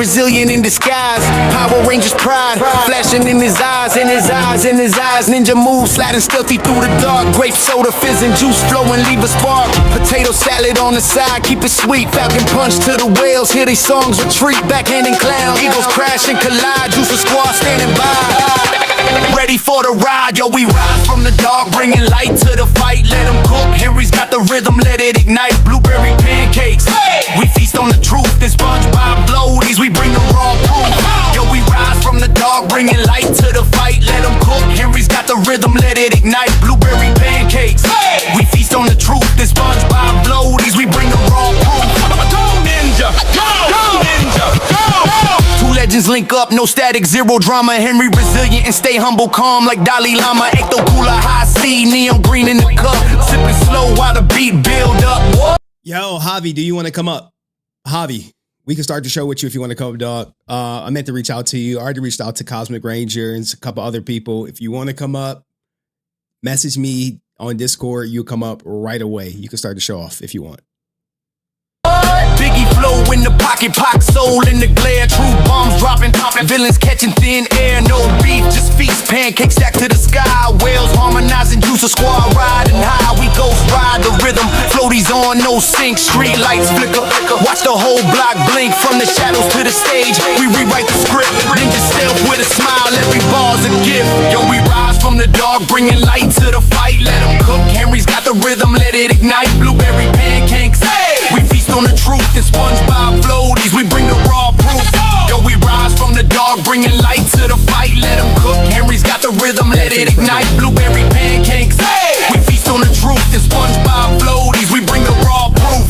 resilient in disguise. Power Rangers pride, flashing in his eyes, in his eyes, in his eyes. Ninja moves, sliding stealthy through the dark. Grape soda, fizz and juice flowing, leave a spark. Potato salad on the side, keep it sweet. Falcon punch to the whales, hear these songs retreat. Backhanding clowns, eagles crash and collide. Juice squad standing by, ready for the ride. Yo, we rise from the dark, bringing light to the fight. Let them cook, Henry's got the rhythm, let it ignite. Blueberry pancakes, we feast on the truth. This SpongeBob floaties, we bring the raw proof. Yo, we rise from the dark, bringing light to the fight. Let them cook, Henry's got the rhythm, let it ignite. Blueberry pancakes, we feast on the truth. This SpongeBob floaties, we bring the raw proof. Go ninja, go, go ninja, go. Two legends link up, no static, zero drama. Henry resilient and stay humble, calm like Dalai Lama. Ecto cooler, high C, neon green in the cup. Sipping slow while the beat build up. What? Yo, Javi, do you want to come up? Javi, we can start the show with you if you want to come up, dog. I meant to reach out to you. I already reached out to Cosmic Ranger and a couple other people. If you want to come up, message me on Discord. You'll come up right away. You can start the show off if you want. Biggie flow in the pocket, Pac soul in the glare. True bombs dropping, villains catching thin air. No beef, just feast, pancakes stacked to the sky. Whales harmonizing, juice a squad riding high. We ghost ride the rhythm, floaties on, no sync. Street lights flicker, watch the whole block blink. From the shadows to the stage, we rewrite the script. Ninja stealth with a smile, every bar's a gift. Yo, we rise from the dark, bringing light to the fight. Let them cook, Henry's got the rhythm, let it ignite. Blueberry pancakes, we feast on the truth. This SpongeBob floaties, we bring the raw proof. Yo, we rise from the dark, bringing light to the fight. Let them cook, Henry's got the rhythm, let it ignite. Blueberry pancakes, we feast on the truth. This SpongeBob floaties, we bring the raw proof.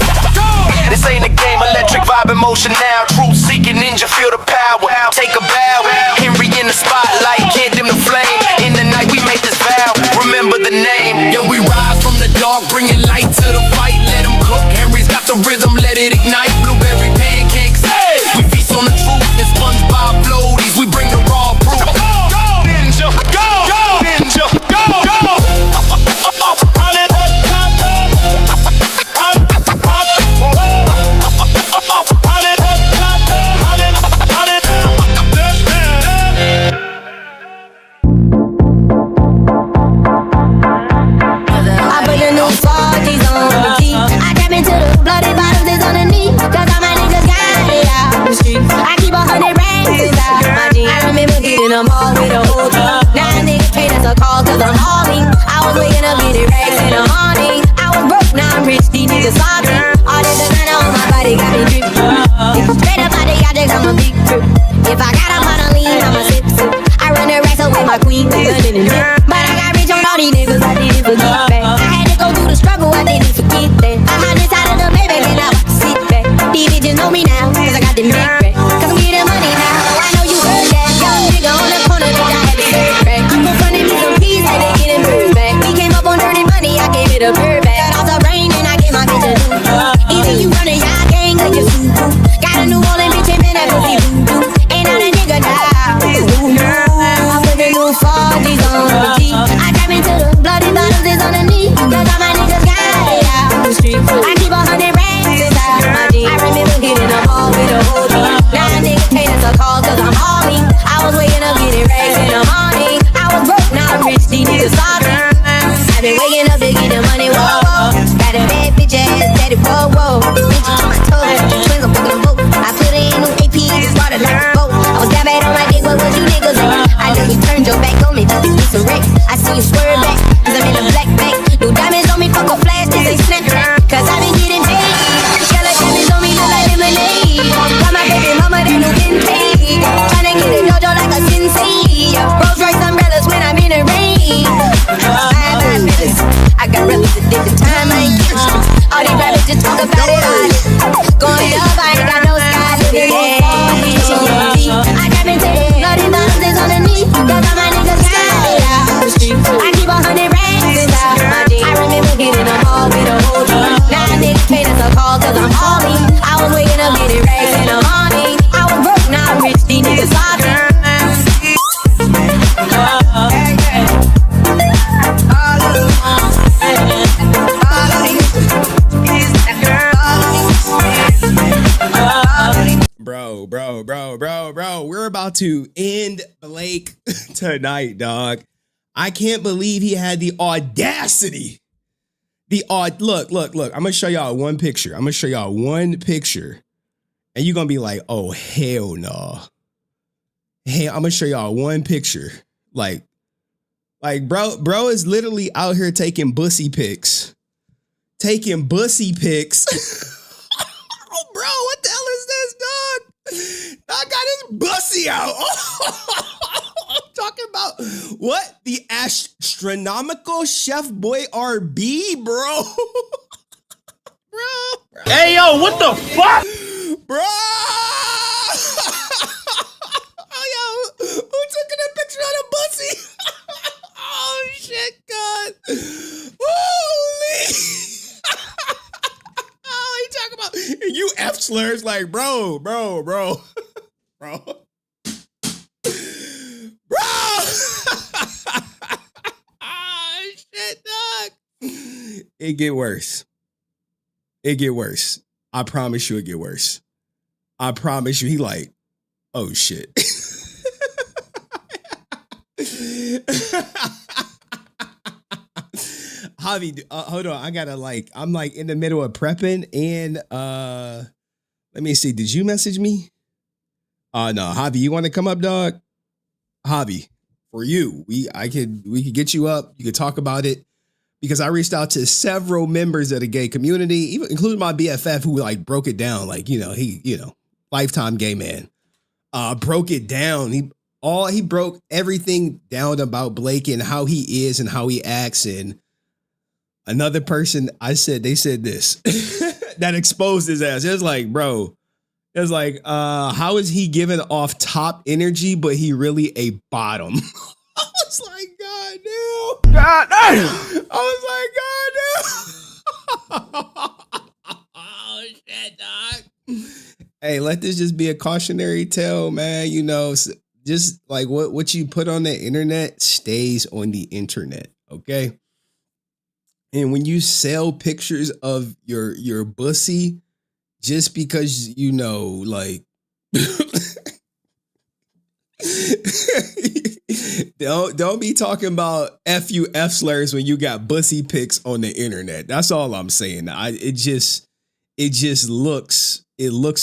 This ain't a game, electric vibe in motion now. Truth seeking ninja, feel the power. Take a bow, Henry in the spotlight, can't dim the flame. In the night we make this vow, remember the name. Yo, we rise from the dark, bringing light to the fight. Let them cook, Henry's got the rhythm, let it ignite. Blueberry pancakes, we feast on the truth. This SpongeBob floaties, we bring the raw proof. Go ninja, go, go ninja, go, go. I'm all with a whole team. Now niggas pay us a call cause I'm hauling. I was waking up getting racks in the morning. I was broke, now I'm rich, these niggas salty. All this designer on my body got me drippin'. Straight up out the objects, I'm a big trip. If I got up on a lean, I'm a sip sip. I run the racks up with my queen, the gun in the dip. But I got rich on all these niggas, I didn't forget that. I had to go through the struggle, I didn't forget that. I had this out of the Maybach and I was to sit back. These bitches know me now, cause I got the big rack. Cause I'm getting money now, I know you heard that. Young nigga on the corner, bitch, I had to serve crack. Uncle funded me some peas, had to get them birds back. We came up on dirty money, I gave it a bird back. Got off the rain and I gave my bitch a new. Either you running y'all gang or you super. Got a New Orleans bitch and man, that pussy voodoo. Ain't on a nigga die. I put the new 40s on the G. I trap into the bloody bottles, is on the knee. Cause all my niggas got it out the street. I keep 100 racks inside my jeans. I remember hitting them all with a whole team. Now a nigga pay us a call cause I'm hauling. I was waking up getting racks in the morning. I was broke, now I'm rich, these niggas salty. I've been waking up to get the money, whoa, whoa. Got a bad bitch ass, daddy, whoa, whoa. Bitch to my toes, twins on fucking boat. I put it in new AP, just bought a like a boat. I was that bad on my dick, what was you niggas at? I know you turned your back on me, just to get some wrecks. I see you swerve back, cause I'm in a black bag. New diamonds on me, fuck a flash, this ain't Snapchat. Cause I been getting paid. Yellow diamonds on me, look like lemonade. Got my baby mama, that new getting paid. Tryna get a dojo like a sensei. Rolls Royce umbrellas when I'm in the rain. I got brothers that did the time, I ain't getting streets. All these rappers just talk about it all. Going up, I ain't got no sky limit. I got into the bloody bottles on the knee. Cause all my niggas got it out the street. I keep 100 racks inside about to end Blake tonight, dog. I can't believe he had the audacity. Look. I'm gonna show y'all one picture. And you're gonna be like, oh, hell no. Hey, I'm gonna show y'all one picture. Like bro is literally out here taking bussy pics. Oh, bro, what the hell is this, dog? I got his bussy out. I'm talking about what? The astronomical Chef Boy RB, bro. bro. Hey, yo, what the fuck? Bro. Oh, yo, who took that picture of the bussy? Oh, shit, God. Holy. Oh, he talking about you F slurs like, bro. Oh, shit, dog. It get worse. I promise you it get worse. I promise you. He like, oh, shit. Javi, hold on. I'm like in the middle of prepping and let me see. Did you message me? No, Javi, you want to come up, dog? Javi, for you, we could get you up. You could talk about it because I reached out to several members of the gay community, even including my BFF who like broke it down. Like, he lifetime gay man, broke it down. He broke everything down about Blake and how he is and how he acts. And another person, they said this that exposed his ass. It was like, bro, it was like, how is he giving off top energy, but he really a bottom? I was like, God damn. God damn. I was like, God damn. Oh, shit, dog. Hey, let this just be a cautionary tale, man. Just like what you put on the internet stays on the internet, okay? And when you sell pictures of your bussy, just because like don't be talking about F slurs when you got bussy pics on the internet. That's all I'm saying. It just looks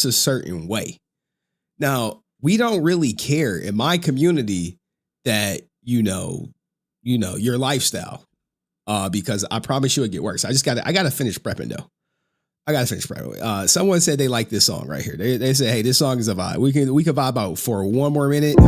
a certain way. Now, we don't really care in my community that your lifestyle. Because I promise you it'll get worse. I gotta finish prepping though. Someone said they like this song right here. They say, hey, this song is a vibe. We can vibe out for one more minute. I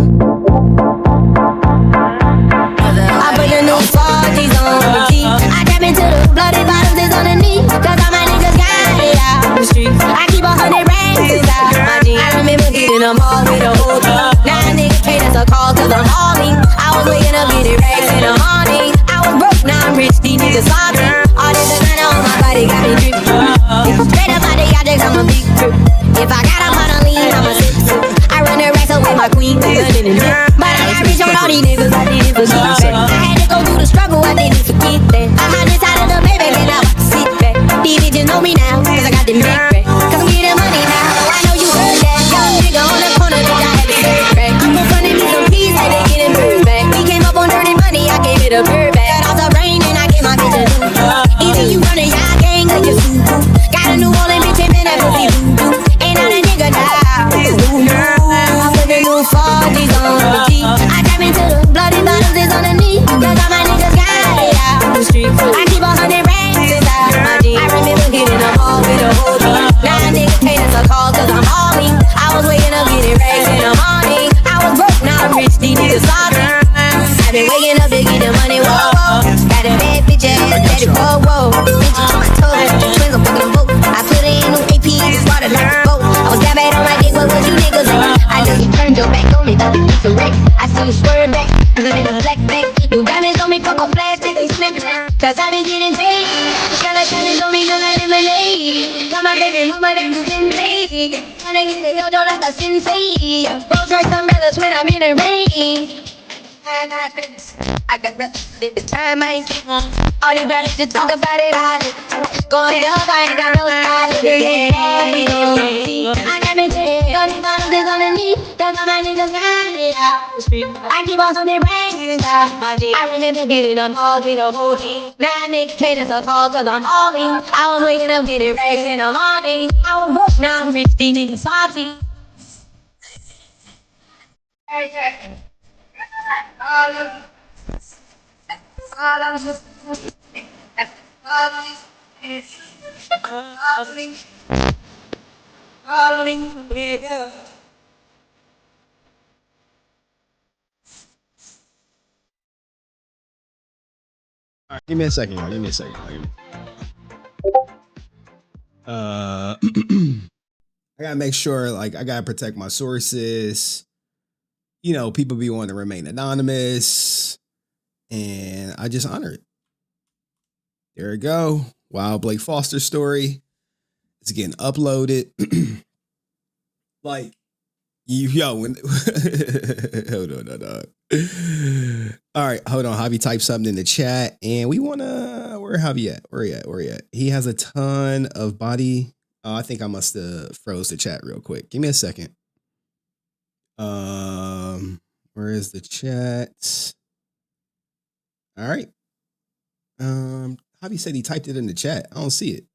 put the new 40s on the G. I tap into the bloody bottoms is on the knee. Cause all my niggas got it out the streets. I keep 100 racks inside my jeans. I remember hitting them all with a whole team. Now a nigga pay us a call cause I'm hauling. I was waking up getting racks in the morning. I was broke, now I'm rich, these niggas sloppy. All this designer on my body got me dripping. Straight up out the objects, I'm a big trip. If I got them on a lean, I'm a sip. I run the racks up with my queen, gun in the neck. But I got rich on all these niggas, I did it for shit. I had to go through the struggle, I didn't forget that. I'm on this side of the baby, and I want to sit back. These bitches know me now, cause I got them big racks. Cause I'm getting money now, oh I know you heard that. Young nigga on the corner, bitch, I had to serve crack. I'm funding me some peas, had to get them birds back. We came up on dirty money, I gave it a bird back. Got off the rain, and I gave my bitch a new. Either you run a y'all gang, or you super. Got a new Orleans bitch, and man, that pussy voodoo. Ain't on a nigga now, it's new. I put the new 40s on the G. I tap into the bloody bottoms is on the knee. Cause all my niggas got it out the street. I keep 100 racks inside my jeans. I remember hitting them all with a whole team. Now a nigga pay us a call cause I'm hauling. I was waking up getting racks in the morning. I was broke, now I'm rich, these niggas sloppy. I've been waking up to get the money, whoa, whoa. Got a bad bitch ass, daddy, whoa, whoa. Bitch on my toes, twins, I'm fucking boat. I put it in new AP, started like a boat. I was that bad on my dick, what was you niggas like? I know you turned your back on me, thought you was a wreck. I see you swerve back, cause I'm in a black bag. New diamonds on me, fuck on plastic, they slipping. Cause I been getting paid. Got like diamonds on me, cause I lemonade. Got my baby mama, they do sin play. Tryna get the hell, don't like a sensei. Rolls Royce umbrellas when I'm in the rain. I got the time I ain't all you better to talk about it. Go ahead, I ain't got no time. I never did. All these bottles is on the knee. That's why my niggas got it out the street. I keep on some their brains out my G. I remember getting on all with a whole team. Now niggas made us a call cause I'm all in. I was waking up getting rags in the morning. I was broke, now I'm rich, these niggas salty. All right, give me a second, y'all. Give me a second. I gotta make sure, like, I gotta protect my sources. You know, people be wanting to remain anonymous, and I just honor it. There we go. Wow, Blake Foster story. It's getting uploaded. Like, when hold on, dog. All right, hold on. Javi typed something in the chat, and we wanna where Javi at? Where he at? He has a ton of body. Oh, I think I must have froze the chat real quick. Give me a second. Where is the chat? All right. Javi said he typed it in the chat. I don't see it.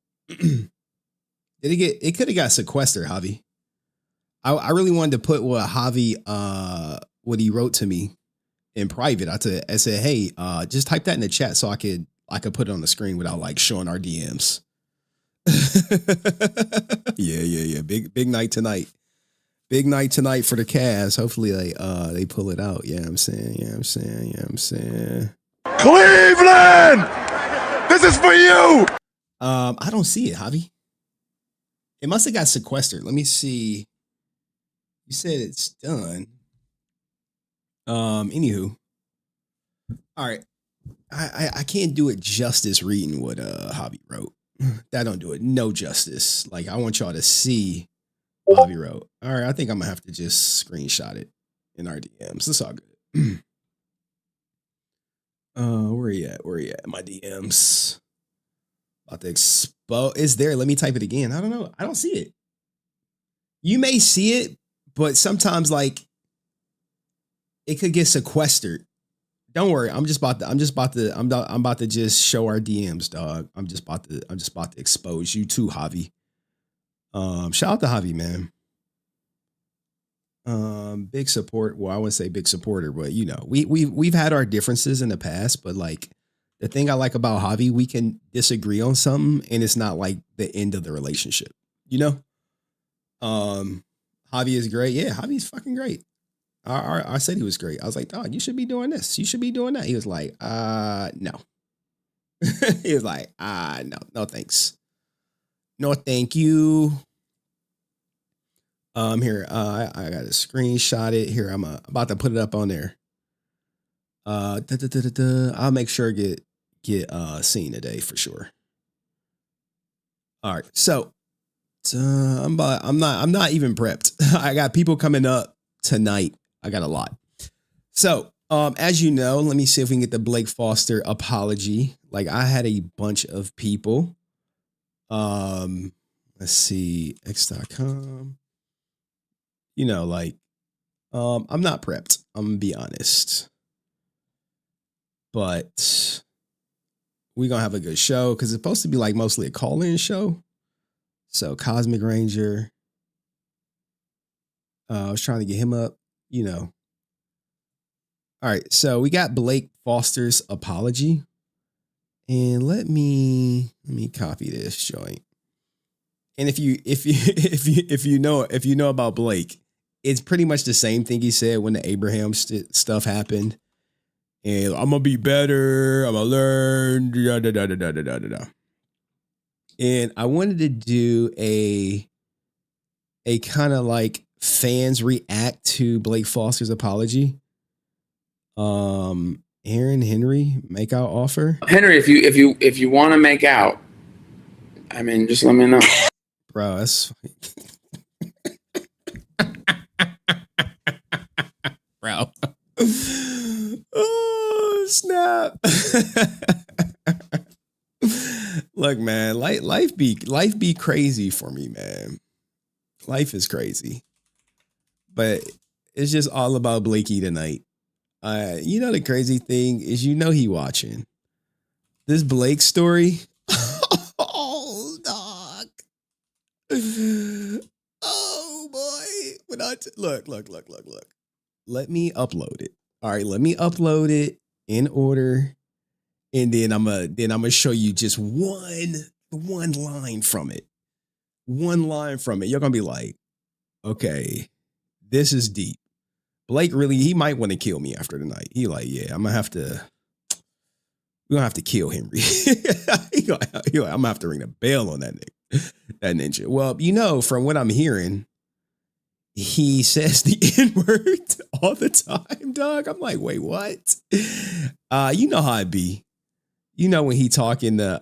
It could have got sequestered, Javi. I really wanted to put what Javi what he wrote to me in private. I said, hey, just type that in the chat so I could put it on the screen without like showing our DMs. Yeah. Big night tonight. Big night tonight for the Cavs. Hopefully they pull it out. Yeah, I'm saying. Cleveland! This is for you! I don't see it, Javi. It must have got sequestered. Let me see. You said it's done. Anywho. All right. I can't do it justice reading what Javi wrote. That don't do it no justice. Like, I want y'all to see what Javi wrote. All right, I think I'm gonna have to just screenshot it in our DMs. It's all good. Where you at? My DMs. About to expose. It's there. Let me type it again. I don't know. I don't see it. You may see it, but sometimes like it could get sequestered. Don't worry. I'm about to just show our DMs, dog. I'm just about to expose you to Javi. Shout out to Javi, man. Big support. Well, I wouldn't say big supporter, but you know, we've had our differences in the past, but like the thing I like about Javi, we can disagree on something and it's not like the end of the relationship, you know? Javi is great. Yeah, Javi's fucking great. I said he was great. I was like, dog, you should be doing this. You should be doing that. He was like, no. He was like, no, thanks. No, thank you. Here, I got to screenshot it. Here, I'm about to put it up on there. I'll make sure get seen today for sure. All right, so I'm not even prepped. I got people coming up tonight. I got a lot. So, as you know, let me see if we can get the Blake Foster apology. Like, I had a bunch of people. Let's see, x.com. You know, like, I'm not prepped. I'm gonna be honest. But we're gonna have a good show because it's supposed to be like mostly a call-in show. So Cosmic Ranger. I was trying to get him up, you know. All right, so we got Blake Foster's apology. And let me copy this joint. And if you know about Blake, it's pretty much the same thing he said when the Abraham stuff happened. And I'm gonna be better. I'm gonna learn. And I wanted to do a kind of like fans react to Blake Foster's apology. Henry, make out offer. Henry, if you want to make out, I mean, just let me know. Bro, that's bro. Oh, snap. Look, man, life be crazy for me, man. Life is crazy. But it's just all about Blakey tonight. The crazy thing is, he watching. This Blake story. Oh, dog. Oh, boy. Look. Let me upload it. All right, let me upload it in order. And then I'm gonna show you just one line from it. One line from it. You're gonna be like, okay, this is deep. Blake he might want to kill me after tonight. He like, yeah, we're gonna have to kill Henry. I'm gonna have to ring a bell on that ninja. Well, from what I'm hearing, he says the N-word all the time, dog. I'm like, wait, what? You know how it be. When he talking to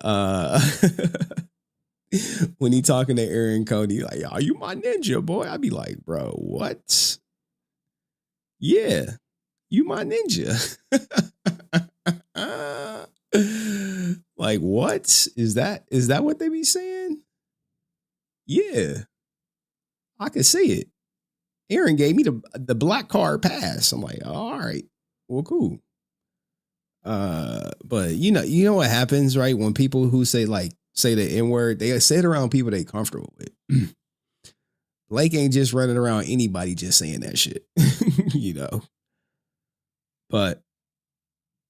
Aaron Cody, like, are you my ninja, boy? I'd be like, bro, what? Yeah, you my ninja. Like, what? Is that what they be saying? Yeah, I can see it. Aaron gave me the black card pass. I'm like, all right, well, cool. But you know what happens, right? When people who say the N-word, they say it around people they comfortable with. Blake ain't just running around anybody just saying that shit, But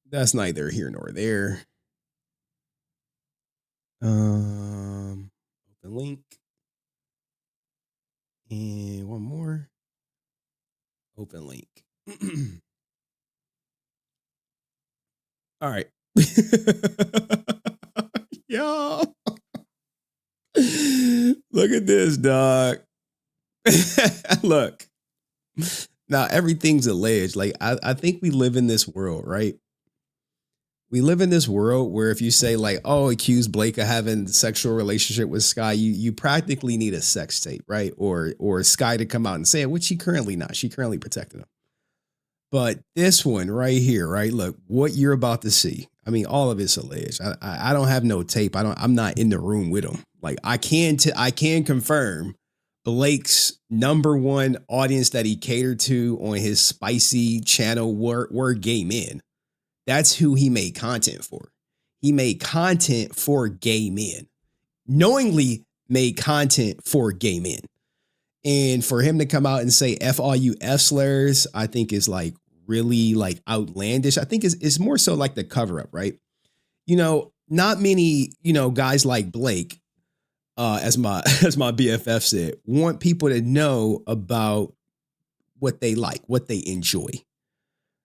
that's neither here nor there. Open link. And one more. Open link. All right. Yo. Look at this, dog. Look. Now, everything's alleged. Like, I think we live in this world, right? We live in this world where if you say, like, oh, accuse Blake of having a sexual relationship with Sky, you practically need a sex tape, right? Or Sky to come out and say it, which she currently not. She currently protected him. But this one right here, right? Look, what you're about to see. I mean, all of it's alleged. I don't have no tape. I'm not in the room with him. Like, I can confirm Blake's number one audience that he catered to on his spicy channel were gay men. That's who he made content for. He made content for gay men. Knowingly made content for gay men. And for him to come out and say F all you F slurs, I think is like really like outlandish. I think it's more so like the cover up, right? Not many, guys like Blake, as my BFF said, want people to know about what they like, what they enjoy.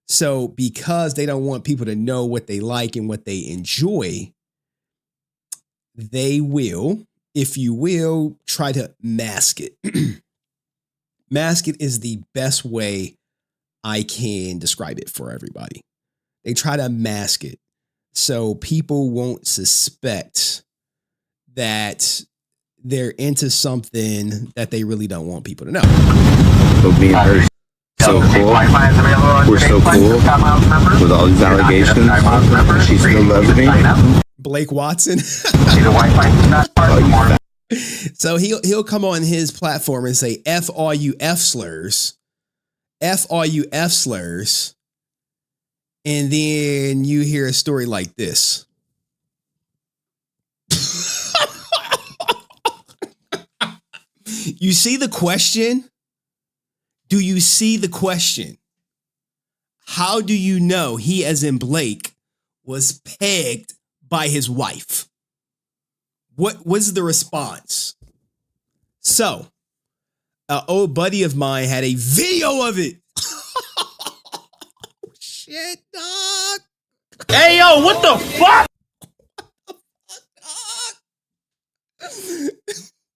So because they don't want people to know what they like and what they enjoy, they will, if you will, try to mask it. Mask it is the best way I can describe it for everybody. They try to mask it so people won't suspect that they're into something that they really don't want people to know. So me and her so cool. We're so cool with all these allegations. She still loves me. Blake Watson. So he'll come on his platform and say F all you F slurs. F all you F slurs. And then you hear a story like this. You see the question? Do you see the question? How do you know he, as in Blake, was pegged by his wife? What was the response? So, an old buddy of mine had a video of it. Shit, dog. Hey, yo, what the fuck?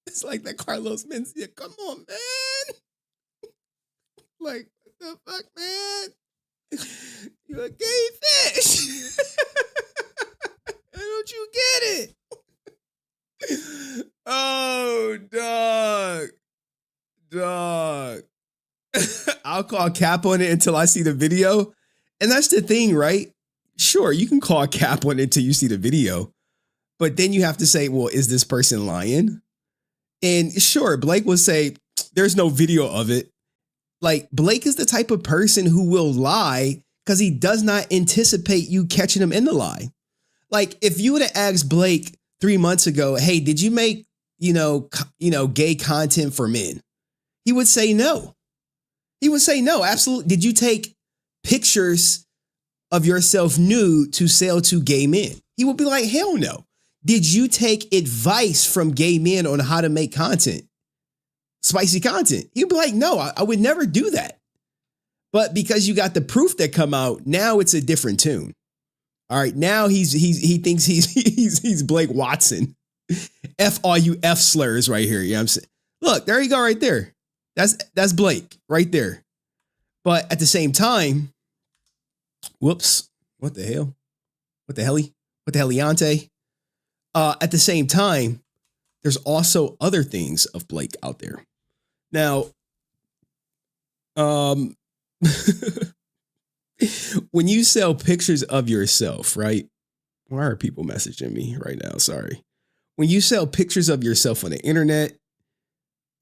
It's like that Carlos Mencia. Come on, man. Like, what the fuck, man? You a gay fish. Don't you get it? Oh, dog. I'll call cap on it until I see the video. And that's the thing, right? Sure, you can call cap on it until you see the video. But then you have to say, well, is this person lying? And sure, Blake will say, there's no video of it. Like, Blake is the type of person who will lie because he does not anticipate you catching him in the lie. Like, if you would have asked Blake 3 months ago, hey, did you make, gay content for men? He would say no. He would say no, absolutely. Did you take pictures of yourself nude to sell to gay men? He would be like, hell no. Did you take advice from gay men on how to make content? Spicy content? He'd be like, no, I would never do that. But because you got the proof that come out, now it's a different tune. All right, now he thinks he's Blake Watson. F all you F slurs right here. You know what I'm saying? Look, there you go right there. That's Blake right there. But at the same time, whoops, what the hell? What the helly? What the heliante? At the same time, there's also other things of Blake out there. Now, when you sell pictures of yourself, right? Why are people messaging me right now? Sorry. When you sell pictures of yourself on the internet,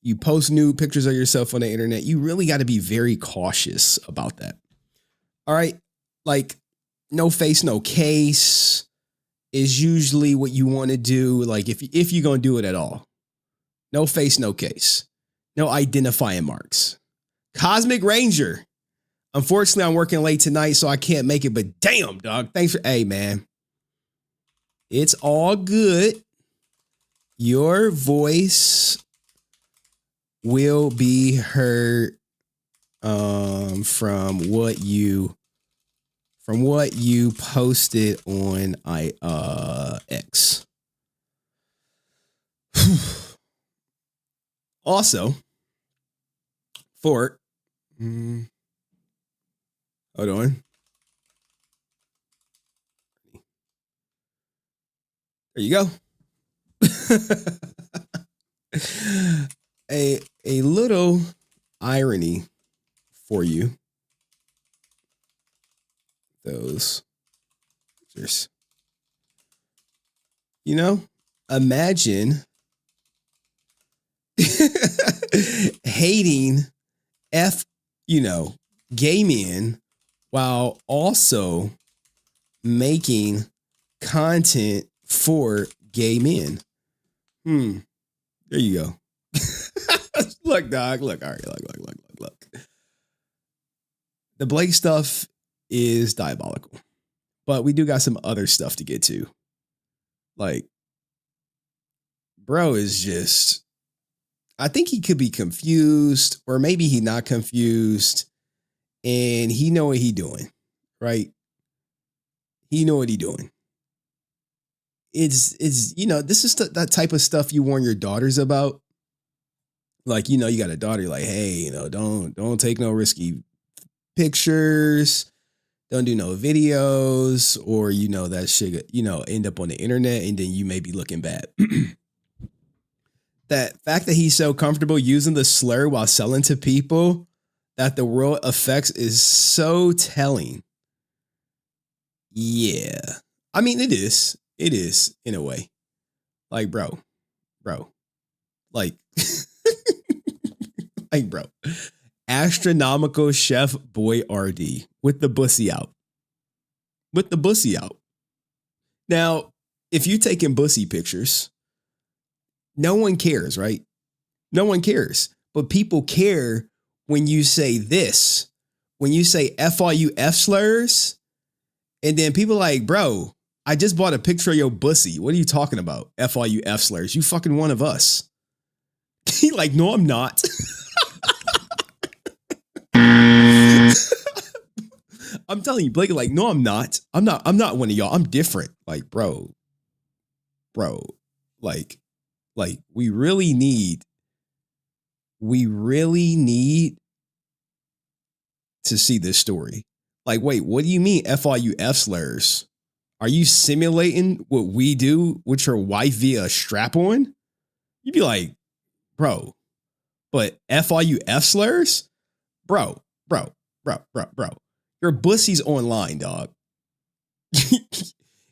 you post nude pictures of yourself on the internet, you really got to be very cautious about that. All right. Like, no face, no case is usually what you want to do. Like, if you're going to do it at all, no face, no case, no identifying marks. Cosmic Ranger. Unfortunately, I'm working late tonight, so I can't make it, but damn, dog. Thanks for, hey, man. It's all good. Your voice will be heard from what you posted on X. Also, Fort. Hold on. There you go. A little irony for you. Those pictures. Imagine hating gay men while also making content for gay men. There you go. Look, dog. Look. All right. Look. The Blake stuff is diabolical, but we do got some other stuff to get to. Like, bro is just, I think he could be confused, or maybe he not confused, and he know what he doing, right? He know what he doing. It's this is that type of stuff you warn your daughters about. Like, you got a daughter, you're like, hey, don't take no risky pictures, don't do no videos, or that shit, end up on the internet, and then you may be looking bad. That fact that he's so comfortable using the slur while selling to people that the world affects is so telling. Yeah. I mean, it is in a way. Like, bro, like, like, bro, astronomical chef boy RD with the bussy out. Now, if you taking bussy pictures, no one cares, right? No one cares. But people care when you say this, when you say F all you F slurs, and then people are like, bro, I just bought a picture of your bussy. What are you talking about? F all you F slurs. You fucking one of us. He like, no, I'm not. I'm telling you, Blake, like, no, I'm not. I'm not one of y'all. I'm different. Like, bro, like, we really need to see this story. Like, wait, what do you mean F all you F slurs? Are you simulating what we do with your wife via a strap-on? You'd be like, bro, but F all you F slurs? Bro, bro. Your pussy's online, dog.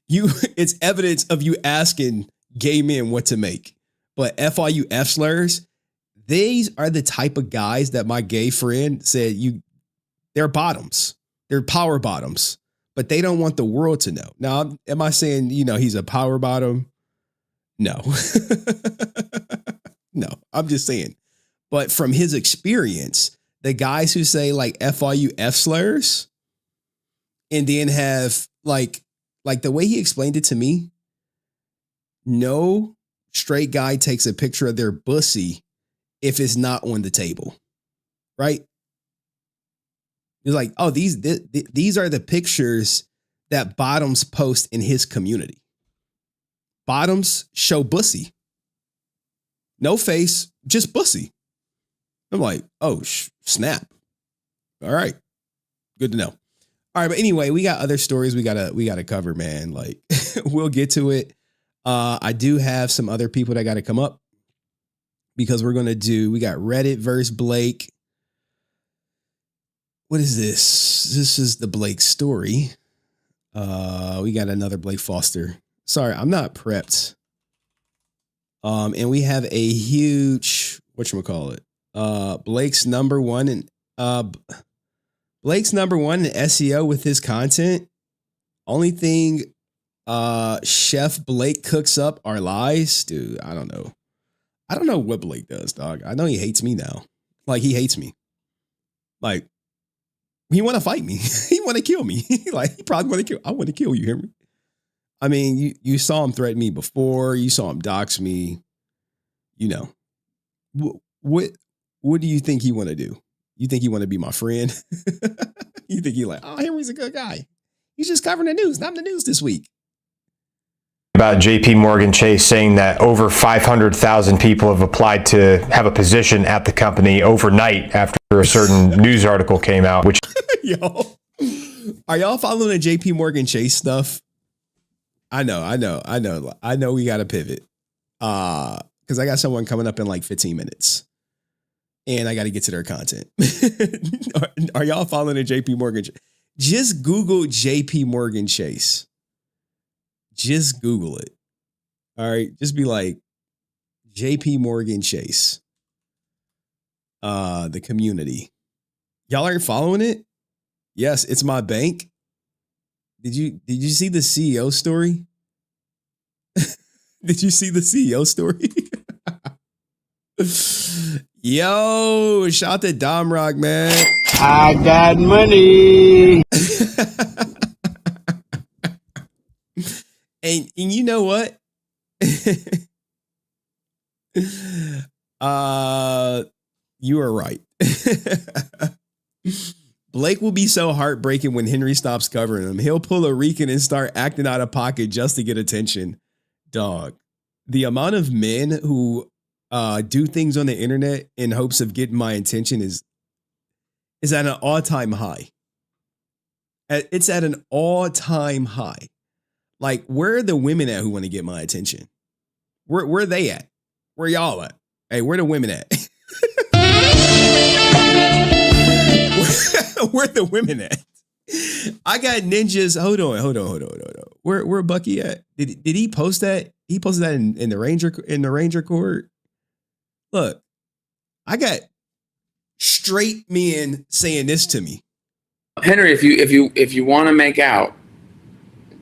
It's evidence of you asking gay men what to make. But FIU slurs, these are the type of guys that my gay friend said they're bottoms. They're power bottoms, but they don't want the world to know. Now, am I saying, he's a power bottom? No. No, I'm just saying. But from his experience, the guys who say like FIU slurs and then have like the way he explained it to me, no straight guy takes a picture of their pussy if it's not on the table, right? It's like, oh, these are the pictures that bottoms post in his community. Bottoms show pussy. No face, just pussy. I'm like, oh, snap. All right. Good to know. All right. But anyway, we got other stories we gotta cover, man. Like, we'll get to it. I do have some other people that got to come up because we got Reddit versus Blake. What is this? This is the Blake story. We got another Blake Foster. Sorry, I'm not prepped. And we have a huge, whatchamacallit, Blake's number one in SEO with his content. Only thing Chef Blake cooks up are lies. Dude, I don't know. I don't know what Blake does, dog. I know he hates me now. Like, he hates me. Like, he want to fight me. He want to kill me. Like, he probably want to kill. I want to kill you, Henry. I mean, you saw him threaten me before. You saw him dox me. What do you think he want to do? You think he want to be my friend? You think he like, oh, Henry's a good guy. He's just covering the news. I'm the news this week. About JP Morgan Chase saying that over 500,000 people have applied to have a position at the company overnight after a certain news article came out, which Yo, are y'all following the JP Morgan Chase stuff? I know we got to pivot. Because I got someone coming up in like 15 minutes and I got to get to their content. Are y'all following the JP Morgan? Just Google JP Morgan Chase. Just Google it. All right. Just be like JP Morgan Chase. The community. Y'all aren't following it? Yes, it's my bank. Did you see the CEO story? Did you see the CEO story? Yo, shout out to Dom Rock, man. I got money. And you know what? You are right. Blake will be so heartbreaking when Henry stops covering him. He'll pull a Rican and start acting out of pocket just to get attention. Dog. The amount of men who do things on the internet in hopes of getting my attention is at an all-time high. It's at an all-time high. Like, where are the women at who want to get my attention? Where are they at? Where y'all at? Hey, where the women at? Where the women at? I got ninjas. Hold on. Where Bucky at? Did he post that? He posted that in the Ranger court. Look, I got straight men saying this to me. Henry, if you want to make out,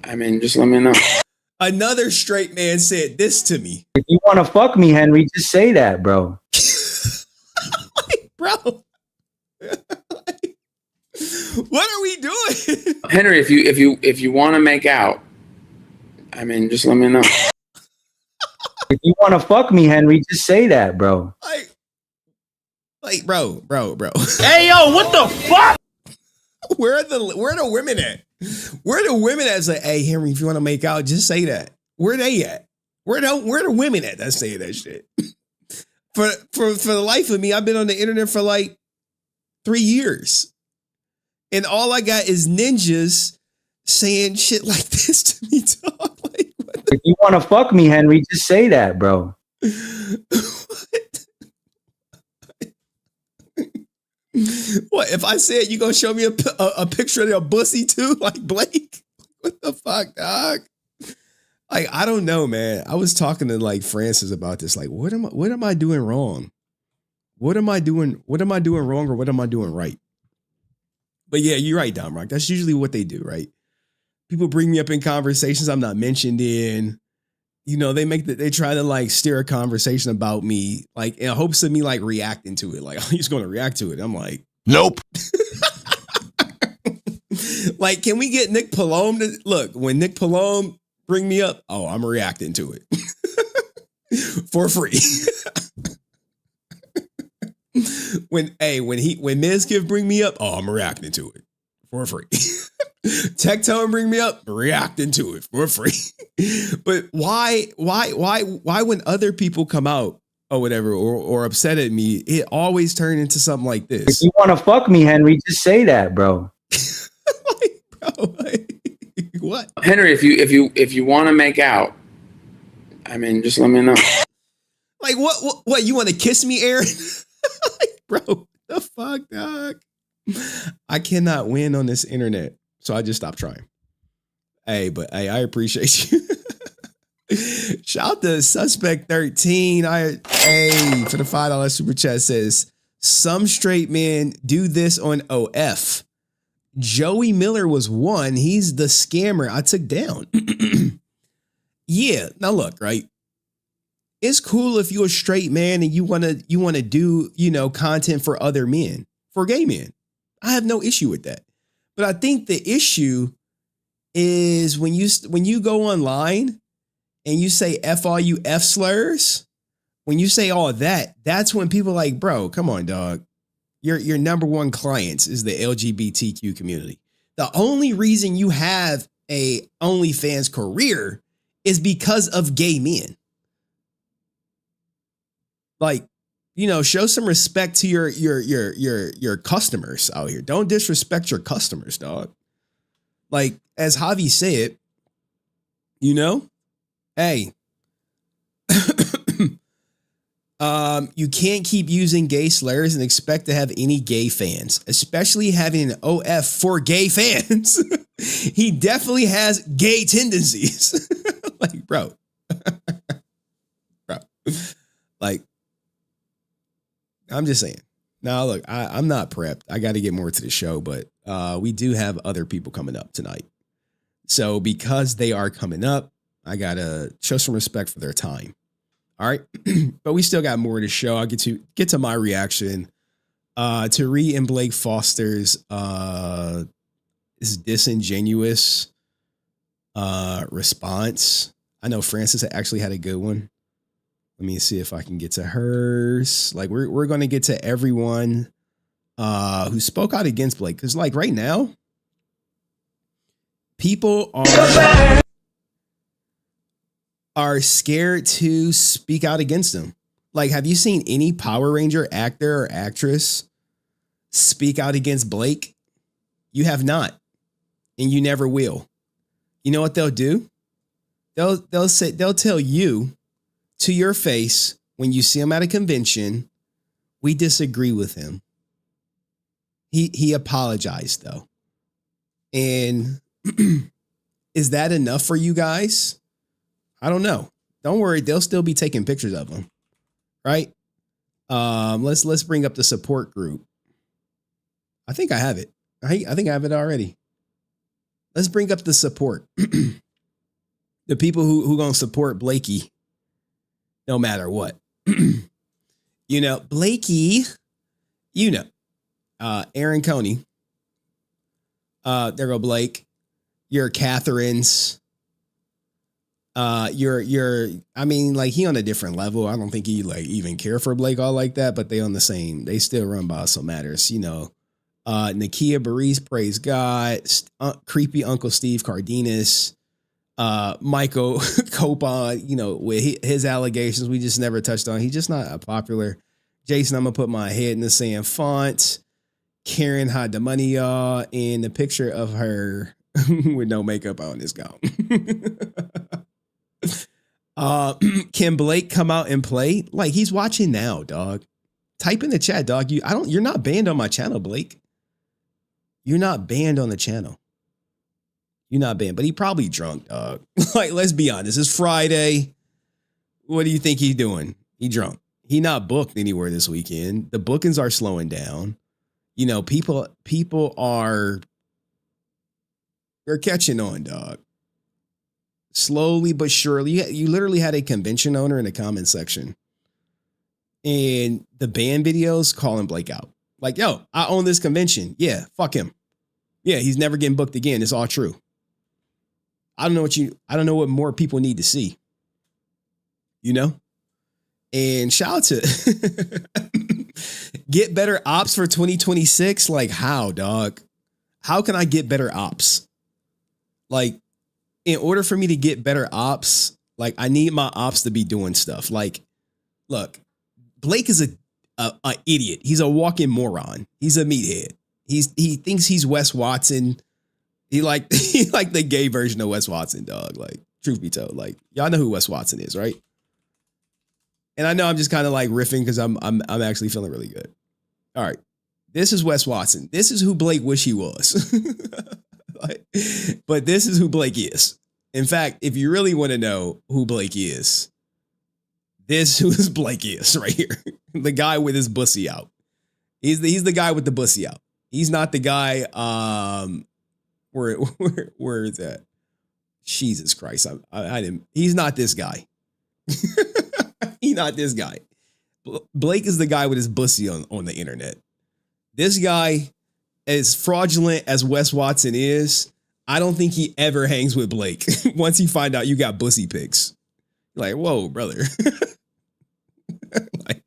I mean, just let me know. Another straight man said this to me. If you want to fuck me, Henry, just say that, bro. Bro. What are we doing? Henry, if you want to make out, I mean, just let me know. If you want to fuck me, Henry, just say that, bro. Like, bro. Hey, yo, what the fuck? Where are the women at? Where are the women at? It's like, hey, Henry, if you want to make out, just say that. Where they at? Where the women at that say that shit? For the life of me, I've been on the internet for like 3 years. And all I got is ninjas saying shit like this to me, dog. Like, if you want to fuck me, Henry, just say that, bro. What if I said you gonna show me a picture of your pussy too, like Blake? What the fuck, dog? Like, I don't know, man. I was talking to like Francis about this. Like, what am I doing wrong? What am I doing wrong, or what am I doing right? But yeah, you're right, Dom Rock. That's usually what they do, right? People bring me up in conversations I'm not mentioned in. You know, they try to like steer a conversation about me, like in hopes of me like reacting to it. Like, oh, he's going to react to it. I'm like, Nope. like, can we get Nick Palome to look? When Nick Palome bring me up, oh, I'm reacting to it for free. when Mizkiff bring me up, oh, I'm reacting to it for free. Tectone bring me up, reacting to it for free. But why when other people come out or whatever or upset at me, it always turns into something like If this? you want to fuck me, Henry, just say that, bro. Like, bro, like, what? Henry, if you want to make out, I mean, just let me know. Like, what you want to kiss me, Aaron? Like, bro, the fuck, dog? I cannot win on this internet. So I just stopped trying. Hey, but hey, I appreciate you. Shout out to Suspect 13. Hey, for the $5 super chat says, some straight men do this on OF. Joey Miller was one. He's the scammer I took down. Yeah. Now look, right? It's cool if you're a straight man and you wanna do, you know, content for other men, for gay men. I have no issue with that. But I think the issue is when you go online and you say F all you F slurs, when you say all that, that's when people are like, bro, come on, dog. Your number one clients is the LGBTQ community. The only reason you have a OnlyFans career is because of gay men. Like, you know, show some respect to your customers out here. Don't disrespect your customers, dog. Like, as Javi said, you know, hey, you can't keep using gay slurs and expect to have any gay fans, especially having an OF for gay fans. He definitely has gay tendencies. Like, bro, like, I'm just saying. Now, look, I'm not prepped. I got to get more to the show, but we do have other people coming up tonight. So because they are coming up, I got to show some respect for their time. All right. But we still got more to show. I'll get to my reaction to Ree and Blake Foster's is disingenuous response. I know Francis actually had a good one. Let me see if I can get to hers. Like, we're going to get to everyone who spoke out against Blake. Because, like, right now, people are scared to speak out against him. Like, have you seen any Power Ranger actor or actress speak out against Blake? You have not. And you never will. You know what they'll do? They'll tell you to your face when you see him at a convention, we disagree with him. He apologized though. And is that enough for you guys? I don't know. Don't worry, they'll still be taking pictures of him. Right? Let's bring up the support group. I think I have it. I think I have it already. Let's bring up the support. The people who gonna support Blakey no matter what. You know, Blakey, you know, Aaron Coney, there go Blake, you're Catherine's, you're, I mean, like, he on a different level. I don't think he like even care for Blake all like that, but they on the same, they still run by Also Matters, you know. Nakia Baris, praise God, creepy Uncle Steve Cardenas, Michael Copon, you know, with his allegations we just never touched on. He's just not popular. Jason, I'm gonna put my head in the sand font. Karen hide the money, y'all, and the picture of her with no makeup on is gone. Can Blake come out and play? Like, he's watching now, dog. Type in the chat, dog. You're not banned on my channel, Blake. You're not banned on the channel. You're not banned, but he probably drunk, dog. Like, let's be honest. It's Friday. What do you think he's doing? He drunk. He not booked anywhere this weekend. The bookings are slowing down. You know, people are they're catching on, dog. Slowly but surely. You literally had a convention owner in the comment section. And the band videos calling Blake out. Like, yo, I own this convention. Yeah, fuck him. Yeah, he's never getting booked again. It's all true. I don't know what more people need to see. You know? And shout out to get better ops for 2026. Like, how, dog? How can I get better ops? Like, in order for me to get better ops, like, I need my ops to be doing stuff. Like, look, Blake is a idiot. He's a walking moron. He's a meathead. He thinks he's Wes Watson. He like the gay version of Wes Watson, dog. Like, truth be told, like, y'all know who Wes Watson is, right? And I know I'm just kind of like riffing because I'm actually feeling really good. All right, this is Wes Watson. This is who Blake wish he was. Like, but this is who Blake is. In fact, if you really want to know who Blake is, this who this Blake is right here. The guy with his bussy out. He's the guy with the bussy out. He's not the guy. Where is that? Jesus Christ! I didn't. He's not this guy. He's not this guy. Blake is the guy with his bussy on the internet. This guy, as fraudulent as Wes Watson is, I don't think he ever hangs with Blake. Once he find out you got bussy pics, like, whoa, brother. Like,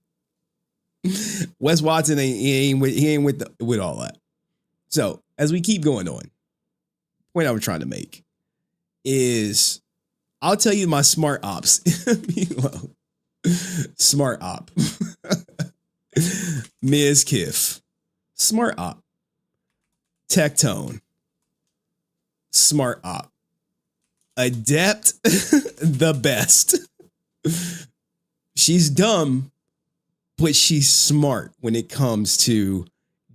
Wes Watson ain't with all that. So as we keep going on, point I was trying to make is, I'll tell you my smart ops. Smart op. Ms. Kiff. Smart op. Tectone. Smart op. Adept. The best. She's dumb, but she's smart when it comes to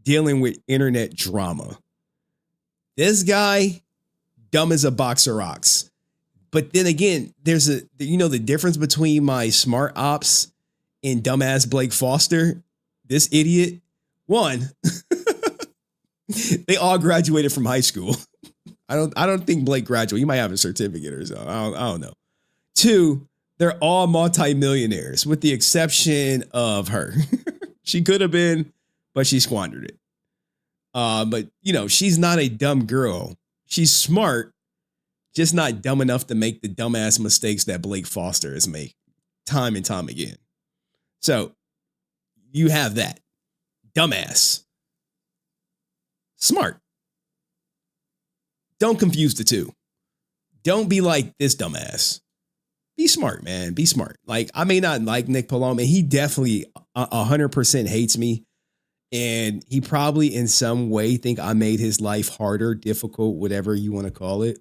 dealing with internet drama. This guy, dumb as a box of rocks. But then again, there's the difference between my smart ops and dumbass Blake Foster, this idiot. One, they all graduated from high school. I don't think Blake graduated. He might have a certificate or something. I don't know. Two, they're all multimillionaires with the exception of her. She could have been, but she squandered it. But she's not a dumb girl. She's smart, just not dumb enough to make the dumbass mistakes that Blake Foster has made time and time again. So you have that. Dumbass. Smart. Don't confuse the two. Don't be like this dumbass. Be smart, man. Be smart. Like, I may not like Nick Paloma. He definitely 100% hates me. And he probably in some way think I made his life harder, difficult, whatever you want to call it.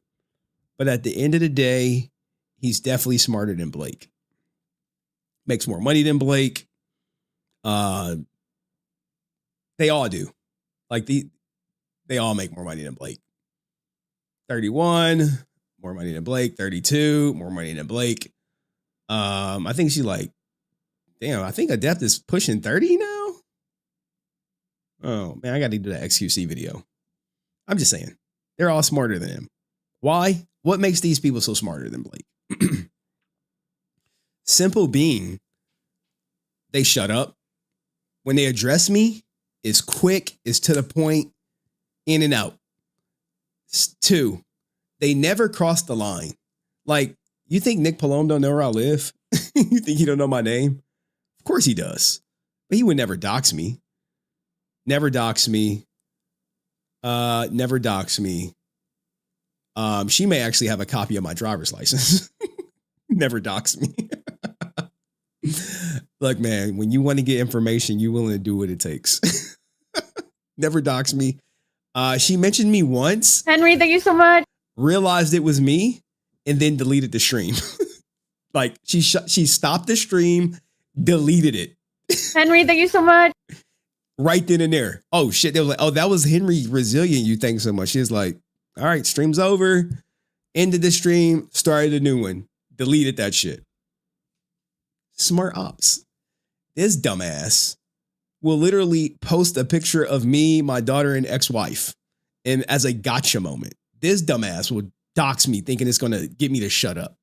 But at the end of the day, he's definitely smarter than Blake. Makes more money than Blake. They all do. Like, they all make more money than Blake. 31, more money than Blake. 32, more money than Blake. I think she I think Adept is pushing 30 now. Oh, man, I got to do that XQC video. I'm just saying. They're all smarter than him. Why? What makes these people so smarter than Blake? Simple being, they shut up. When they address me, it's quick, it's to the point, in and out. Two, they never cross the line. Like, you think Nick Palome don't know where I live? You think he don't know my name? Of course he does. But he would never dox me. Never dox me. Never dox me. She may actually have a copy of my driver's license. Never dox me. Look, man, when you want to get information, you're willing to do what it takes. Never dox me. She mentioned me once. Henry, thank you so much. Realized it was me and then deleted the stream. Like, she stopped the stream, deleted it. Henry, thank you so much. Right then and there. Oh shit. They were like, oh, that was Henry Resilient. You thank so much. She was like, all right, stream's over. Ended the stream, started a new one. Deleted that shit. Smart ops. This dumbass will literally post a picture of me, my daughter, and ex-wife. And as a gotcha moment, this dumbass will dox me thinking it's gonna get me to shut up.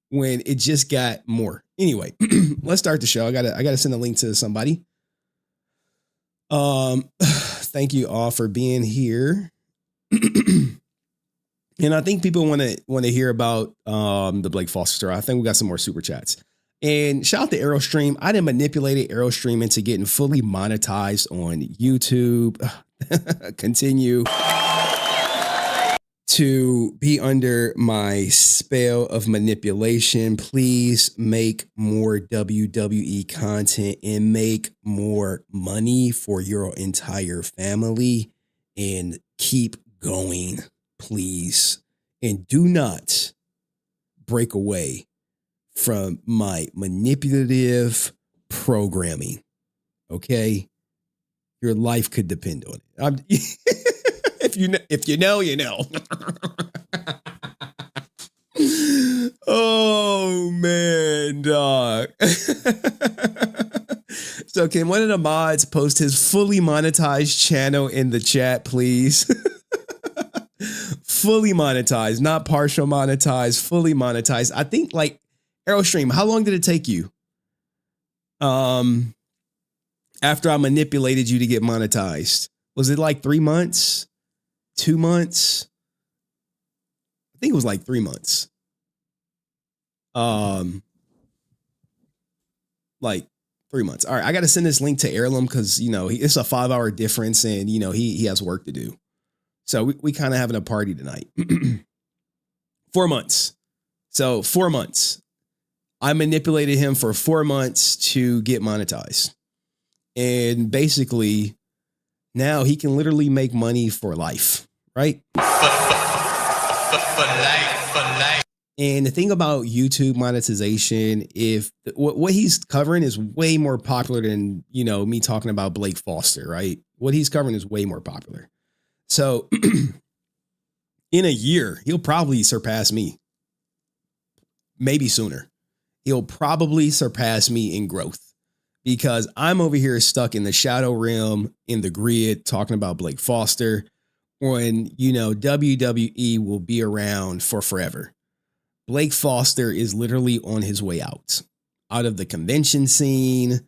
When it just got more. Anyway, let's start the show. I gotta send a link to somebody. Thank you all for being here. And I think people want to hear about the Blake Foster story. I think we got some more super chats. And shout out to Aerostream. I done manipulated Aerostream into getting fully monetized on YouTube. Continue to be under my spell of manipulation. Please make more WWE content and make more money for your entire family and keep going, please. And do not break away from my manipulative programming. Okay? Your life could depend on it. If you know, you know. Oh man, dog. So can one of the mods post his fully monetized channel in the chat, please? Fully monetized, not partial monetized, fully monetized. I think like Aerostream, how long did it take you? After I manipulated you to get monetized, was it like 3 months? 2 months? I think it was like 3 months. Like 3 months. All right, I got to send this link to Heirloom because, you know, it's a 5-hour difference and, you know, he has work to do. So we kind of having a party tonight. 4 months. So 4 months. I manipulated him for 4 months to get monetized. And basically, now he can literally make money for life, right? For life. And the thing about YouTube monetization, if what he's covering is way more popular than, you know, me talking about Blake Foster, right? What he's covering is way more popular. So in a year, he'll probably surpass me. Maybe sooner. He'll probably surpass me in growth. Because I'm over here stuck in the shadow realm, in the grid, talking about Blake Foster, when, you know, WWE will be around for forever. Blake Foster is literally on his way out of the convention scene,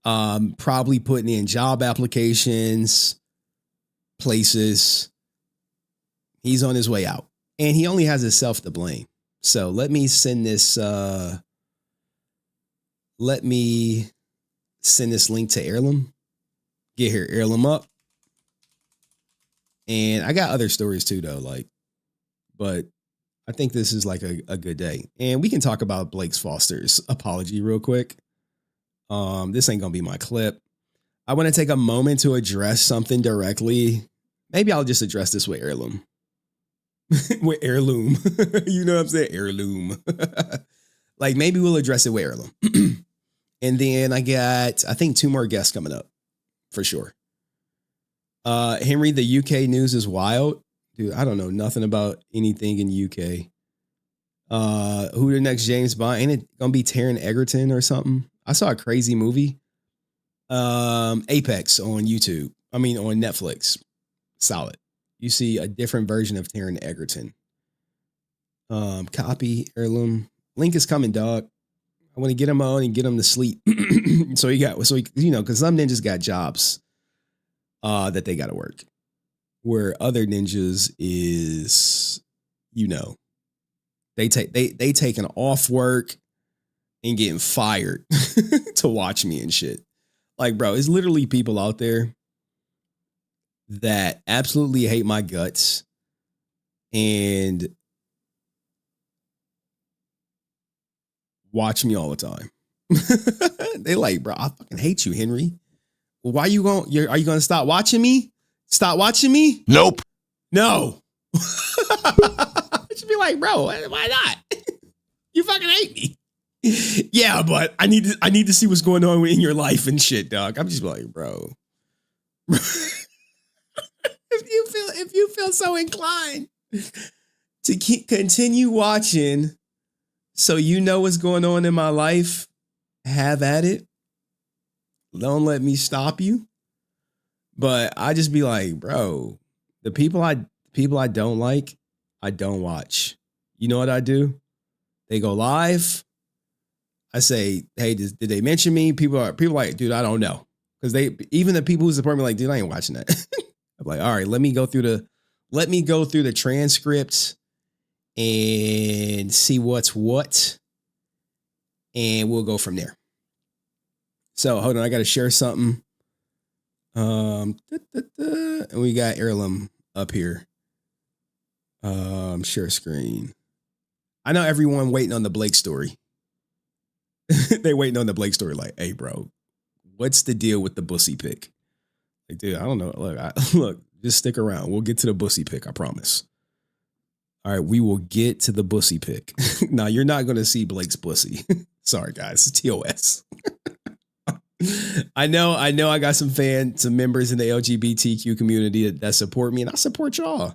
probably putting in job applications, places. He's on his way out. And he only has himself to blame. So let me send this, send this link to Heirloom. Get here, Heirloom up. And I got other stories too, though. But I think this is like a good day. And we can talk about Blake Foster's apology real quick. This ain't gonna be my clip. I want to take a moment to address something directly. Maybe I'll just address this with Heirloom. With Heirloom. You know what I'm saying? Heirloom. Like maybe we'll address it with Heirloom. And then I think 2 more guests coming up for sure. Henry, the UK news is wild. Dude, I don't know nothing about anything in UK. Who the next James Bond? Ain't it gonna be Taron Egerton or something? I saw a crazy movie. Apex on YouTube. On Netflix. Solid. You see a different version of Taron Egerton. Copy, Heirloom. Link is coming, dog. I want to get him on and get him to sleep. So you know, because some ninjas got jobs that they got to work. Where other ninjas is, you know, they taking off work and getting fired to watch me and shit. Like, bro, it's literally people out there that absolutely hate my guts and watch me all the time. They like, bro, I fucking hate you, Henry. Why are you going to stop watching me? Stop watching me? Nope. No. I should be like, bro, why not? You fucking hate me. Yeah, but I need to see what's going on in your life and shit, dog. I'm just like, bro. if you feel so inclined to continue watching, so you know what's going on in my life, have at it. Don't let me stop you. But I just be like, bro, the people I don't like, I don't watch. You know what I do? They go live. I say, hey, did they mention me? People are like, dude, I don't know. Because even the people who support me, like, dude, I ain't watching that. I'm like, all right, let me go through the transcripts and see what's what. And we'll go from there. So hold on, I gotta share something. And we got Heirloom up here. Share screen. I know everyone waiting on the Blake story. They waiting on the Blake story. Like, hey, bro, what's the deal with the bussy pick? Like, dude, I don't know. Look, just stick around. We'll get to the bussy pick. I promise. All right, we will get to the bussy pick. Now, you're not going to see Blake's bussy. Sorry, guys. It's TOS. I know. I got some members in the LGBTQ community that support me, and I support y'all.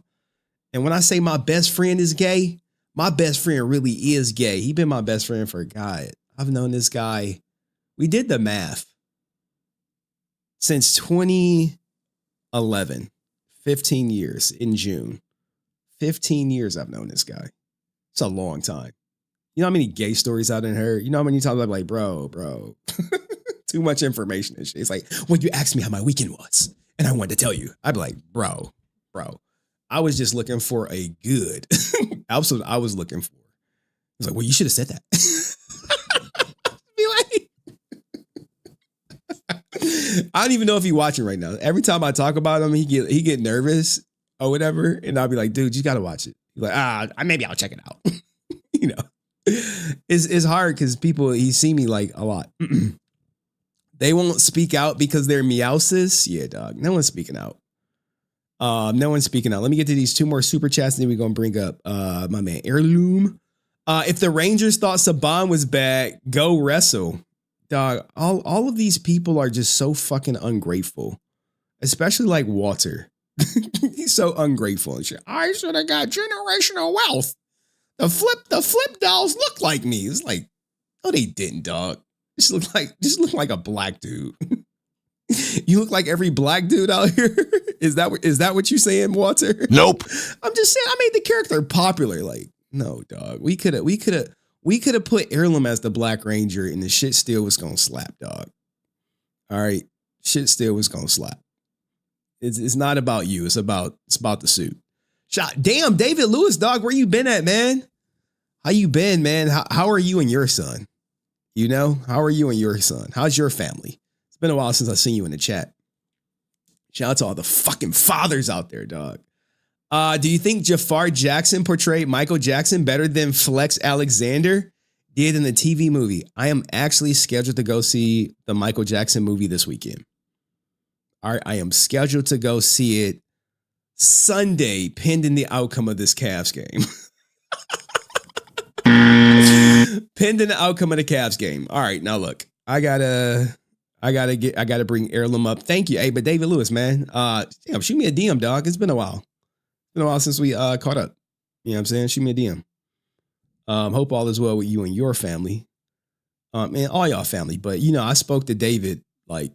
And when I say my best friend is gay, my best friend really is gay. He's been my best friend for God. I've known this guy. We did the math since 2011, 15 years in June. 15 years I've known this guy. It's a long time. You know how many gay stories I done heard? You know how many times I'm like, bro, too much information and shit. It's like, when you asked me how my weekend was and I wanted to tell you, I'd be like, bro, I was just looking for a good. Absolutely, I was looking for. I was like, well, you should have said that. Be like, I don't even know if he's watching right now. Every time I talk about him, he get nervous or whatever, and I'll be like, dude, you got to watch it. He's like, maybe I'll check it out. You know, it's hard because he see me like a lot. They won't speak out because they're meowsis. Yeah, dog. No one's speaking out. No one's speaking out. Let me get to these two more super chats, and then we're gonna bring up my man Heirloom. If the Rangers thought Saban was bad, go wrestle. Dog, all of these people are just so fucking ungrateful. Especially like Walter. He's so ungrateful and shit. I should have got generational wealth. The flip dolls look like me. It's like, no, they didn't, dog. Just look like a black dude. You look like every black dude out here. Is that what you saying, Walter? Nope. I'm just saying I made the character popular. Like, no, dog. We could have put Heirloom as the Black Ranger, and the shit still was gonna slap, dog. All right, shit still was gonna slap. It's not about you. It's about the suit. Damn, David Lewis, dog. Where you been at, man? How you been, man? How are you and your son? You know, how are you and your son? How's your family? It's been a while since I've seen you in the chat. Shout out to all the fucking fathers out there, dog. Do you think Jafar Jackson portrayed Michael Jackson better than Flex Alexander did in the TV movie? I am actually scheduled to go see the Michael Jackson movie this weekend. All right, I am scheduled to go see it Sunday, pending the outcome of this Cavs game. Pending the outcome of the Cavs game. All right, now look, I gotta bring Heirloom up. Thank you. Hey, but David Lewis, man, shoot me a DM, dog. It's been a while. It's been a while since we caught up. You know what I'm saying? Shoot me a DM. Hope all is well with you and your family. And all y'all family. But you know, I spoke to David like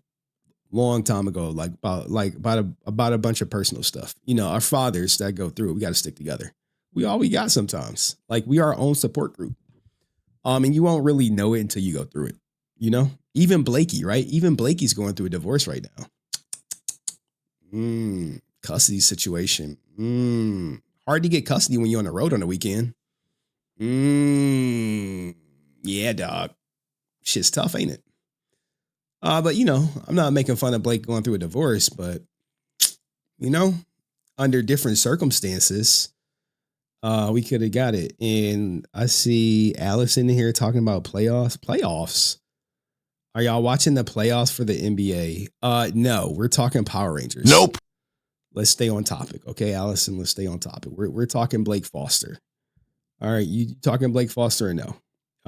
long time ago, about a bunch of personal stuff. You know, our fathers that go through it, we got to stick together. We all we got sometimes. Like, we are our own support group. And you won't really know it until you go through it. You know, even Blakey, right? Even Blakey's going through a divorce right now. Custody situation. Hard to get custody when you're on the road on the weekend. Yeah, dog. Shit's tough, ain't it? But you know, I'm not making fun of Blake going through a divorce, but you know, under different circumstances, we could have got it. And I see Alice in here talking about playoffs. Are y'all watching the playoffs for the NBA? No, we're talking Power Rangers. Nope. Let's stay on topic. Okay, Allison, let's stay on topic. We're talking Blake Foster. All right, you talking Blake Foster or no?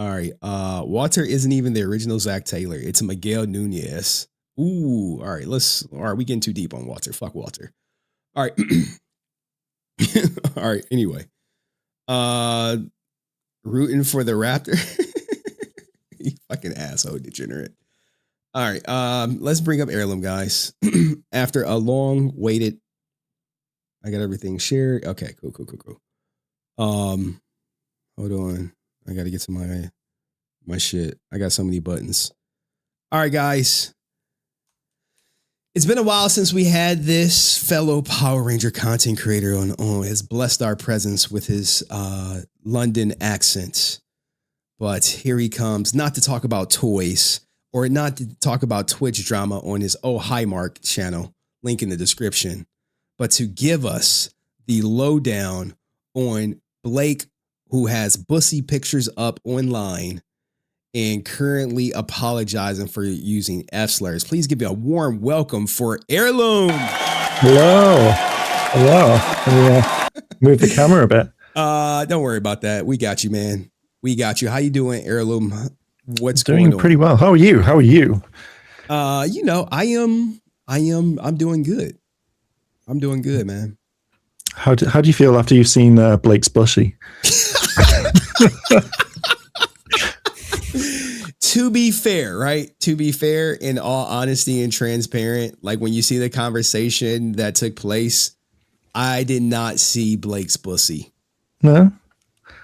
All right. Walter isn't even the original Zach Taylor. It's Miguel Nunez. Ooh. All right. We getting too deep on Walter. Fuck Walter. All right. All right. Anyway. Rooting for the Raptor. You fucking asshole degenerate. All right. Let's bring up Heirloom, guys. After a long waited. I got everything shared. Okay, cool. Hold on. I gotta get to my shit. I got so many buttons. All right, guys. It's been a while since we had this fellow Power Ranger content creator on has blessed our presence with his London accent. But here he comes, not to talk about toys or not to talk about Twitch drama on his Oh Hi Mark channel, link in the description, but to give us the lowdown on Blake, who has bussy pictures up online and currently apologizing for using F slurs. Please give me a warm welcome for Heirloom. Hello. Move the camera a bit. Don't worry about that. We got you, man. We got you. How you doing, Heirloom? What's doing going on? pretty well. How are you? I'm doing good. I'm doing good, man. How do you feel after you've seen Blake's Bushy? To be fair, right? To be fair, in all honesty and transparent, like when you see the conversation that took place, I did not see Blake's pussy. No,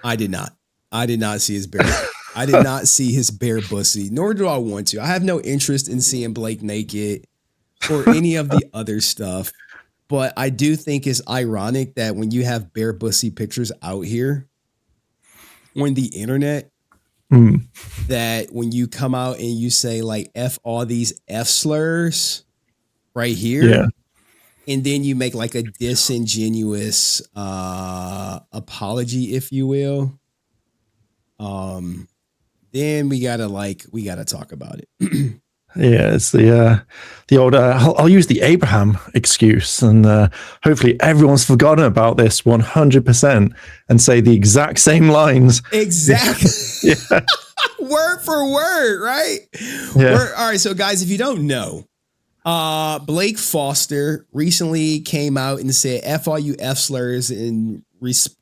I did not. I did not see his bare. I did not see his bare pussy, nor do I want to. I have no interest in seeing Blake naked or any of the other stuff. But I do think it's ironic that when you have bare pussy pictures out here on the internet, that when you come out and you say like F all these F slurs right here, and then you make like a disingenuous apology, if you will, then we gotta talk about it. Yeah, it's the old I'll use the Abraham excuse, and hopefully everyone's forgotten about this 100% and say the exact same lines. Exactly. Yeah. Word for word, right? Yeah. All right, so guys, if you don't know, Blake Foster recently came out and said F all you F slurs in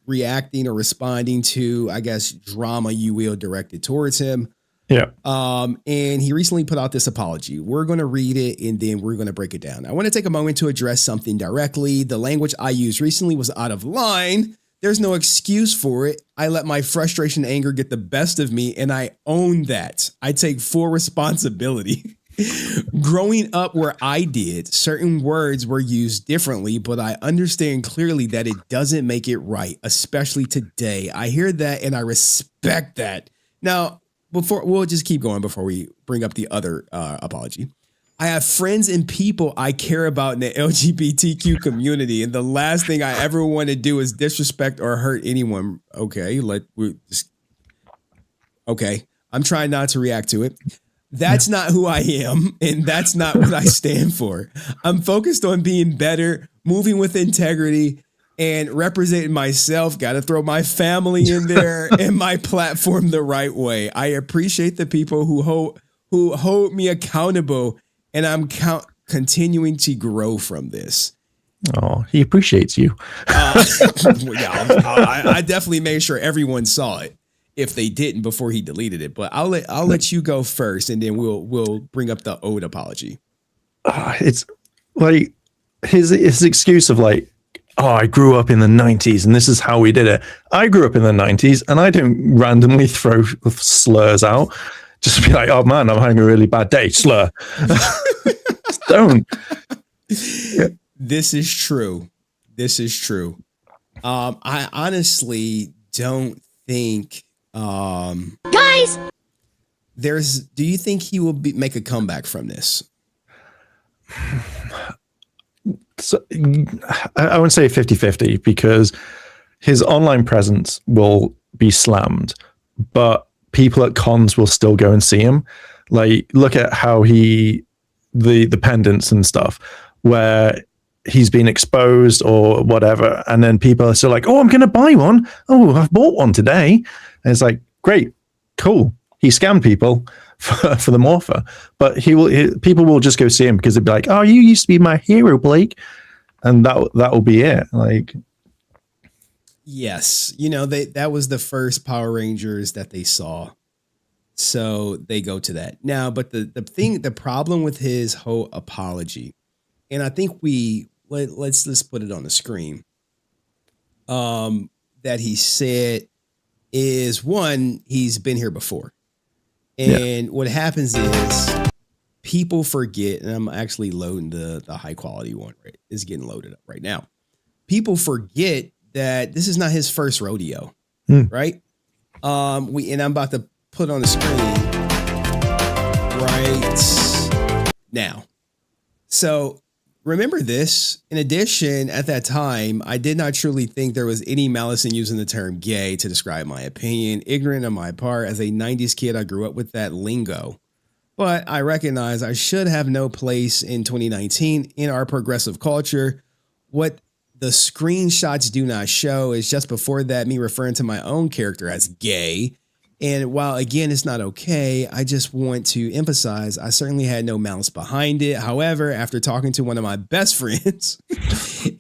reacting or responding to, I guess, drama, you will, directed towards him. Yeah. And he recently put out this apology. We're going to read it and then we're going to break it down. I want to take a moment to address something directly. The language I used recently was out of line. There's no excuse for it. I let my frustration and anger get the best of me, and I own that. I take full responsibility. Growing up where I did, certain words were used differently, but I understand clearly that it doesn't make it right, especially today. I hear that and I respect that. Now, we'll just keep going before we bring up the other apology. I have friends and people I care about in the LGBTQ community, and the last thing I ever want to do is disrespect or hurt anyone. Okay, I'm trying not to react to it. That's not who I am, and that's not what I stand for. I'm focused on being better, moving with integrity, and representing myself. Got to throw my family in there and my platform the right way. I appreciate the people who hold me accountable, and I'm continuing to grow from this. Oh, he appreciates you. I definitely made sure everyone saw it if they didn't before he deleted it. But I'll let you go first, and then we'll bring up the owed apology. It's like his excuse of like, oh, I grew up in the 90s and this is how we did it. I grew up in the 90s and I don't randomly throw slurs out. Just be like, oh man, I'm having a really bad day. Slur. Don't. Yeah. This is true. I honestly don't think Guys! do you think he will make a comeback from this? So, I would say 50-50 because his online presence will be slammed, but people at cons will still go and see him. Like, look at how the pendants and stuff, where he's been exposed or whatever, and then people are still like, oh, I'm going to buy one. Oh, I've bought one today. And it's like, great, cool. He scammed people for the morpher, but people will just go see him because they'd be like, "Oh, you used to be my hero, Blake," and that will be it. Like, yes, you know, that was the first Power Rangers that they saw, so they go to that now. But the problem with his whole apology, and I think let's put it on the screen. That he said is, one, he's been here before. And what happens is people forget, and I'm actually loading the high quality one, right? It's getting loaded up right now. People forget that this is not his first rodeo, right? And I'm about to put on the screen right now. So remember this. In addition, at that time, I did not truly think there was any malice in using the term gay to describe my opinion. Ignorant on my part. As a 90s kid, I grew up with that lingo. But I recognize I should have no place in 2019 in our progressive culture. What the screenshots do not show is just before that, me referring to my own character as gay. And while, again, it's not okay, I just want to emphasize I certainly had no malice behind it. However, after talking to one of my best friends,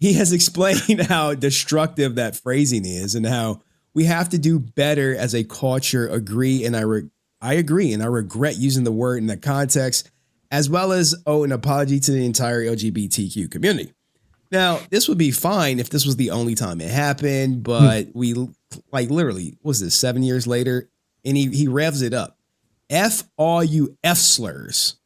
he has explained how destructive that phrasing is and how we have to do better as a culture. Agree. And I agree. And I regret using the word in that context, as well as an apology to the entire LGBTQ community. Now, this would be fine if this was the only time it happened, but we literally, what was this, 7 years later? And he revs it up. F all you F slurs.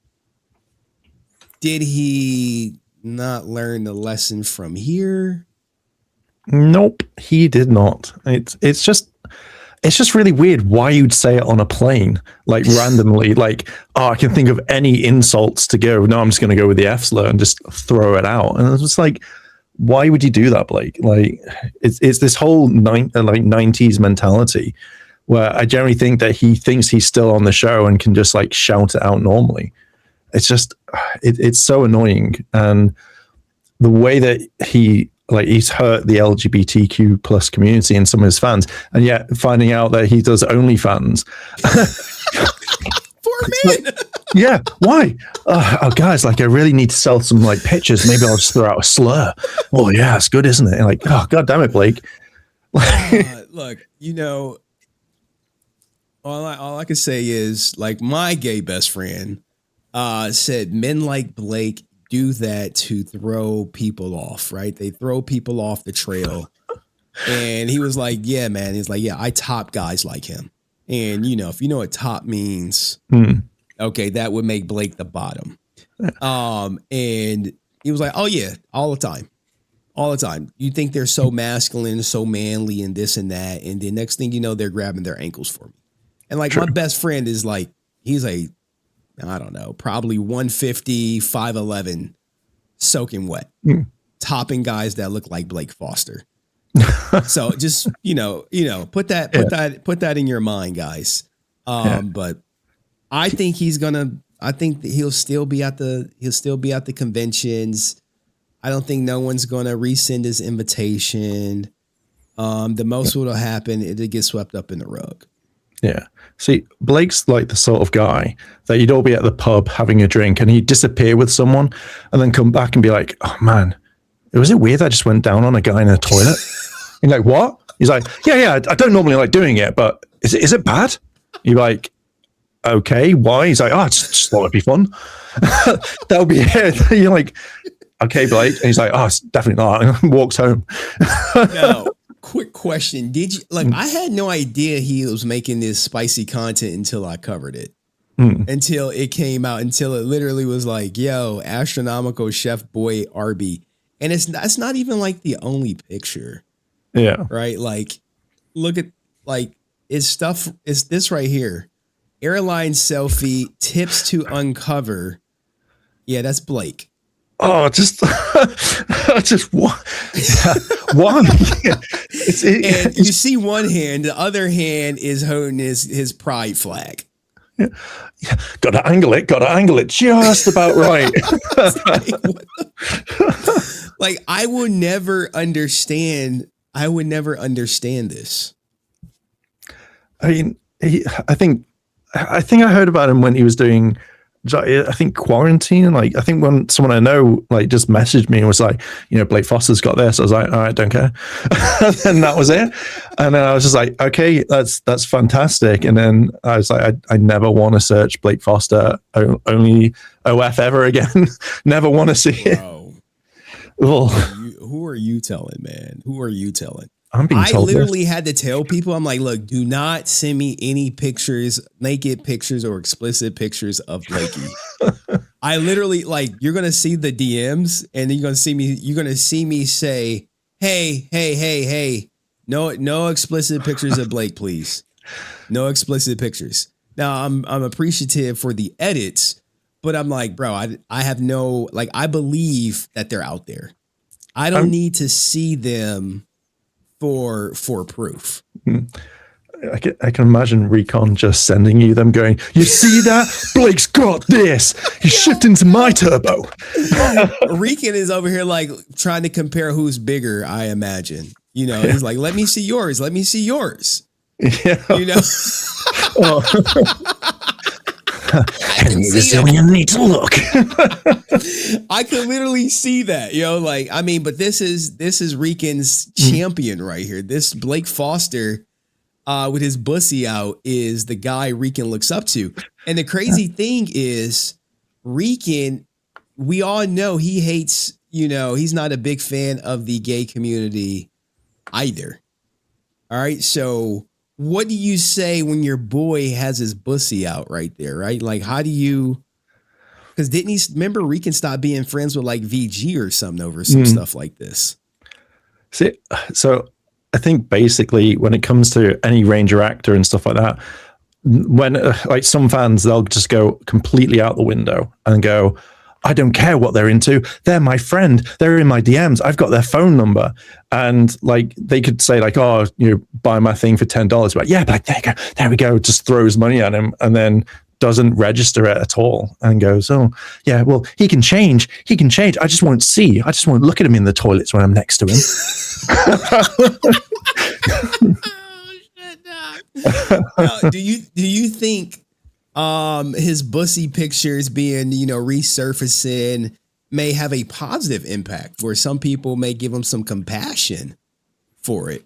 Did he not learn the lesson from here? Nope, he did not. It's just really weird why you'd say it on a plane, like randomly, like, oh, I can think of any insults to go. No, I'm just going to go with the F slur and just throw it out. And it's just like, why would you do that, Blake? Like, it's this whole 90s mentality where I generally think that he thinks he's still on the show and can just like shout it out normally. It's just, it's so annoying. And the way that he's hurt the LGBTQ plus community and some of his fans, and yet finding out that he does OnlyFans. For men. Yeah, why? Oh, guys, like I really need to sell some like pictures. Maybe I'll just throw out a slur. Oh yeah, it's good, isn't it? And like, oh god damn it, Blake. Look, you know, all I can say is, like, my gay best friend said men like Blake do that to throw people off, right? They throw people off the trail. And he was like, yeah, man. He's like, yeah, I top guys like him. And, you know, if you know what top means, okay, that would make Blake the bottom. And he was like, oh, yeah, all the time. All the time. You think they're so masculine, so manly and this and that. And the next thing you know, they're grabbing their ankles for me. And like my best friend is like, he's I don't know, probably 150, 5'11", soaking wet, topping guys that look like Blake Foster. So just, you know, put that in your mind, guys. But I think he'll still be at the conventions. I don't think no one's going to rescind his invitation. The most what'll happen, it'll get swept up in the rug. Yeah. See, Blake's like the sort of guy that you'd all be at the pub having a drink and he'd disappear with someone and then come back and be like, oh man, was it weird that I just went down on a guy in a toilet? You're like, what? He's like, yeah, I don't normally like doing it, but is it bad? You're like, okay, why? He's like, oh, I just thought it'd be fun. That'll be it. You're like, okay, Blake. And he's like, oh, it's definitely not. And walks home. No. Quick question. Did you I had no idea he was making this spicy content until I covered it, until it came out, until it literally was like, yo, astronomical chef boy Arby. And that's not even like the only picture. Yeah. Right. Like, look at it's this right here. Airline selfie, tips to uncover. Yeah, that's Blake. Oh, just why? Why? And you see one hand, the other hand is holding his pride flag. Yeah. Got to angle it just about right. Like, I would never understand this. I mean, I think I think I heard about him when he was doing, I think, quarantine. And like, I think when someone I know like just messaged me and was like, Blake Foster's got this. I was like, all right, don't care. And that was it. And then I was just like, okay, that's fantastic. And then I was like, I never want to search Blake Foster, only OF ever again. Never want to see it. Who are you telling, man? Who are you telling? I'm being told literally had to tell people, I'm like, look, do not send me any pictures, naked pictures or explicit pictures of Blakey. I literally, like, you're going to see the DMs and then you're going to see me say, hey, no explicit pictures of Blake, please. No explicit pictures. Now I'm appreciative for the edits, but I'm like, bro, I have no, like, I believe that they're out there. I don't need to see them for proof. I can imagine Recon just sending you them going, you see that? Blake's got this. He's shifting to my turbo. Recon is over here like trying to compare who's bigger, I imagine. He's like, let me see yours. Let me see yours. Yeah. HenryResilient need to look. I could literally see that, but this is Recon's champion right here. This Blake Foster with his bussy out is the guy Recon looks up to. And the crazy thing is Recon, we all know he hates, he's not a big fan of the gay community either. All right. So what do you say when your boy has his bussy out right there, right? Like, how do you, because didn't he, remember Recon stopped being friends with like VG or something over some stuff like this? See, so I think basically when it comes to any Ranger actor and stuff like that, when like some fans, they'll just go completely out the window and go, I don't care what they're into. They're my friend. They're in my DMs. I've got their phone number. And like, they could say like, oh, buy my thing for $10. But yeah, but like, there we go. Just throws money at him and then doesn't register it at all and goes, oh yeah, well, he can change. I just won't see. I just won't look at him in the toilets when I'm next to him. Do you think his bussy pictures being, resurfacing may have a positive impact where some people may give him some compassion for it?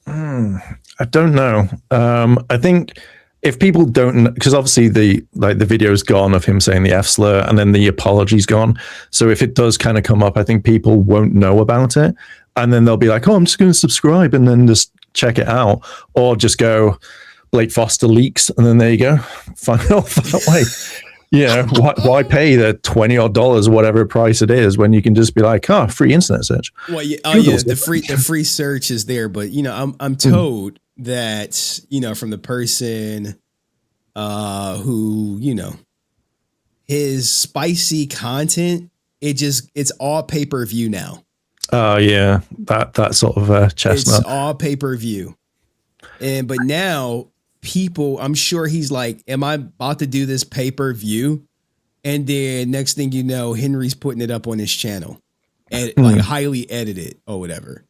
I don't know. I think if people don't, because obviously the video's gone of him saying the F slur and then the apology's gone. So if it does kind of come up, I think people won't know about it. And then they'll be like, oh, I'm just going to subscribe and then just check it out, or just go Blake Foster leaks, and then there you go, find off that way. Why pay the $20 odd or whatever price it is when you can just be like, free internet search? Well, the free search is there, but I'm told that from the person who his spicy content, it's all pay-per-view now. Oh yeah, that sort of chestnut. It's all pay-per-view, but now people, I'm sure he's like, am I about to do this pay-per-view? And then next thing you know, Henry's putting it up on his channel and like highly edited or whatever.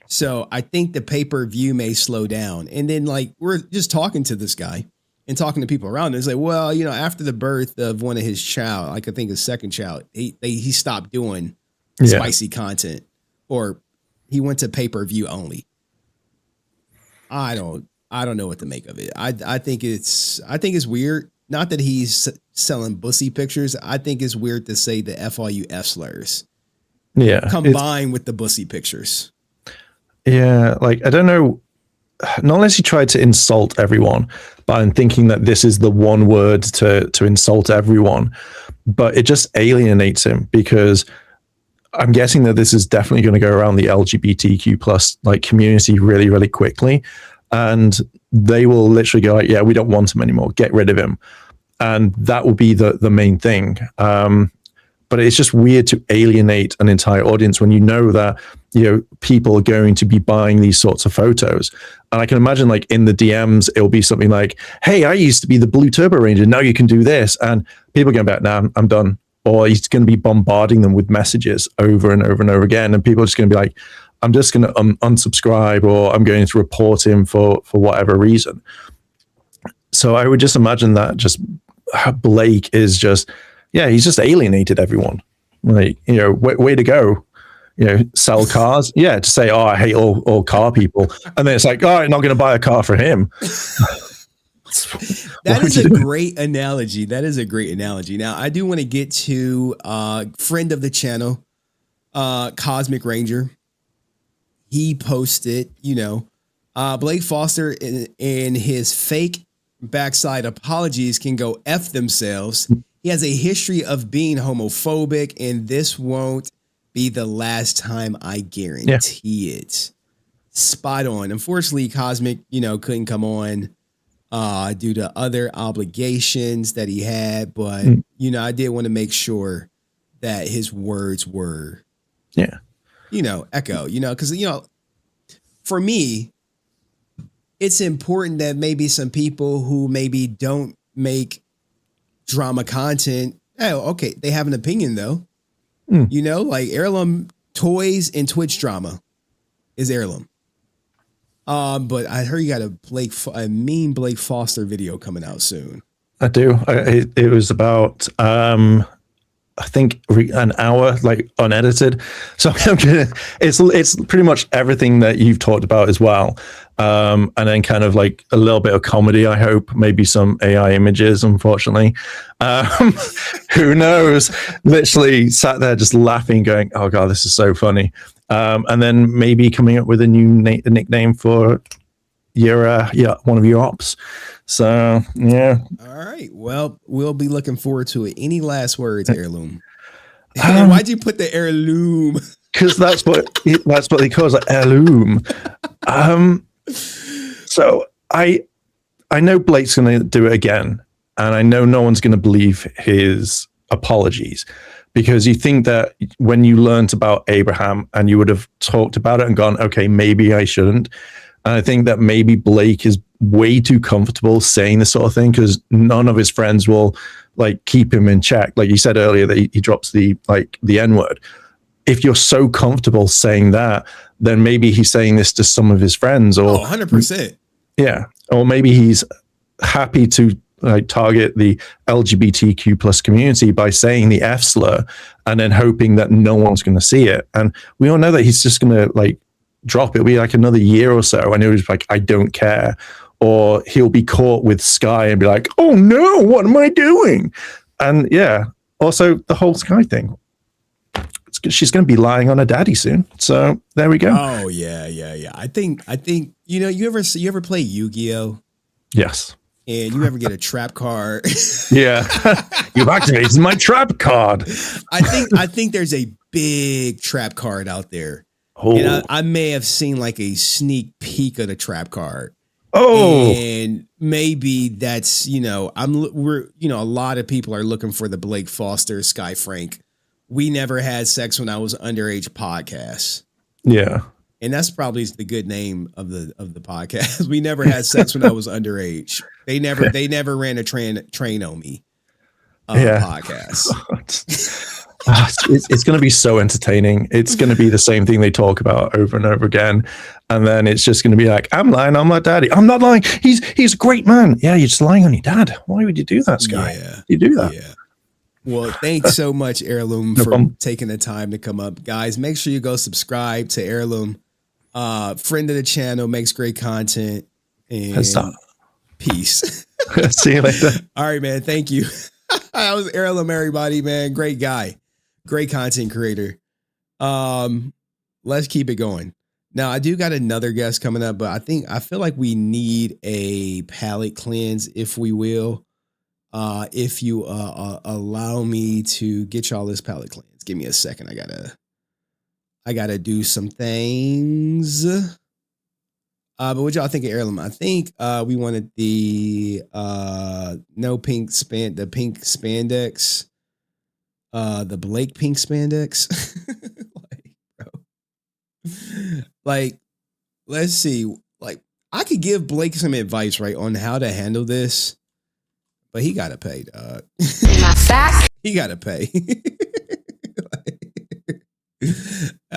So I think the pay-per-view may slow down. And then like, we're just talking to this guy and talking to people around him. It's like, well, after the birth of one of his child, like I think his second child, he stopped doing spicy content, or he went to pay-per-view only. I don't know what to make of it. I think it's weird. Not that he's selling bussy pictures. I think it's weird to say the F all you F slurs. Yeah. Combined with the bussy pictures. Yeah. Like, I don't know. Not unless he tried to insult everyone by thinking that this is the one word to insult everyone, but it just alienates him, because I'm guessing that this is definitely going to go around the LGBTQ plus like community really, really quickly. And they will literally go like, yeah, we don't want him anymore. Get rid of him. And that will be the main thing. But it's just weird to alienate an entire audience when you know that, people are going to be buying these sorts of photos. And I can imagine like in the DMs, it'll be something like, hey, I used to be the Blue Turbo Ranger. Now you can do this. And people are going back, nah, I'm done. Or he's going to be bombarding them with messages over and over and over again. And people are just going to be like, I'm just going to unsubscribe, or I'm going to report him for whatever reason. So I would just imagine that just Blake is just, he's just alienated everyone. Like, way to go. Sell cars. Yeah, to say, I hate all car people. And then it's like, all right, not going to buy a car for him. That is a great analogy. Now, I do want to get to friend of the channel, Cosmic Ranger. He posted, Blake Foster and his fake backside apologies can go F themselves. He has a history of being homophobic, and this won't be the last time, I guarantee it. Spot on. Unfortunately, Cosmic, couldn't come on due to other obligations that he had, but I did want to make sure that his words were echo, because for me, it's important that maybe some people who maybe don't make drama content, they have an opinion though. Like Heirloom Toys and Twitch drama is Heirloom. But I heard you got a mean Blake Foster video coming out soon. I do. It was about I think an hour, like unedited. So I'm gonna, it's pretty much everything that you've talked about as well. And then kind of like a little bit of comedy, I hope, maybe some AI images, unfortunately. Who knows? Literally sat there just laughing, going, oh God, this is so funny. And then maybe coming up with a new nickname for your one of your ops. So yeah. All right. Well, we'll be looking forward to it. Any last words, Heirloom? Why'd you put the heirloom? Because that's what they call it, like heirloom. So I know Blake's going to do it again, and I know no one's going to believe his apologies, because you think that when you learned about Abraham and you would have talked about it and gone, okay, maybe I shouldn't. And I think that maybe Blake is way too comfortable saying this sort of thing because none of his friends will like keep him in check. Like you said earlier, that he drops the N-word. If you're so comfortable saying that, then maybe he's saying this to some of his friends, or 100%. Yeah. Or maybe he's happy to like target the LGBTQ plus community by saying the F slur and then hoping that no one's going to see it. And we all know that he's just going to like drop it. It'll be like another year or so. And it was like, I don't care. Or he'll be caught with Sky and be like, oh no, what am I doing? And yeah, also the whole Sky thing. She's going to be lying on her daddy soon. So there we go. Oh yeah. I think, you ever play Yu-Gi-Oh? Yes. And you ever get a trap card? Yeah. You've activated my trap card. I think there's a big trap card out there. Oh. And I may have seen like a sneak peek of the trap card. Oh, and maybe that's, a lot of people are looking for the Blake Foster, Sky Frank. We never had sex when I was underage podcast. Yeah. And that's probably the good name of the podcast. We never had sex when I was underage. They never ran a train on me. Podcast. It's going to be so entertaining. It's going to be the same thing they talk about over and over again. And then it's just going to be like, I'm lying on my daddy. I'm not lying. He's a great man. Yeah, you're just lying on your dad. Why would you do that, Sky? Yeah. You do that. Yeah. Well, thanks so much, Heirloom, for taking the time to come up. Guys, make sure you go subscribe to Heirloom. Friend of the channel, makes great content. And peace. See you later. All right, man. Thank you. That was Heirloom, everybody, man. Great guy. Great content creator. Let's keep it going. Now, I do got another guest coming up, but I feel like we need a palate cleanse, if we will. If you allow me to get y'all this palate cleanse. Give me a second. I gotta do some things. But what y'all think of Heirloom? I think we wanted the pink spandex. The Blake pink spandex. Let's see. I could give Blake some advice, right, on how to handle this, but he gotta pay, dog. He gotta pay.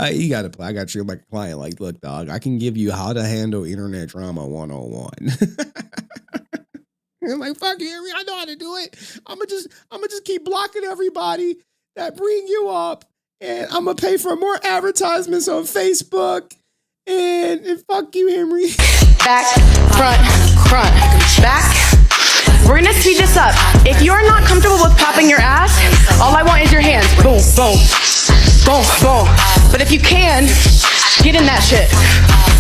You gotta play. I got to treat like a client. Like, look, dog, I can give you how to handle internet drama 101. I'm like, fuck you, Henry. I know how to do it. I'm gonna just keep blocking everybody that bring you up, and I'm gonna pay for more advertisements on Facebook. And fuck you, Henry. Back, front, back. We're gonna speed this up. If you're not comfortable with popping your ass, all I want is your hands. Boom, boom, boom, boom. But if you can, get in that shit.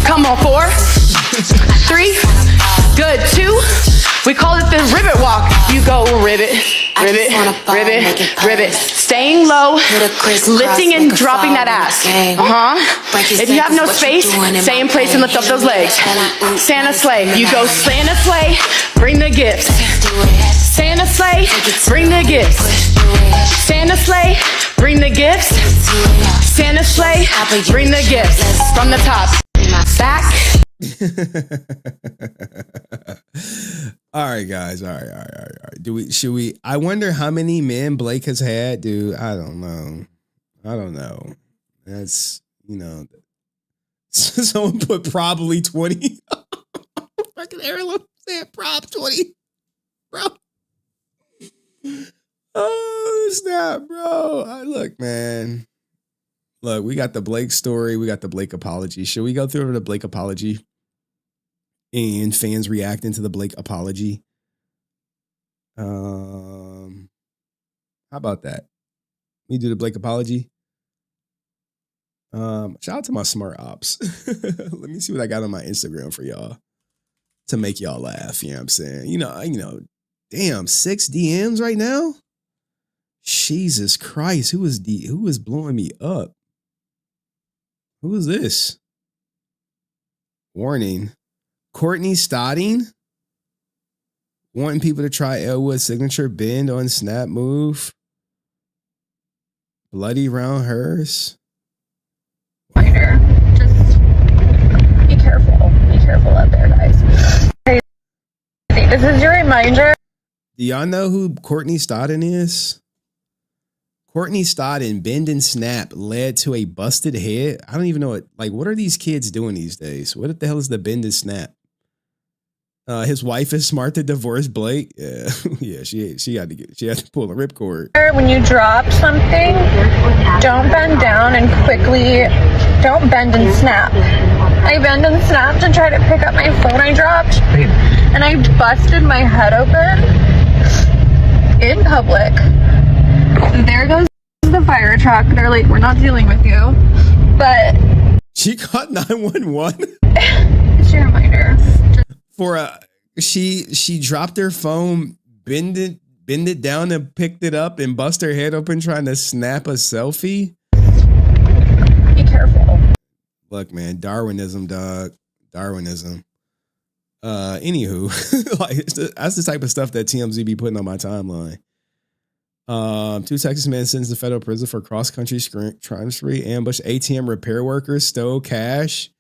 Come on, 4, 3, good, 2. We call it the ribbit walk. You go ribbit, ribbit, ribbit, ribbit. Staying low, lifting and dropping that ass. If you have no space, stay in place and lift up those legs. Santa sleigh. You go Santa sleigh, bring the gifts. Santa sleigh, bring the gifts. Santa sleigh, bring the gifts. Santa sleigh, bring the gifts. From the top, back. All right, guys. All right. Should we? I wonder how many men Blake has had, dude. I don't know. That's, someone put probably 20. Fucking Heirloom said prob 20. Bro. Oh, snap, bro. Look, man. Look, we got the Blake story. We got the Blake apology. Should we go through the Blake apology? And fans reacting to the Blake apology. How about that? We do the Blake apology. Shout out to my smart ops. Let me see what I got on my Instagram for y'all to make y'all laugh. You know what I'm saying? Damn, 6 DMs right now. Jesus Christ, who is blowing me up? Who is this? Warning. Courtney Stotting wanting people to try Elwood's signature bend on snap move. Bloody round hers. Reminder, just be careful. Be careful out there, guys. This is your reminder. Do y'all know who Courtney Stotting is? Courtney Stotting bend and snap led to a busted head. I don't even know what are these kids doing these days? What the hell is the bend and snap? His wife is smart to divorce Blake. Yeah, yeah, she had to pull a ripcord. When you drop something, don't bend down and quickly, don't bend and snap. I bend and snapped and tried to pick up my phone I dropped, and I busted my head open in public. There goes the fire truck. They're like, we're not dealing with you. But she caught 911. It's your reminder. She dropped her phone, bend it down and picked it up and bust her head open trying to snap a selfie. Be careful. Look, man, Darwinism, dog. Darwinism. Anywho, that's the type of stuff that TMZ be putting on my timeline. 2 Texas men sentenced to federal prison for cross-country crime spree, ambushed ATM repair workers, stole cash.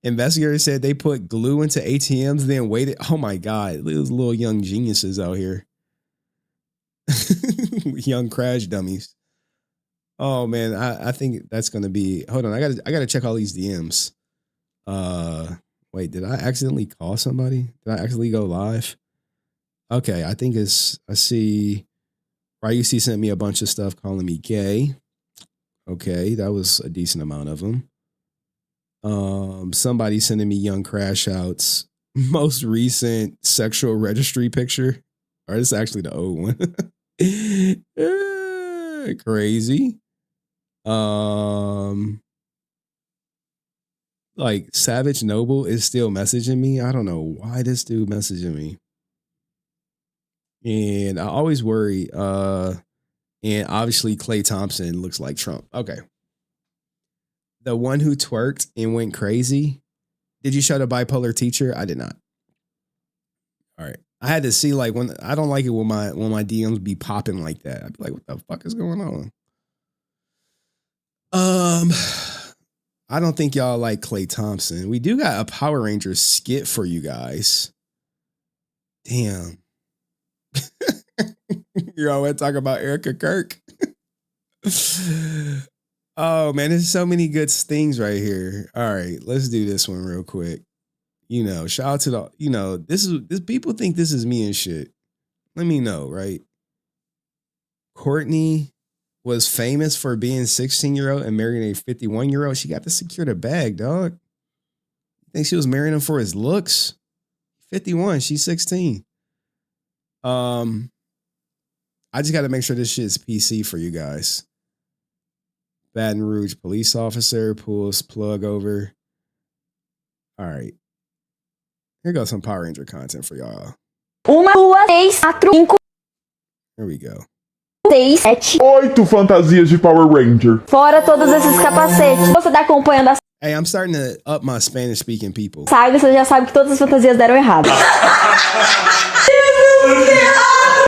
Investigators said they put glue into ATMs, then waited. Oh my God, those little young geniuses out here. Young crash dummies. Oh man, I think that's gonna be. Hold on, I gotta check all these DMs. Wait, did I accidentally call somebody? Did I actually go live? Okay, I think I see. Ryusi sent me a bunch of stuff calling me gay. Okay, that was a decent amount of them. Somebody sending me young crash outs. Most recent sexual registry picture. Or this is actually the old one. Crazy. Like Savage Noble is still messaging me. I don't know why this dude messaging me. And I always worry. And obviously Klay Thompson looks like Trump. Okay. The one who twerked and went crazy. Did you show the bipolar teacher? I did not. All right. I had to see when I don't like it when my DMs be popping like that. I'd be like, what the fuck is going on? I don't think y'all like Klay Thompson. We do got a Power Rangers skit for you guys. Damn. You all want to talk about Erica Kirk? Oh man, there's so many good things right here. All right, let's do this one real quick. You know, shout out to the, you know, this people think this is me and shit. Let me know, right? Courtney was famous for being 16-year-old and marrying a 51-year-old. She got to secure the bag, dog. You think she was marrying him for his looks? 51, she's 16. I just got to make sure this shit's PC for you guys. Baton Rouge police officer pulls plug over. All right. Here goes some Power Ranger content for y'all. 1, 2, 3, 4, 5. Here we go. 6, 7. 8 fantasias de Power Ranger. Fora todos esses capacetes. Você tá acompanhando a Hey, I'm starting to up my Spanish speaking people. saga, você já sabe que todas as fantasias deram errado.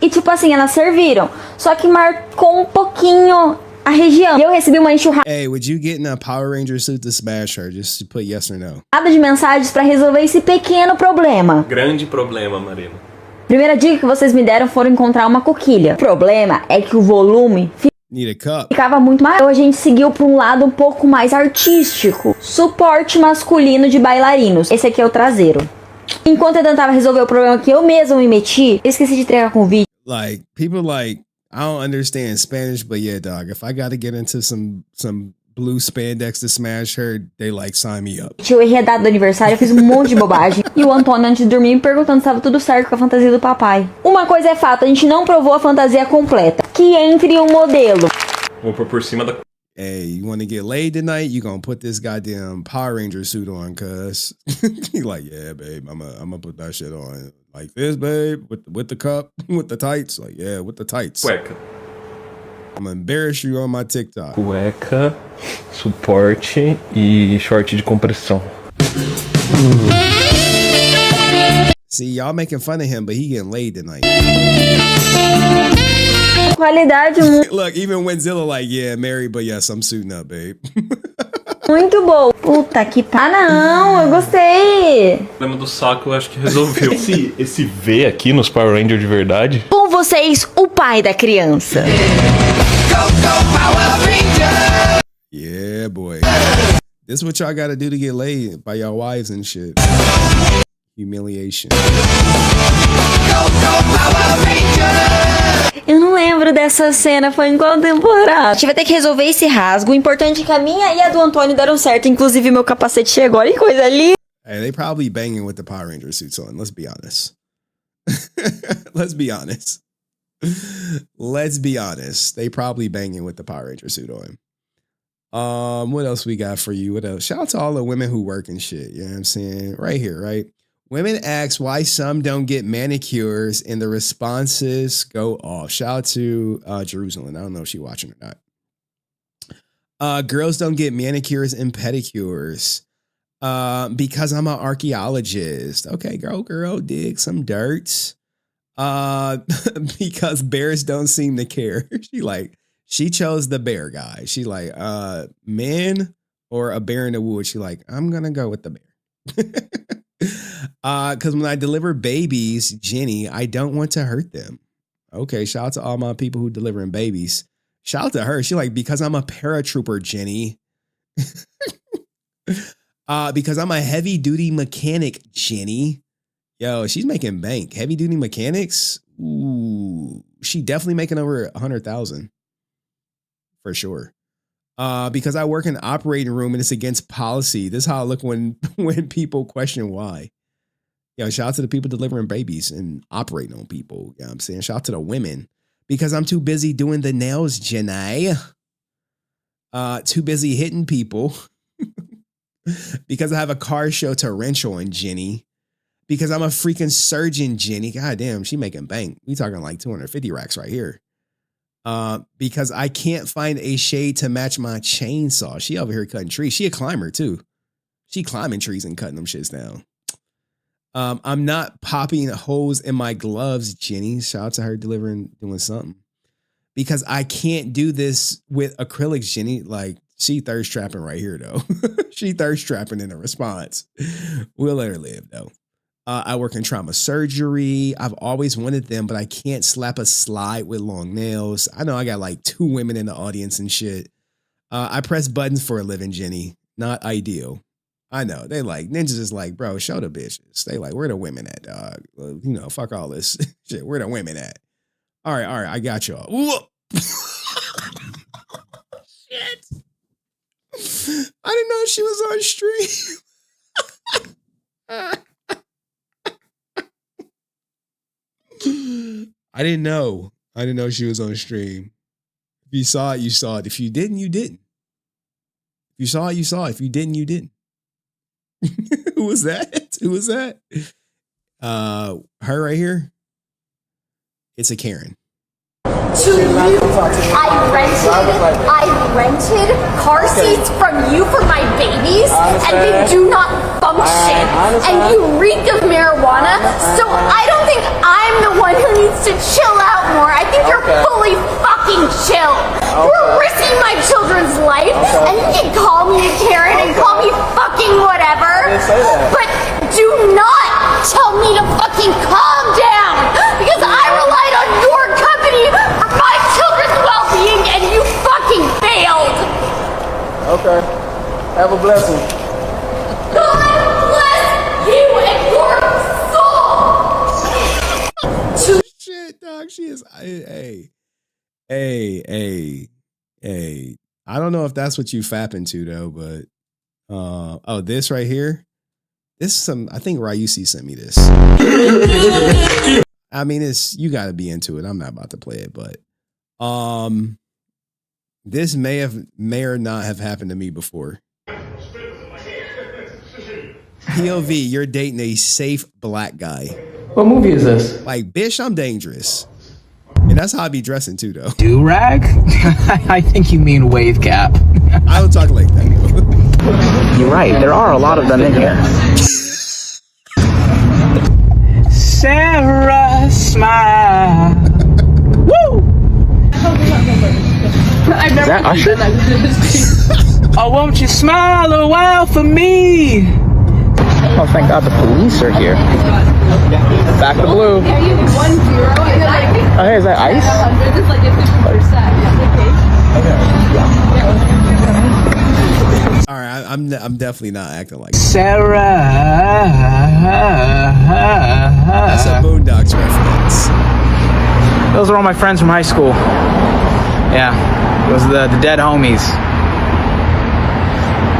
E tipo assim, elas serviram. Só que marcou um pouquinho a região. E eu recebi uma enxurrada Hey, would you get in a Power Ranger suit to smash her? Just to put yes or no. de mensagens pra resolver esse pequeno problema. Grande problema, Marina. Primeira dica que vocês me deram foi encontrar uma coquilha. O problema é que o volume Need a cup. ficava muito maior. A gente seguiu pra um lado um pouco mais artístico. Suporte masculino de bailarinos. Esse aqui é o traseiro. Enquanto eu tentava resolver o problema que eu mesma me meti, eu esqueci de entregar convite. Like, people like, I don't understand Spanish, but yeah, dog, if I gotta get into some blue spandex to smash her, they like sign me up. Eu errei a data do aniversário, eu fiz um monte de bobagem. E o Antônio, antes de dormir, me perguntando se estava tudo certo com a fantasia do papai. Uma coisa é fato, a gente não provou a fantasia completa. Que entre um modelo. Vou pôr por cima da... Hey, you want to get laid tonight? You gonna put this goddamn Power Ranger suit on, cuz. He like, yeah, babe, I'm gonna put that shit on. Like this, babe, with the cup, with the tights. Like, yeah, with the tights. Cueca. I'm gonna embarrass you on my TikTok. Cueca, suporte e short de compressão. See, y'all making fun of him, but he getting laid tonight. Qualidade Look, even Wenzilla like, yeah, married, but yes, I'm suiting up, babe. muito boa. Puta que não, eu gostei. O problema do saco eu acho que resolveu. Esse V aqui nos Power Ranger de verdade. Com vocês, o pai da criança. Yeah, boy. This is what y'all gotta do to get laid by y'all wives and shit. Humiliation. Eu não lembro dessa cena, foi em qual temporada? A gente vai ter que resolver esse rasgo. O importante é que a minha e a do Antônio deram certo. Inclusive, meu capacete chegou. Olha que coisa ali. Hey, they probably banging with the Power Ranger suits on. Let's be honest. Let's be honest. Let's be honest. They probably banging with the Power Ranger suit on. What else we got for you? What else? Shout out to all the women who work and shit. You know what I'm saying? Right here, right? Women ask why some don't get manicures and the responses go off. Shout out to Jerusalem. I don't know if she's watching or not. Girls don't get manicures and pedicures because I'm an archaeologist. Okay, girl, dig some dirts. Because bears don't seem to care. She chose the bear guy. She like, men or a bear in the woods. She like, I'm gonna go with the bear. Because when I deliver babies, Jenny, I don't want to hurt them. Okay, shout out to all my people who delivering babies. Shout out to her. She like, because I'm a paratrooper, Jenny. Because I'm a heavy duty mechanic, Jenny. Yo, she's making bank. Heavy duty mechanics. Ooh, she definitely making over 100,000 for sure. Because I work in the operating room and it's against policy. This is how I look when people question why. Yo, shout out to the people delivering babies and operating on people. You know what I'm saying? Shout out to the women. Because I'm too busy doing the nails, Jenny. Too busy hitting people. Because I have a car show to wrench on, Jenny. Because I'm a freaking surgeon, Jenny. God damn, she making bank. We talking like 250 racks right here. Because I can't find a shade to match my chainsaw. She over here cutting trees. She a climber too. She climbing trees and cutting them shits down. I'm not popping holes in my gloves, Jenny. Shout out to her doing something. Because I can't do this with acrylics, Jenny. Like, she thirst trapping right here, though. She thirst trapping in a response. We'll let her live, though. I work in trauma surgery. I've always wanted them, but I can't slap a slide with long nails. I know I got like 2 women in the audience and shit. I press buttons for a living, Jenny. Not ideal. I know. They like ninjas is like, bro, show the bitches. They like, where the women at, dog? Well, you know, fuck all this shit. Where the women at? All right, I got y'all. Shit. I didn't know she was on stream. I didn't know. I didn't know she was on stream. If you saw it, you saw it. If you didn't, you didn't. If you saw it, you saw it. If you didn't, you didn't. Who was that? Who was that? Her right here. It's a Karen. To you, I rented car seats from you for my babies, and they do not function, and you reek of marijuana, so I don't think I'm the one who needs to chill out more. I think you're fully fucking chill. You're risking my children's life, and you can call me a Karen and call me fucking whatever, but do not tell me to fucking calm down, because I relied on your company for my children's well-being, and you fucking failed. Okay. Have a blessing. God bless you and your soul. Shit, dog. She is. Hey. I don't know if that's what you fapping to though, but oh, this right here. This is some. I think Ryusi sent me this. I mean, it's you got to be into it. I'm not about to play it, but this may or not have happened to me before. POV, you're dating a safe black guy. What movie is this? Like, bitch, I'm dangerous. And that's how I be dressing too, though. Do-rag? I think you mean wave cap. I don't talk like that. You're right. There are a lot of them in here. Sarah, smile. Woo! I've never that Usher? Oh, won't you smile a while for me? Oh, thank God the police are here. Back to blue. Oh, hey, is that ice? It's like a 50%. All right, I'm definitely not acting like that. Sarah. That's a Boondocks reference. Those are all my friends from high school. Yeah, those are the dead homies.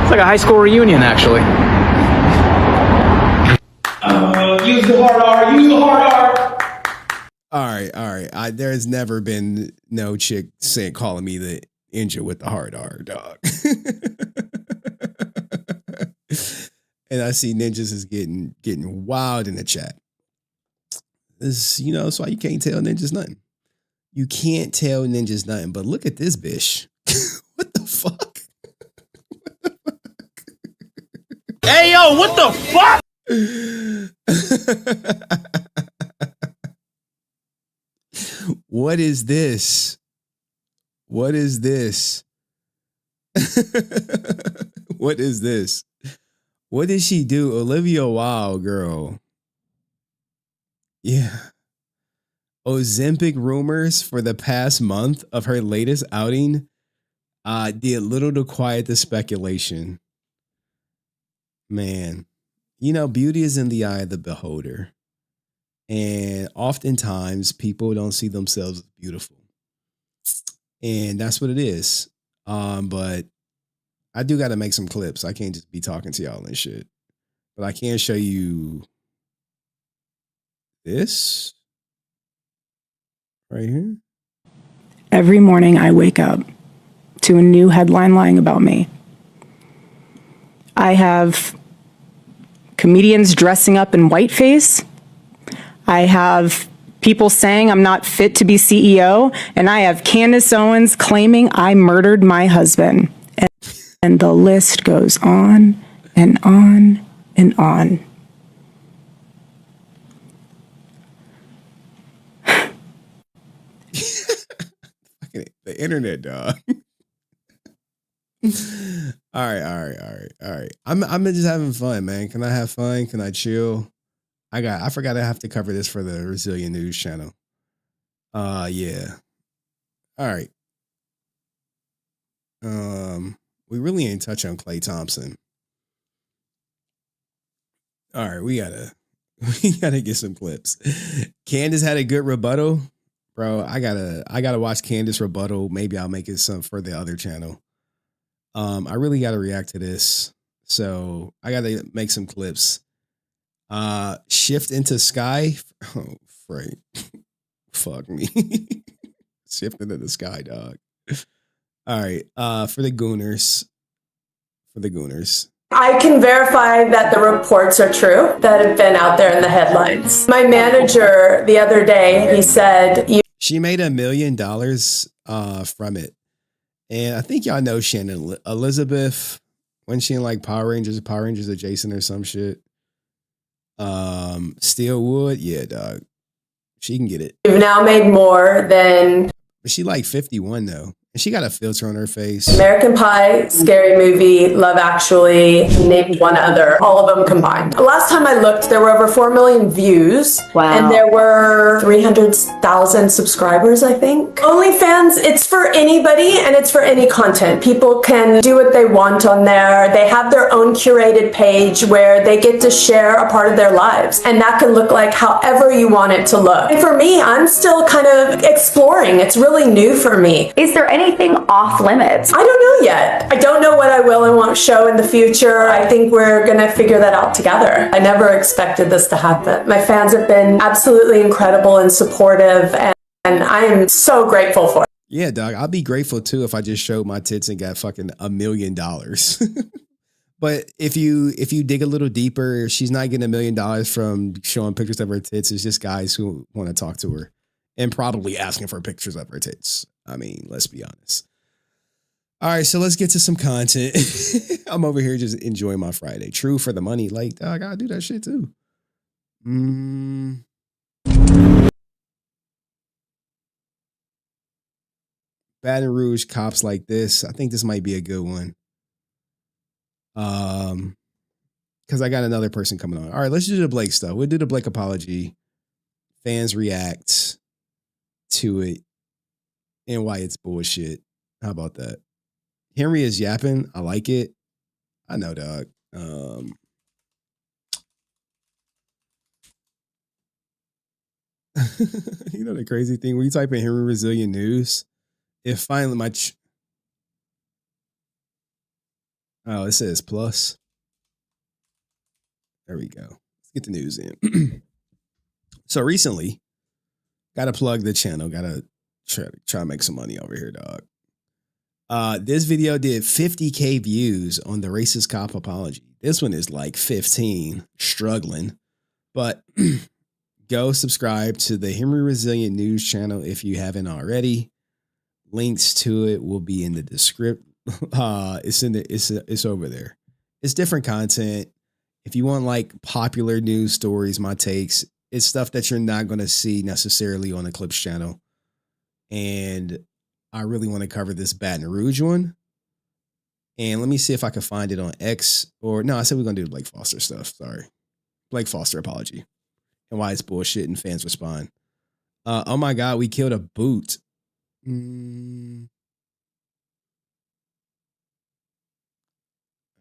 It's like a high school reunion, actually. Use the hard R. Use the hard R. All right. There's never been no chick calling me the ninja with the hard R, dog. And I see ninjas is getting wild in the chat. This, that's why you can't tell ninjas nothing. You can't tell ninjas nothing. But look at this bitch. What the fuck? Hey, yo, what the fuck? What is this? What is this? What is this? What did she do? Olivia Wilde, girl. Yeah. Ozempic rumors for the past month of her latest outing did little to quiet the speculation. Man, beauty is in the eye of the beholder. And oftentimes people don't see themselves as beautiful. And that's what it is. But I do got to make some clips. I can't just be talking to y'all and shit. But I can show you this right here. Every morning I wake up to a new headline lying about me. I have comedians dressing up in whiteface. I have people saying I'm not fit to be CEO. And I have Candace Owens claiming I murdered my husband. And the list goes on and on and on. The internet, dog. All right. I'm just having fun, man. Can I have fun? Can I chill? I forgot I have to cover this for the Resilient News channel. Yeah. All right. We really ain't touch on Klay Thompson. All right, we gotta get some clips. Candace had a good rebuttal, bro. I gotta watch Candace rebuttal. Maybe I'll make it some for the other channel. I really gotta react to this, so I gotta make some clips. Shift into sky. Oh, Frank, fuck me. Shift into the sky, dog. All right, for the Gooners. I can verify that the reports are true that have been out there in the headlines. My manager the other day, he said, She made $1 million from it. And I think y'all know Shannon Elizabeth, when she in like Power Rangers adjacent or some shit. Steelwood, yeah, dog. She can get it. You've now made more than... But she like 51 though. And she got a filter on her face. American Pie, Scary Movie, Love Actually, named one other, all of them combined. Last time I looked, there were over 4 million views. Wow. And there were 300,000 subscribers, I think. OnlyFans, it's for anybody and it's for any content. People can do what they want on there. They have their own curated page where they get to share a part of their lives. And that can look like however you want it to look. And for me, I'm still kind of exploring. It's really new for me. Is there anything off limits? I don't know yet. I don't know what I will and won't show in the future. I think we're gonna figure that out together. I never expected this to happen. My fans have been absolutely incredible and supportive, and I am so grateful for it. Yeah, dog. I'll be grateful too if I just showed my tits and got fucking $1 million. But if you dig a little deeper, she's not getting $1 million from showing pictures of her tits. It's just guys who want to talk to her and probably asking for pictures of her tits. I mean, let's be honest. All right, so let's get to some content. I'm over here just enjoying my Friday. True for the money. Like, dog, I gotta do that shit too. Baton Rouge cops like this. I think this might be a good one. Because I got another person coming on. All right, let's do the Blake stuff. We'll do the Blake apology. Fans react to it and why it's bullshit. How about that? Henry is yapping. I like it. I know, dog. You know the crazy thing? When you type in Henry Resilient News, it finally oh, it says plus. There we go. Let's get the news in. So recently, gotta plug the channel. Gotta try to make some money over here, dog. This video did 50K views on the racist cop apology. This one is like 15, struggling. But go subscribe to the Henry Resilient News channel if you haven't already. Links to it will be in the description. It's over there. It's different content. If you want like popular news stories, my takes, it's stuff that you're not going to see necessarily on the Clips channel. And I really want to cover this Baton Rouge one. And let me see if I can find it on X or no, I said we're going to do Blake Foster stuff. Sorry. Blake Foster apology and why it's bullshit and fans respond. Oh my God, we killed a boot.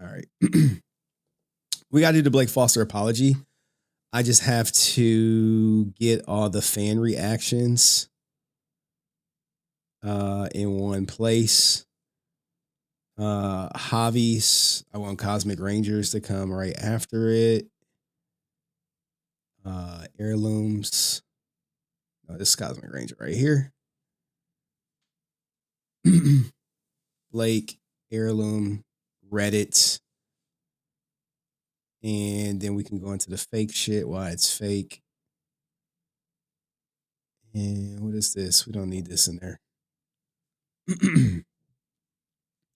All right. We got to do the Blake Foster apology. I just have to get all the fan reactions in one place. Javi's, I want Cosmic Rangers to come right after it. Heirlooms. Oh, this is Cosmic Ranger right here. Blake, Heirloom, Reddit. And then we can go into the fake shit, why it's fake. And what is this? We don't need this in there.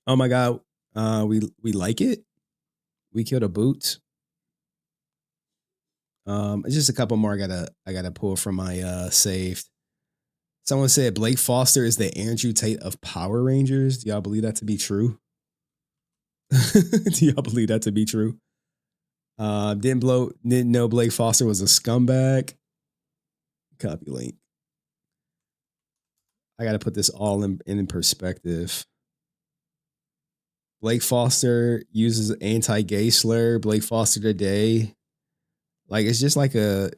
Oh my God. We like it. We killed a boot. It's just a couple more I gotta pull from my saved. Someone said Blake Foster is the Andrew Tate of Power Rangers. Do y'all believe that to be true? Do y'all believe that to be true? Didn't know Blake Foster was a scumbag. Copy link. I got to put this all in perspective. Blake Foster uses anti-gay slur. Blake Foster today. Like it's just like a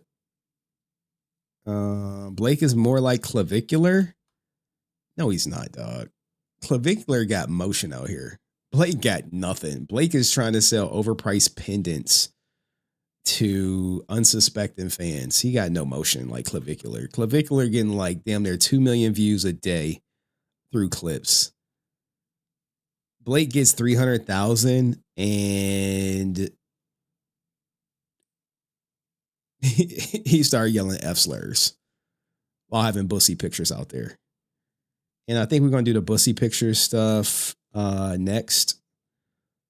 Blake is more like clavicular. No, he's not, dog. Clavicular got motion out here. Blake got nothing. Blake is trying to sell overpriced pendants to unsuspecting fans. He got no motion like clavicular. Clavicular getting like damn near 2 million views a day through clips. Blake gets 300,000 and he started yelling F slurs while having bussy pictures out there. And I think we're going to do the bussy pictures stuff next,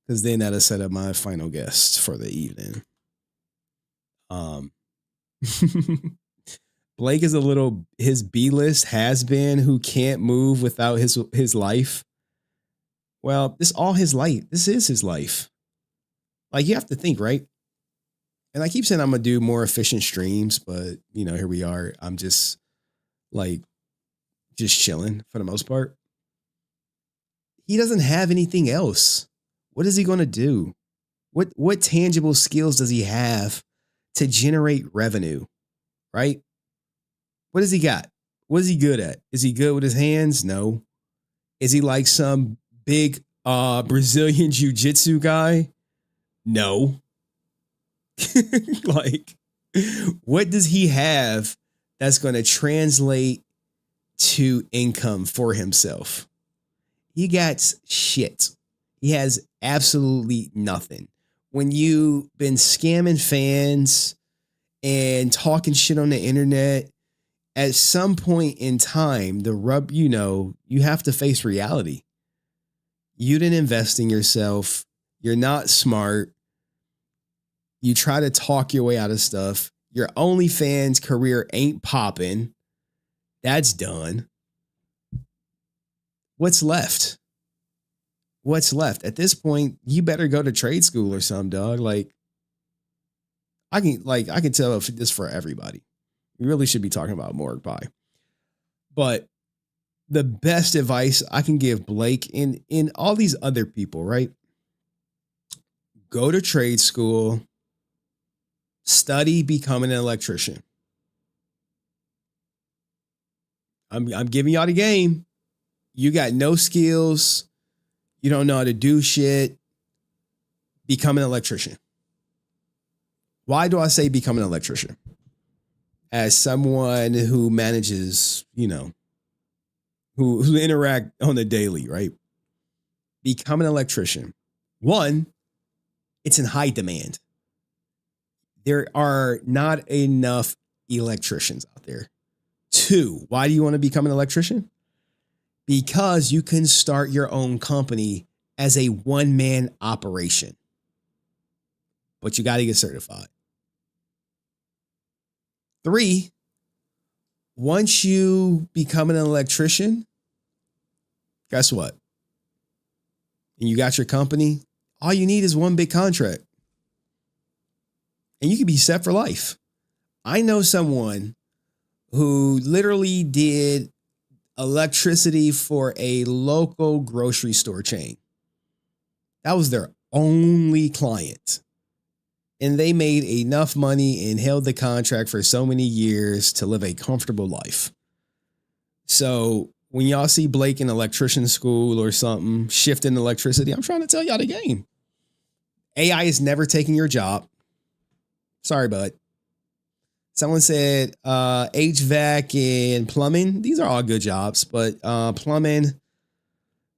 because then that'll set up my final guest for the evening. Blake is his B-list has been who can't move without his life. Well, this all his life. This is his life. Like, you have to think, right? And I keep saying I'm going to do more efficient streams, but, here we are. I'm just chilling for the most part. He doesn't have anything else. What is he going to do? What tangible skills does he have to generate revenue, right? What does he got? What is he good at? Is he good with his hands? No. Is he like some big Brazilian jiu-jitsu guy? No. Like, what does he have that's going to translate to income for himself? He got shit. He has absolutely nothing. When you've been scamming fans and talking shit on the internet, at some point in time, you have to face reality. You didn't invest in yourself. You're not smart. You try to talk your way out of stuff. Your OnlyFans career ain't popping. That's done. What's left? What's left? At this point, you better go to trade school or something, dog. Like, I can tell this for everybody. We really should be talking about morgue pie. But the best advice I can give Blake and all these other people, right? Go to trade school, study becoming an electrician. I'm giving y'all the game. You got no skills. You don't know how to do shit. Become an electrician. Why do I say become an electrician? As someone who manages, who interact on the daily, right? Become an electrician. One, it's in high demand. There are not enough electricians out there. Two, why do you want to become an electrician? Because you can start your own company as a one-man operation. But you got to get certified. Three, once you become an electrician, guess what? And you got your company, all you need is one big contract. And you can be set for life. I know someone who literally did electricity for a local grocery store chain. That was their only client. And they made enough money and held the contract for so many years to live a comfortable life. So when y'all see Blake in electrician school or something, shifting electricity, I'm trying to tell y'all the game. AI is never taking your job. Sorry, bud. Someone said HVAC and plumbing. These are all good jobs, but plumbing,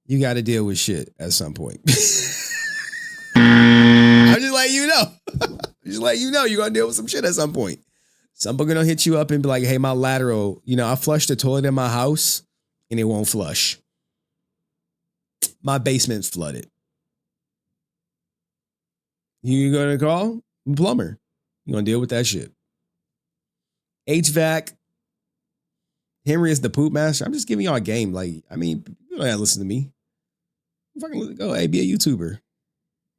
you got to deal with shit at some point. I'm just letting you know. Just letting you know you're going to deal with some shit at some point. Some people going to hit you up and be like, hey, my lateral, I flushed the toilet in my house and it won't flush. My basement's flooded. You going to call a plumber. You're going to deal with that shit. HVAC. Henry is the poop master. I'm just giving y'all a game. You don't have to listen to me. Fucking go, hey, be a YouTuber.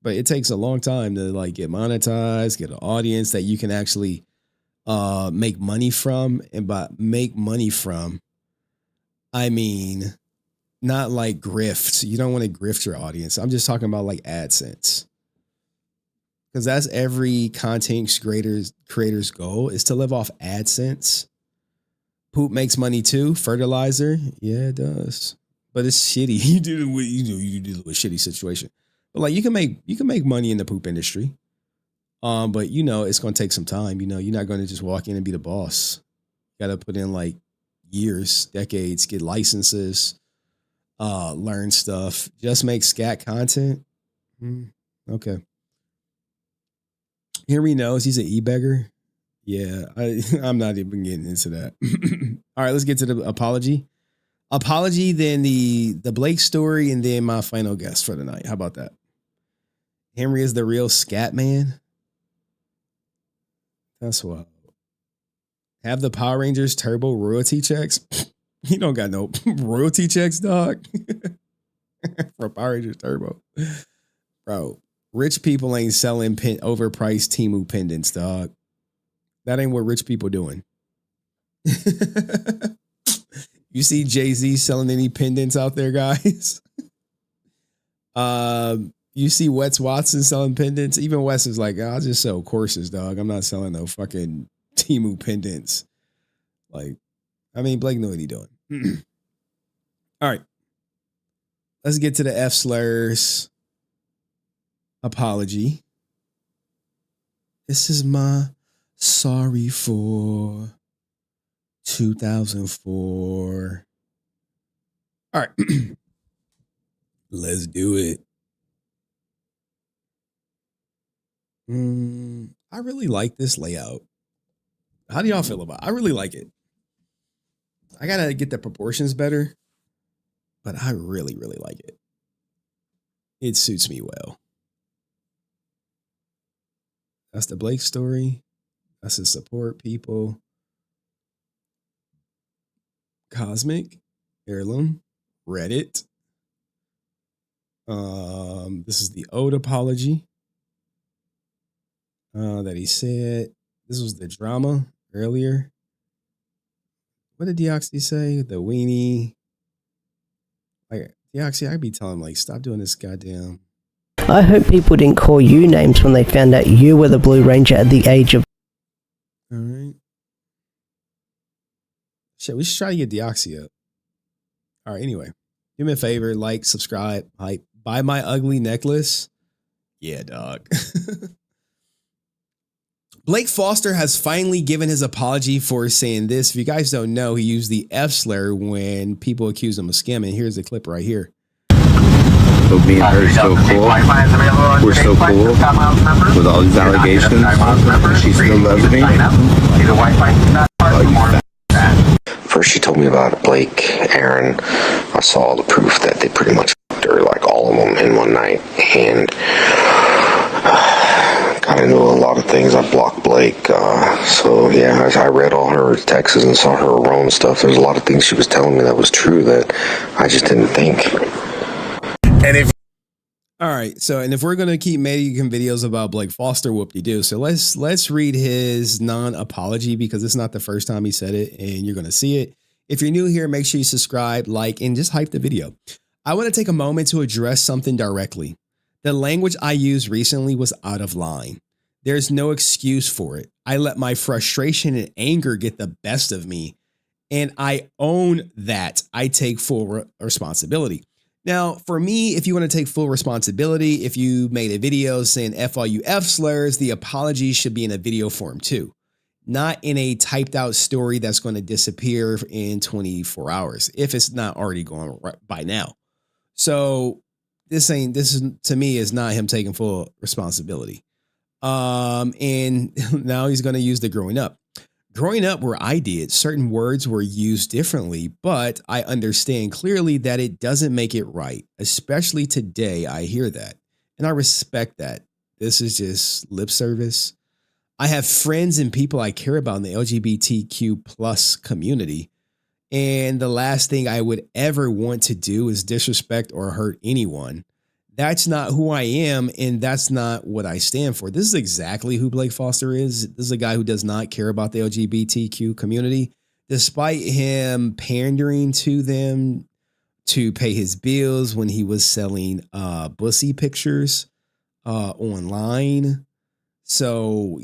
But it takes a long time to get monetized, get an audience that you can actually make money from. And by make money from, I mean, not like grift. You don't want to grift your audience. I'm just talking about AdSense. because that's every content creator's goal is to live off AdSense. Poop makes money too. Fertilizer, yeah, it does, but it's shitty. You do with a shitty situation. But like you can make money in the poop industry. But it's gonna take some time. You're not gonna just walk in and be the boss. You gotta put in like years, decades, get licenses, learn stuff. Just make scat content. Okay. Henry knows he's an e-beggar. Yeah, I'm not even getting into that. All right, let's get to the apology. Apology, then the Blake story, and then my final guess for the night. How about that? Henry is the real scat man. That's wild. Have the Power Rangers turbo royalty checks? You don't got no royalty checks, dog. For Power Rangers turbo. Bro, rich people ain't selling overpriced Temu pendants, dog. That ain't what rich people doing. You see Jay-Z selling any pendants out there, guys? You see Wes Watson selling pendants? Even Wes is like, I'll just sell courses, dog. I'm not selling no fucking Temu pendants. Like, I mean, Blake knew what he doing. All right. Let's get to the F slurs apology. This is my sorry for 2004. All right. Let's do it. I really like this layout. How do y'all feel about it? I really like it. I gotta get the proportions better, but I really, really like it. It suits me well. That's the Blake story. That's his support people. Cosmic, Heirloom, Reddit. This is the ode apology that he said. This was the drama earlier. What did Deoxy say? The weenie. Like Deoxy, I'd be telling him like, stop doing this goddamn. I hope people didn't call you names when they found out you were the Blue Ranger at the age of... All right. Shit, we should try to get Deoxy up. All right, anyway. Do me a favor, like, subscribe, hype, buy my ugly necklace. Yeah, dog. Blake Foster has finally given his apology for saying this. If you guys don't know, he used the F slur when people accused him of scamming. Here's the clip right here. But me and her are so cool. We're so cool. With all these allegations, she still loves me. First she told me about Blake, Aaron. I saw all the proof that they pretty much fucked her, like all of them in one night. And kind of knew a lot of things. I blocked Blake. So yeah, as I read all her texts and saw her own stuff, there's a lot of things she was telling me that was true that I just didn't think. And all right, so and if we're gonna keep making videos about Blake Foster, whoop-de-doo. So let's read his non-apology because it's not the first time he said it, and you're gonna see it. If you're new here, make sure you subscribe, like, and just hype the video. I want to take a moment to address something directly. The language I used recently was out of line. There's no excuse for it. I let my frustration and anger get the best of me, and I own that. I take full responsibility. Now, for me, if you want to take full responsibility, if you made a video saying F all you F slurs, the apology should be in a video form too, not in a typed out story that's going to disappear in 24 hours, if it's not already going right by now. So this is to me is not him taking full responsibility. And now he's going to use the growing up. Growing up where I did, certain words were used differently, but I understand clearly that it doesn't make it right. Especially today, I hear that. And I respect that. This is just lip service. I have friends and people I care about in the LGBTQ plus community. And the last thing I would ever want to do is disrespect or hurt anyone. That's not who I am, and that's not what I stand for. This is exactly who Blake Foster is. This is a guy who does not care about the LGBTQ community, despite him pandering to them to pay his bills when he was selling bussy pictures online. So,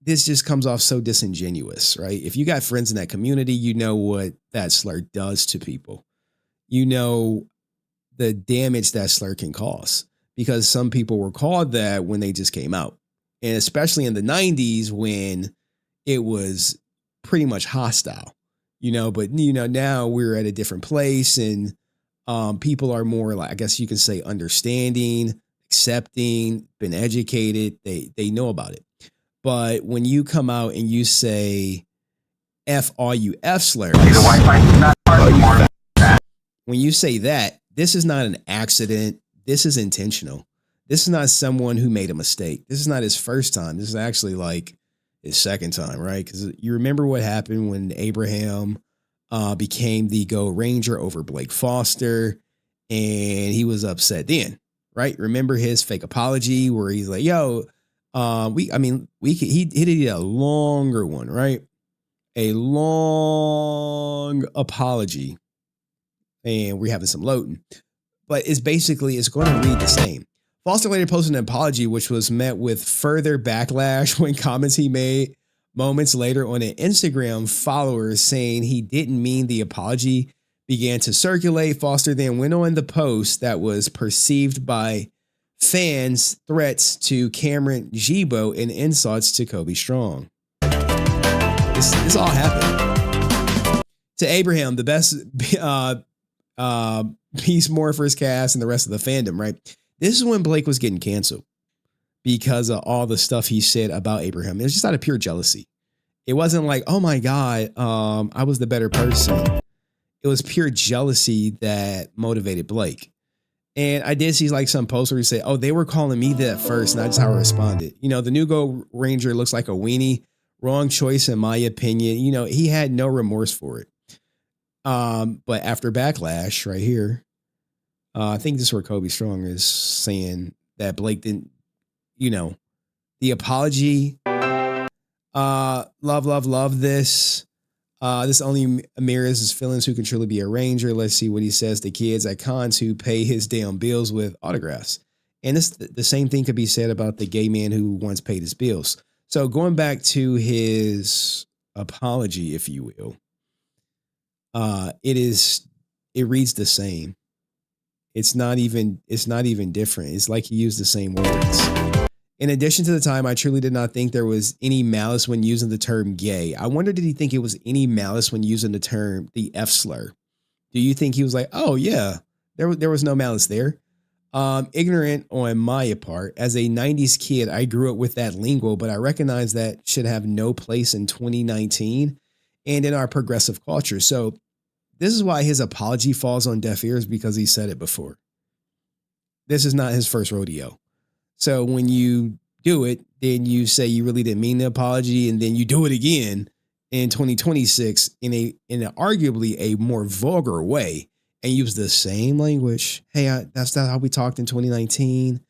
this just comes off so disingenuous, right? If you got friends in that community, you know what that slur does to people. You know the damage that slur can cause, because some people were called that when they just came out. And especially in the 90s when it was pretty much hostile, but now we're at a different place, and people are more, like, I guess you can say, understanding, accepting, been educated. They know about it. But when you come out and you say F all you F slurs, when you say that, this is not an accident. This is intentional. This is not someone who made a mistake. This is not his first time. This is actually like his second time, right? Because you remember what happened when Abraham became the Go Ranger over Blake Foster, and he was upset then, right? Remember his fake apology where he's like, yo, he did a longer one, right? A long apology, and we're having some loading, but it's going to read the same. Foster later posted an apology, which was met with further backlash when comments he made moments later on an Instagram followers saying he didn't mean the apology began to circulate. Foster then went on the post that was perceived by fans threats to Cameron Gibo and insults to Kobe Strong. This all happened to Abraham, the best Peace Morphers cast and the rest of the fandom, right? This is when Blake was getting canceled because of all the stuff he said about Abraham. It was just out of pure jealousy. It wasn't like, oh my God, I was the better person. It was pure jealousy that motivated Blake. And I did see like some posts where he said, oh, they were calling me that first, and that's how I responded. The new Go Ranger looks like a weenie. Wrong choice, in my opinion. He had no remorse for it. But after backlash right here, I think this is where Kobe Strong is saying that Blake didn't, the apology, love this. This only mirrors his feelings who can truly be a Ranger. Let's see what he says to kids at cons who pay his damn bills with autographs. And the same thing could be said about the gay man who once paid his bills. So going back to his apology, if you will, it reads the same. It's not even different. It's like he used the same words. In addition to the time, I truly did not think there was any malice when using the term gay. I wonder, did he think it was any malice when using the F slur? Do you think he was like, oh yeah, there was no malice there? Ignorant on my part. As a 90s kid, I grew up with that lingo, but I recognize that should have no place in 2019 and in our progressive culture. So this is why his apology falls on deaf ears, because he said it before. This is not his first rodeo. So when you do it, then you say you really didn't mean the apology, and then you do it again in 2026 in a arguably a more vulgar way and use the same language. Hey, that's not how we talked in 2019.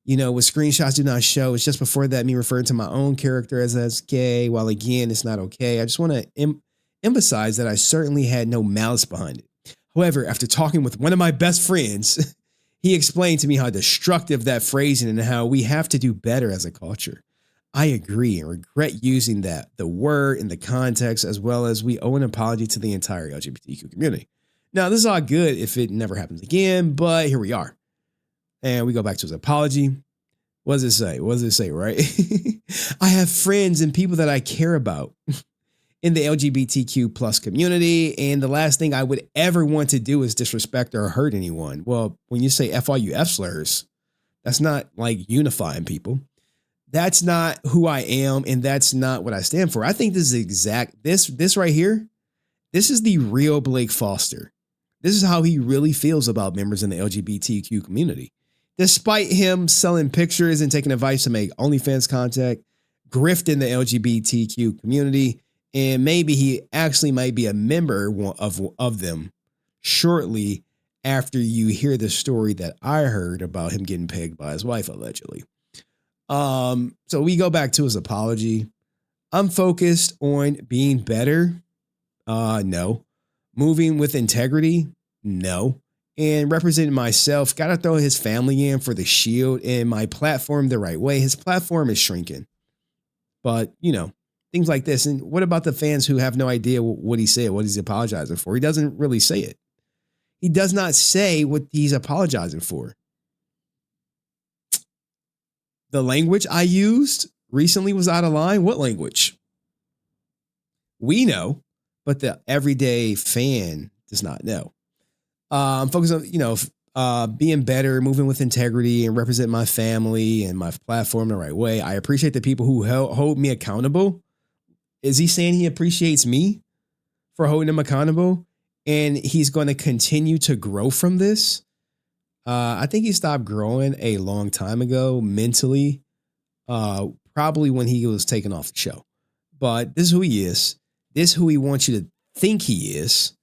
What screenshots do not show. It's just before that me referring to my own character as gay. While again, it's not okay. I just want to emphasize that I certainly had no malice behind it. However, after talking with one of my best friends, he explained to me how destructive that phrasing and how we have to do better as a culture. I agree and regret using the word in the context, as well as we owe an apology to the entire LGBTQ community. Now, this is all good if it never happens again, but here we are. And we go back to his apology. What does it say? What does it say, right? I have friends and people that I care about in the LGBTQ plus community, and the last thing I would ever want to do is disrespect or hurt anyone. Well, when you say F all you F slurs, that's not like unifying people. That's not who I am, and that's not what I stand for. I think this is this right here, this is the real Blake Foster. This is how he really feels about members in the LGBTQ community. Despite him selling pictures and taking advice to make OnlyFans content, grifting the LGBTQ community, and maybe he actually might be a member of them shortly after you hear the story that I heard about him getting pegged by his wife, allegedly. So we go back to his apology. I'm focused on being better. No. Moving with integrity? No. and representing myself. Got to throw his family in for the shield and my platform the right way. His platform is shrinking. But, things like this. And what about the fans who have no idea what he said, what he's apologizing for? He doesn't really say it. He does not say what he's apologizing for. The language I used recently was out of line. What language? We know, but the everyday fan does not know. I'm focused on, being better, moving with integrity, and represent my family and my platform the right way. I appreciate the people who hold me accountable. Is he saying he appreciates me for holding him accountable? And he's going to continue to grow from this? I think he stopped growing a long time ago mentally, probably when he was taken off the show. But this is who he is. This is who he wants you to think he is.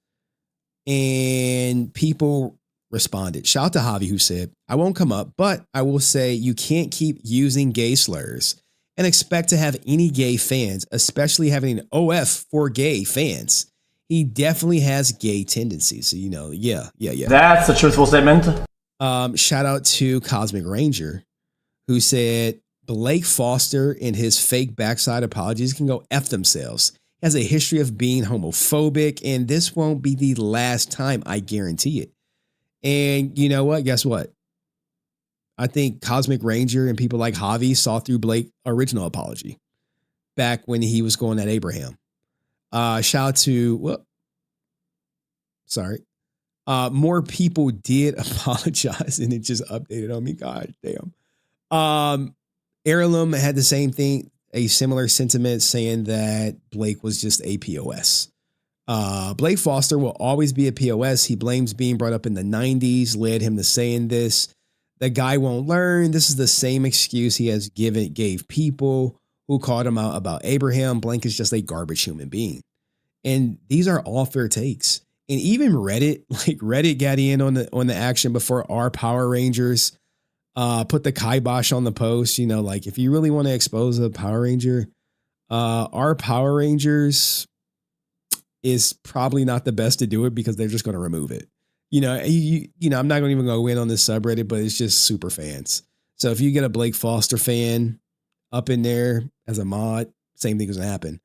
And people responded. Shout out to Javi, who said, I won't come up, but I will say you can't keep using gay slurs and expect to have any gay fans, especially having an OF for gay fans. He definitely has gay tendencies. So, yeah. That's a truthful statement. Shout out to Cosmic Ranger, who said Blake Foster and his fake backside apologies can go F themselves. He has a history of being homophobic, and this won't be the last time, I guarantee it. And you know what? Guess what? I think Cosmic Ranger and people like Javi saw through Blake's original apology back when he was going at Abraham. Shout out to, more people did apologize and it just updated on me. God damn. Heirloom had the same thing, a similar sentiment saying that Blake was just a POS. Blake Foster will always be a POS. He blames being brought up in the 90s, led him to saying this. The guy won't learn. This is the same excuse he gave people who called him out about Abraham. Blake is just a garbage human being. And these are all fair takes. And even Reddit got in on the action before our Power Rangers put the kibosh on the post. If you really want to expose a Power Ranger, our Power Rangers is probably not the best to do it because they're just going to remove it. I'm not going to even go in on this subreddit, but it's just super fans. So if you get a Blake Foster fan up in there as a mod, same thing is going to happen.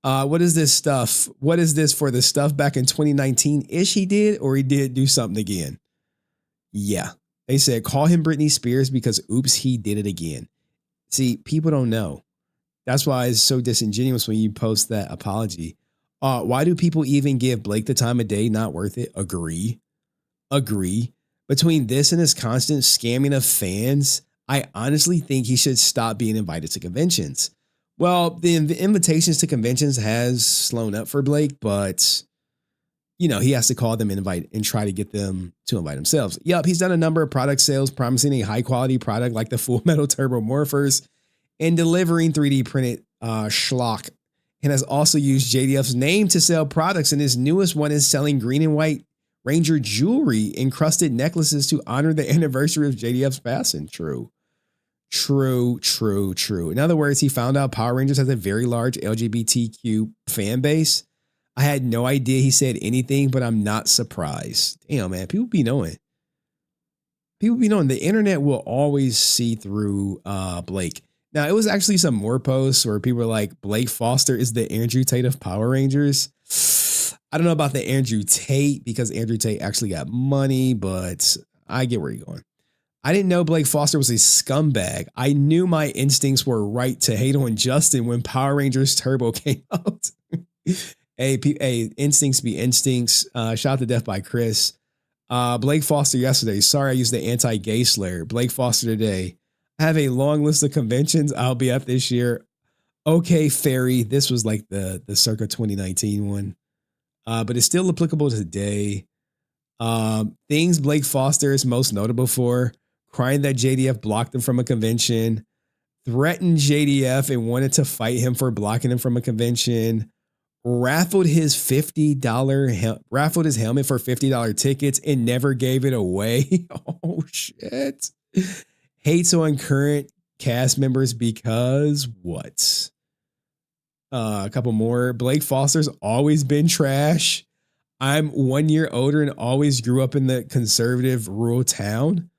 What is this stuff? What is this for the stuff back in 2019-ish he did, or he did do something again? Yeah. They said, call him Britney Spears because oops, he did it again. See, people don't know. That's why it's so disingenuous when you post that apology. Why do people even give Blake the time of day? Not worth it. Agree. Between this and his constant scamming of fans, I honestly think he should stop being invited to conventions. Well, the invitations to conventions has slowed up for Blake, but he has to call them and invite and try to get them to invite themselves. Yep, he's done a number of product sales, promising a high quality product like the Full Metal Turbo Morphers and delivering 3D printed schlock, and has also used JDF's name to sell products. And his newest one is selling green and white Ranger jewelry, encrusted necklaces to honor the anniversary of JDF's passing. True. In other words, he found out Power Rangers has a very large LGBTQ fan base. I had no idea he said anything, but I'm not surprised. Damn, man. People be knowing. The internet will always see through Blake. Now, it was actually some more posts where people were like, Blake Foster is the Andrew Tate of Power Rangers. I don't know about the Andrew Tate because Andrew Tate actually got money, but I get where you're going. I didn't know Blake Foster was a scumbag. I knew my instincts were right to hate on Justin when Power Rangers Turbo came out. Hey, instincts be instincts. Shout out to Death by Chris. Blake Foster yesterday. Sorry I used the anti-gay slur. Blake Foster today. I have a long list of conventions I'll be at this year. Okay, Fairy. This was like the circa 2019 one. But it's still applicable today. Things Blake Foster is most notable for: crying that JDF blocked him from a convention, threatened JDF and wanted to fight him for blocking him from a convention, raffled his helmet for $50 tickets and never gave it away. Oh shit. Hates on current cast members because what? A couple more. Blake Foster's always been trash. I'm 1 year older and always grew up in the conservative rural town.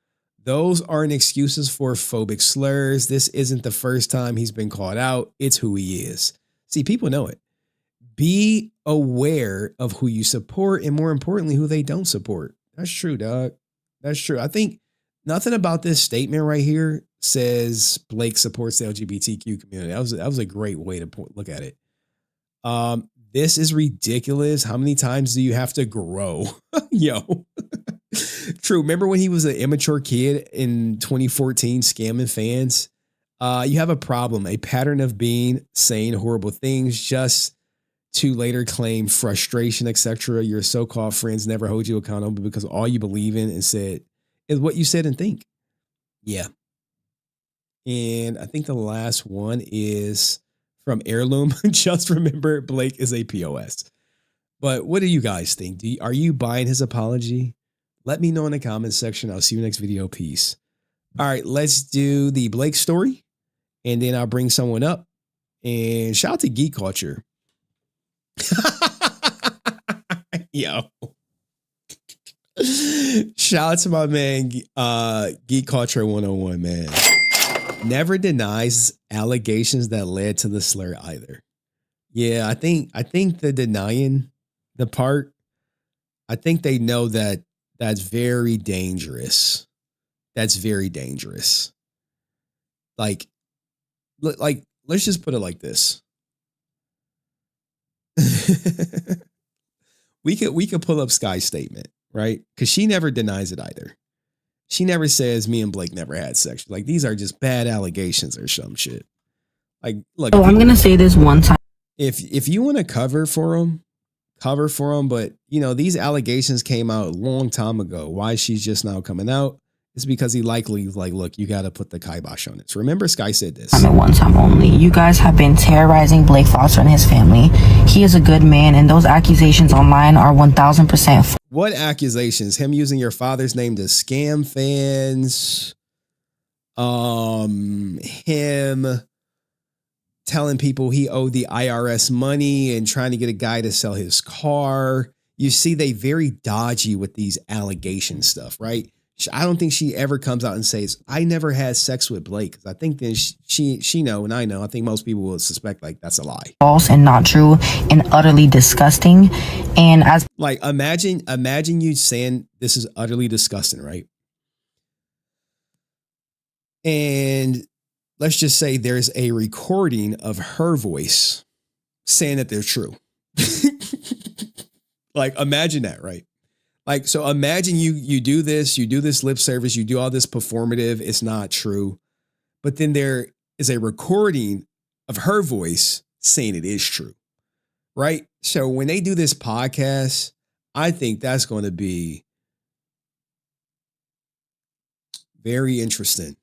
Those aren't excuses for phobic slurs. This isn't the first time he's been called out. It's who he is. See, people know it. Be aware of who you support and, more importantly, who they don't support. That's true, dog. That's true. I think nothing about this statement right here says Blake supports the LGBTQ community. That was a great way to look at it. This is ridiculous. How many times do you have to grow? Yo. True. Remember when he was an immature kid in 2014 scamming fans? You have a problem, a pattern of saying horrible things just to later claim frustration, etc. Your so-called friends never hold you accountable because all you believe in and said is what you said and think. Yeah. And I think the last one is from Heirloom. Just remember, Blake is a POS. But what do you guys think? Are you buying his apology? Let me know in the comments section. I'll see you next video. Peace. All right, let's do the Blake story. And then I'll bring someone up. And shout out to Geek Culture. Yo. Shout out to my man, Geek Culture 101, man. Never denies allegations that led to the slur either. Yeah, I think the denying the part, I think they know that that's very dangerous. That's very dangerous. Like, let's just put it like this. we could pull up Sky's statement, right? Because she never denies it either. She never says me and Blake never had sex. Like, these are just bad allegations or some shit. Like, look. So I'm gonna say this one time. If you want to cover for him. But you know, these allegations came out a long time ago. Why she's just now coming out? It's because he likely was like, look, you got to put the kibosh on it. So remember, Sky said this. I mean, one time only. You guys have been terrorizing Blake Foster and his family. He is a good man, and those accusations online are 1,000%. What accusations? Him using your father's name to scam fans. Him telling people he owed the IRS money and trying to get a guy to sell his car. You see, they very dodgy with these allegation stuff, right? I don't think she ever comes out and says, I never had sex with Blake. Because I think then she know, and I know, I think most people will suspect like that's a lie. False and not true and utterly disgusting. And as like, imagine you saying this is utterly disgusting, right? And let's just say there's a recording of her voice saying that they're true. Like, imagine that, right? Like, so imagine you do this lip service, you do all this performative, it's not true. But then there is a recording of her voice saying it is true, right? So when they do this podcast, I think that's going to be very interesting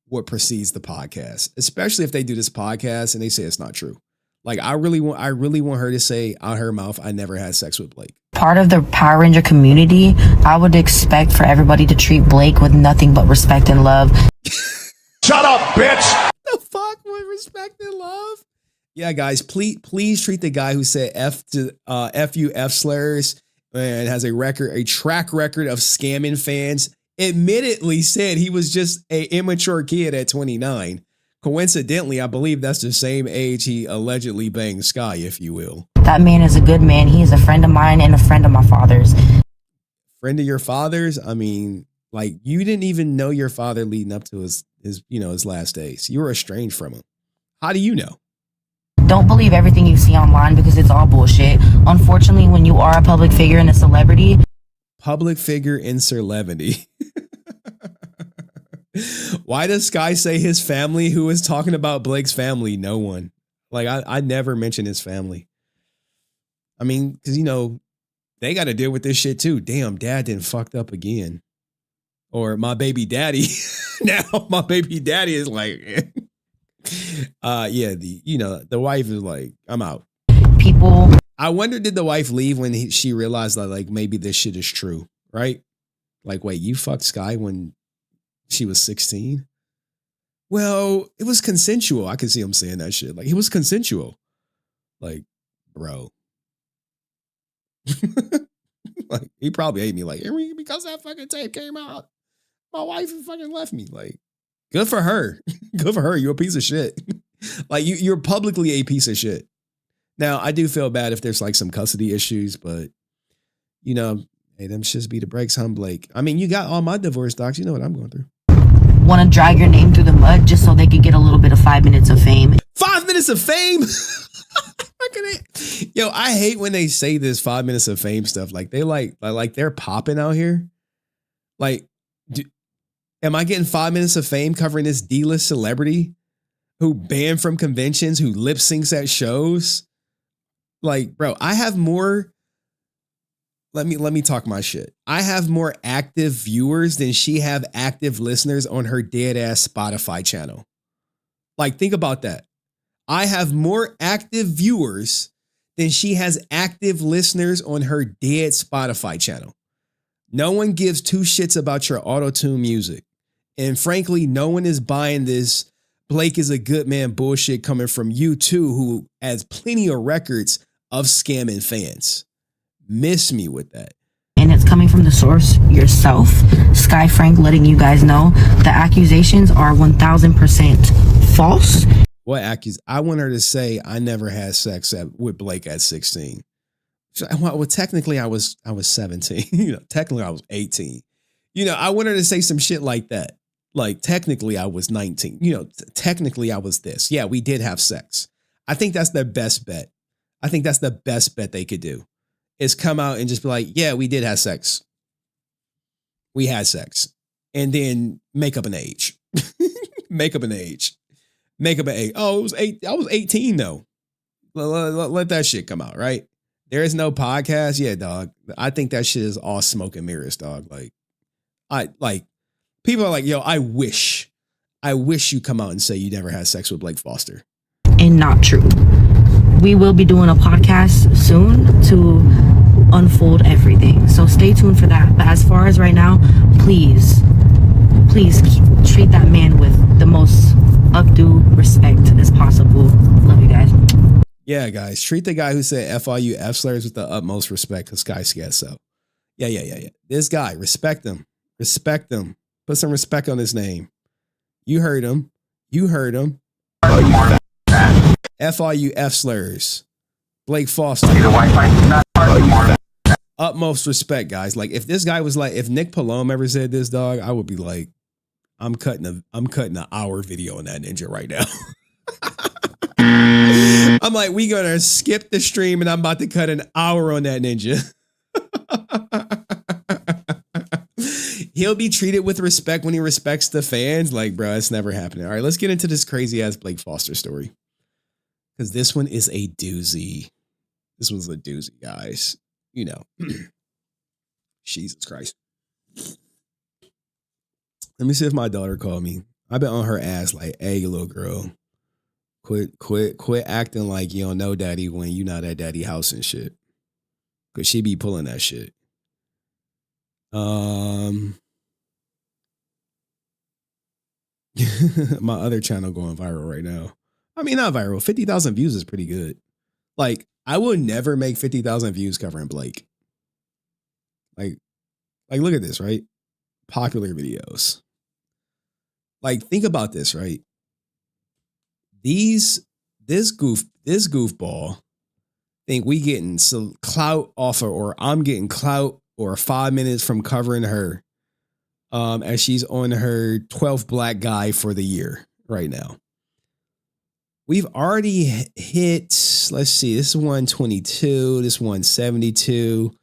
what precedes the podcast, especially if they do this podcast and they say it's not true. Like, I really want her to say out her mouth, I never had sex with Blake. part of the Power Ranger community, I would expect for everybody to treat Blake with nothing but respect and love. Shut up, bitch! The fuck with respect and love? Yeah, guys, please treat the guy who said F slurs and has a track record of scamming fans. Admittedly said he was just an immature kid at 29. Coincidentally, I believe that's the same age he allegedly banged Sky, if you will. That man is a good man. He is a friend of mine and a friend of my father's. Friend of your father's? I mean, like, you didn't even know your father leading up to his last days. You were estranged from him. How do you know? Don't believe everything you see online because it's all bullshit. Unfortunately, when you are a public figure and a celebrity. Public figure and celebrity. Why does Sky say his family? Who is talking about Blake's family? No one. Like, I never mention his family. I mean, because, they got to deal with this shit too. Damn, dad didn't fucked up again. Or my baby daddy. Now my baby daddy is like, the wife is like, I'm out. People. I wonder, did the wife leave when she realized that, like, maybe this shit is true, right? Like, wait, you fucked Sky when she was 16? Well, it was consensual. I can see him saying that shit. Like, it was consensual. Like, bro. Like, he probably hate me. Like, Henry, because that fucking tape came out, my wife fucking left me. Like, good for her. Good for her. You're a piece of shit. Like, you're publicly a piece of shit. Now, I do feel bad if there's like some custody issues, but you know, hey, them shits be the breaks, huh, Blake? I mean, you got all my divorce docs. You know what I'm going through. Want to drag your name through the mud just so they could get a little bit of 5 minutes of fame. 5 minutes of fame? Look at it. Yo, I hate when they say this 5 minutes of fame stuff. Like they like they're popping out here. Like, am I getting 5 minutes of fame covering this D-list celebrity who banned from conventions, who lip syncs at shows? Like, bro, I have more. Let me talk my shit. I have more active viewers than she have active listeners on her dead ass Spotify channel. Like, think about that. I have more active viewers than she has active listeners on her dead Spotify channel. No one gives two shits about your auto-tune music. And frankly, no one is buying this Blake is a good man bullshit coming from you too, who has plenty of records of scamming fans. Miss me with that. And it's coming from the source yourself. Sky Frank letting you guys know the accusations are 1000% false. What accusation? I want her to say I never had sex with Blake at 16. Well, technically I was 17. You know, technically I was 18. You know, I want her to say some shit like that. Like, technically I was 19. You know, technically I was this. Yeah, we did have sex. I think that's their best bet. I think that's the best bet they could do. Is come out and just be like, yeah, we did have sex. We had sex. And then make up an age. Make up an age. Make up an age. Oh, it was 8. I was 18 though. Let that shit come out, right? There is no podcast. Yeah, dog. I think that shit is all smoke and mirrors, dog. Like, people are like, yo, I wish you come out and say you never had sex with Blake Foster. And not true. We will be doing a podcast soon to unfold everything. So stay tuned for that. But as far as right now, please treat that man with the most updue respect as possible. Love you guys. Yeah, guys. Treat the guy who said FIU F slurs with the utmost respect because Sky said so. Yeah. This guy, respect him. Respect him. Put some respect on his name. You heard him. FIU F slurs. Blake Foster. Utmost respect, guys. Like, if this guy was like, if Nick Palome ever said this, dog, I would be like, I'm cutting an hour video on that ninja right now. I'm like, we gonna skip the stream and I'm about to cut an hour on that ninja. He'll be treated with respect when he respects the fans. Like, bro, it's never happening. All right, let's get into this crazy ass Blake Foster story. Because this one is a doozy. This one's a doozy, guys. You know. Jesus Christ. Let me see if my daughter called me. I've been on her ass like, hey, little girl. Quit acting like you don't know daddy when you not at daddy house and shit. Because she be pulling that shit. My other channel going viral right now. I mean, not viral. 50,000 views is pretty good. Like, I would never make 50,000 views covering Blake. Like, look at this, right? Popular videos. Like, think about this, right? This goofball think we getting some clout off of, or I'm getting clout or 5 minutes from covering her as she's on her 12th black guy for the year right now. We've already hit, let's see, this is 122, this is 172.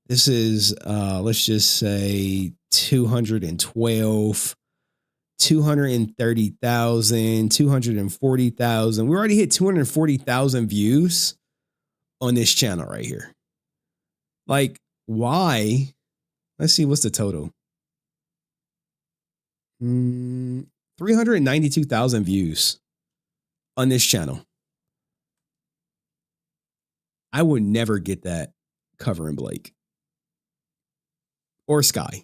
This is, let's just say 212, 230,000, 240,000. We already hit 240,000 views on this channel right here. Like, why? Let's see, what's the total? 392,000 views on this channel. I would never get that covering Blake or Sky.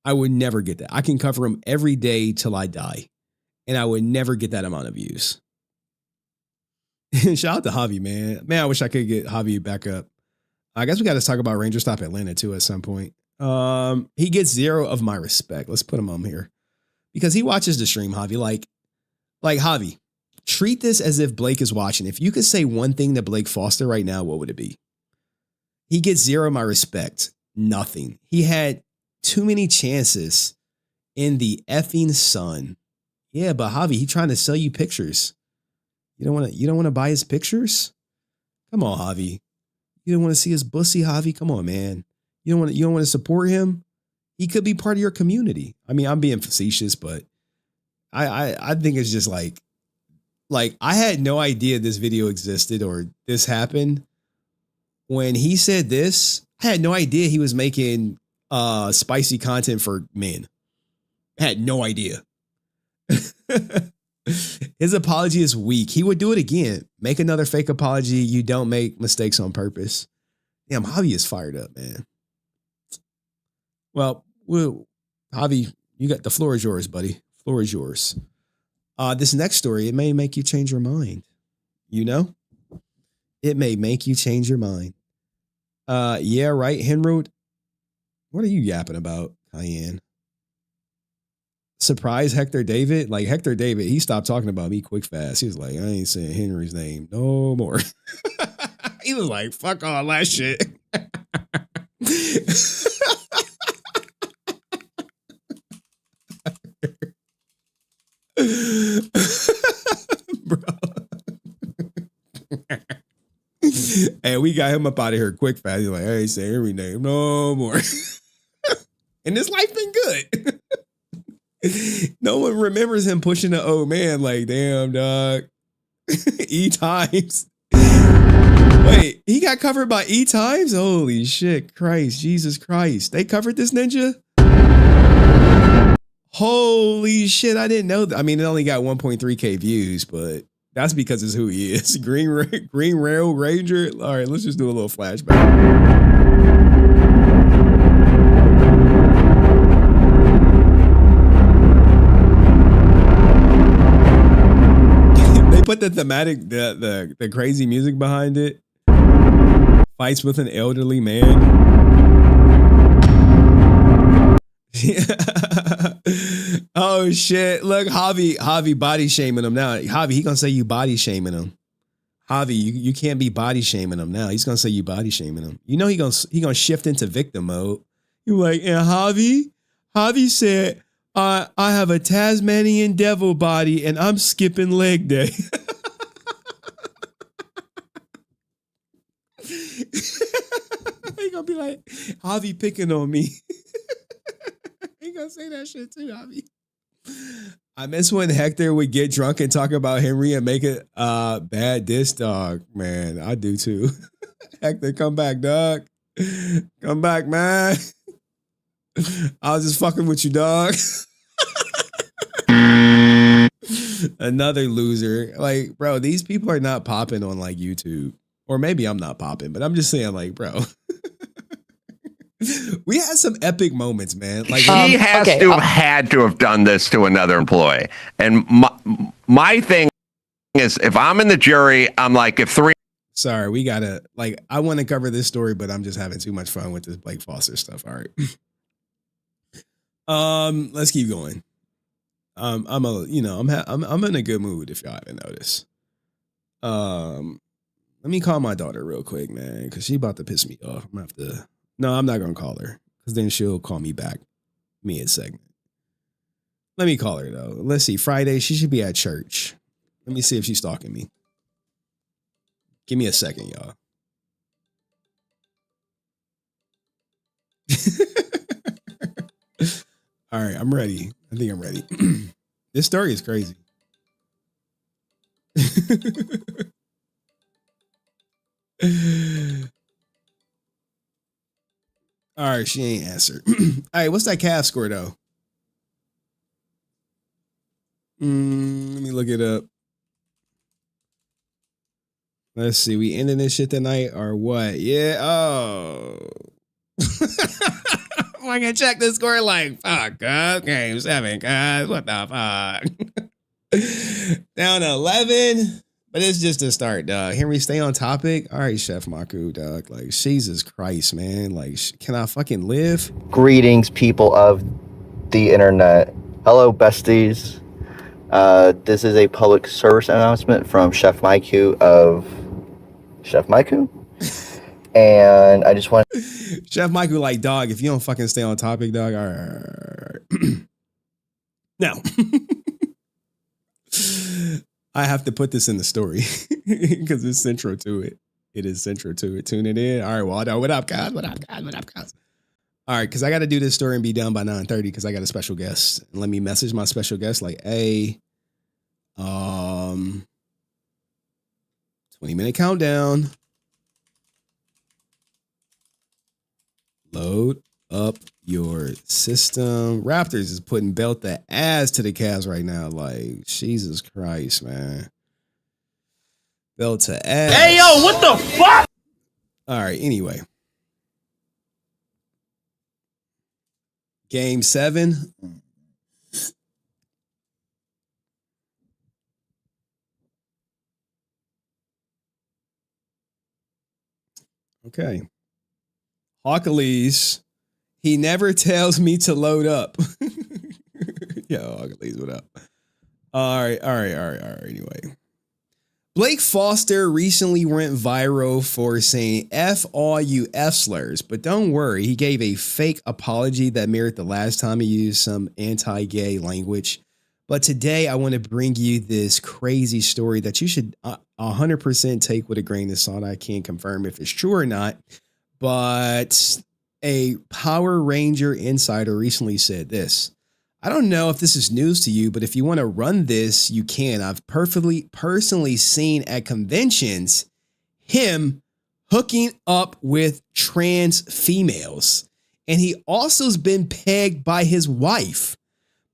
I would never get that. I can cover him every day till I die, and I would never get that amount of views. Shout out to Javi, man. Man, I wish I could get Javi back up. I guess we got to talk about Ranger Stop Atlanta too at some point. He gets 0 of my respect. Let's put him on here because he watches the stream, Javi. Like Javi, treat this as if Blake is watching. If you could say one thing to Blake Foster right now, what would it be? He gets 0 of my respect. Nothing. He had too many chances in the effing sun. Yeah, but Javi, he trying to sell you pictures. You don't want to buy his pictures? Come on, Javi. You don't want to see his bussy, Javi? Come on, man. You don't want to support him? He could be part of your community. I mean, I'm being facetious, but I think it's just like I had no idea this video existed or this happened. When he said this, I had no idea he was making spicy content for men. I had no idea. His apology is weak. He would do it again. Make another fake apology. You don't make mistakes on purpose. Damn, Javi is fired up, man. Well, Javi, you got the floor is yours, buddy. Floor is yours. This next story, it may make you change your mind. You know? It may make you change your mind. Yeah, right, Henry. What are you yapping about, Cayenne? Surprise Hector David? Like Hector David, he stopped talking about me quick fast. He was like, I ain't saying Henry's name no more. He was like, fuck all that shit. Bro. Hey, we got him up out of here quick fast. He's like, I ain't saying Henry's name no more. And this life been good. No one remembers him pushing the old man like, damn, dog. E Times. Wait, he got covered by E Times? Holy shit, Christ, Jesus Christ. They covered this ninja? Holy shit, I didn't know that. I mean, it only got 1.3K views, but that's because it's who he is. Green Rail Ranger. All right, let's just do a little flashback. Put the thematic, the crazy music behind it. Fights with an elderly man. Oh shit! Look, Javi body shaming him now. Javi, he gonna say you body shaming him. Javi, you can't be body shaming him now. He's gonna say you body shaming him. You know he gonna shift into victim mode. You like, and Javi said, I have a Tasmanian devil body and I'm skipping leg day. He gonna be like, Javi picking on me. He gonna say that shit too, Javi. I miss when Hector would get drunk and talk about Henry and make it bad diss, dog. Man, I do too. Hector, come back, dog. Come back, man. I was just fucking with you, dog. Another loser. Like, bro, these people are not popping on like YouTube. Or maybe I'm not popping, but I'm just saying, like, bro. We had some epic moments, man. Like he has to have had to have done this to another employee. And my thing is, if I'm in the jury, I'm like, if three. Sorry, we gotta, like, I want to cover this story, but I'm just having too much fun with this Blake Foster stuff. All right. Let's keep going. I'm in a good mood if y'all haven't noticed. Let me call my daughter real quick, man, because she about to piss me off. I'm gonna have to. No, I'm not gonna call her because then she'll call me back mid-segment. Let me call her though. Let's see. Friday, she should be at church. Let me see if she's stalking me. Give me a second, y'all. All right, I'm ready. I think I'm ready. This story is crazy. All right, she ain't answered. All right, what's that calf score though? Let me look it up. Let's see. We ending this shit tonight or what? Yeah. Oh. I can check the score like, fuck, game 7, guys. What the fuck? Down to 11. But it's just a start, dog. Henry, stay on topic. All right, Chef Maku, dog. Like, Jesus Christ, man. Like, can I fucking live? Greetings, people of the internet. Hello, besties. This is a public service announcement from Chef Maiku of Chef Maiku. And I just want Chef Michael, like, dog, if you don't fucking stay on topic, dog, all right. Now, I have to put this in the story because it's central to it. It is central to it. Tune it in. All right, Waldo, what up, guys? What up, guys? What up, guys? All right, because I got to do this story and be done by 9:30 because I got a special guest. Let me message my special guest like, hey, 20-minute countdown. Load up your system. Raptors is putting belt the ass to the Cavs right now. Like, Jesus Christ, man. Belt to ass. Hey, yo, what the fuck? All right, anyway. Game 7. Okay. Hawkleys, he never tells me to load up. Yo, Hawkleys, what up? All right. Anyway. Blake Foster recently went viral for saying F all you F slurs, but don't worry, he gave a fake apology that mirrored the last time he used some anti-gay language. But today I want to bring you this crazy story that you should 100% take with a grain of salt. I can't confirm if it's true or not. But a Power Ranger insider recently said this. I don't know if this is news to you, but if you want to run this, you can. I've personally seen at conventions him hooking up with trans females. And he also has been pegged by his wife.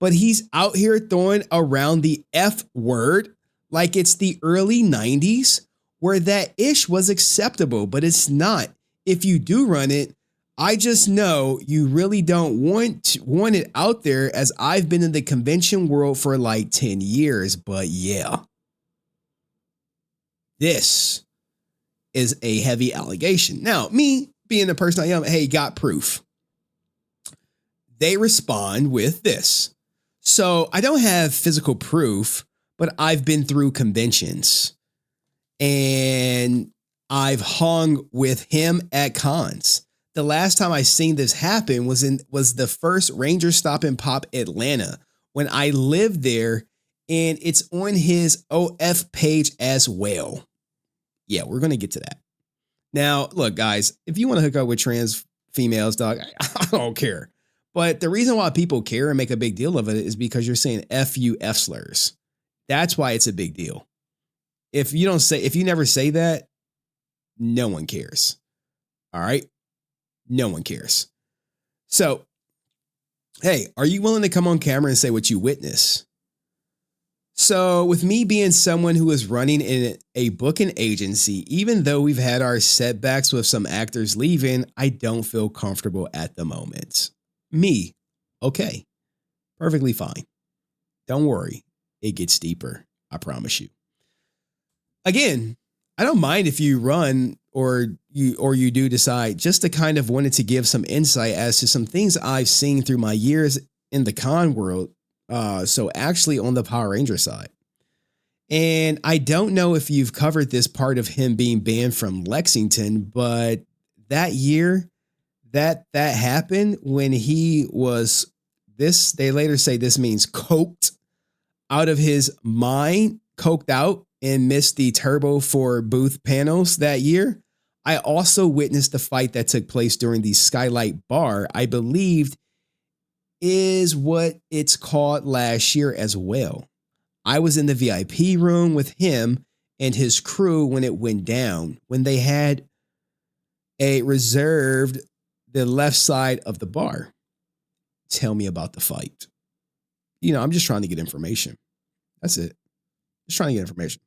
But he's out here throwing around the F word like it's the early 90s where that ish was acceptable, but it's not. If you do run it, I just know you really don't want it out there, as I've been in the convention world for like 10 years. But yeah, this is a heavy allegation. Now, me being the person I am, hey, got proof. They respond with this. So I don't have physical proof, but I've been through conventions and I've hung with him at cons. The last time I seen this happen was the first Ranger Stop and Pop Atlanta when I lived there, and it's on his OF page as well. Yeah, we're going to get to that. Now, look, guys, if you want to hook up with trans females, dog, I don't care. But the reason why people care and make a big deal of it is because you're saying F you F slurs. That's why it's a big deal. If you never say that, no one cares. All right? No one cares. So, hey, are you willing to come on camera and say what you witness? So, with me being someone who is running in a booking agency, even though we've had our setbacks with some actors leaving, I don't feel comfortable at the moment. Me, okay, perfectly fine. Don't worry, it gets deeper. I promise you. Again, I don't mind if you run or you do decide, just to kind of wanted to give some insight as to some things I've seen through my years in the con world. So actually on the Power Ranger side. And I don't know if you've covered this part of him being banned from Lexington, but that year that happened when he was this, they later say this means coked out of his mind, coked out, and missed the Turbo for booth panels that year. I also witnessed the fight that took place during the Skylight Bar, I believed is what it's called last year as well. I was in the VIP room with him and his crew when it went down, when they had reserved the left side of the bar. Tell me about the fight. You know, I'm just trying to get information. That's it. Just trying to get information.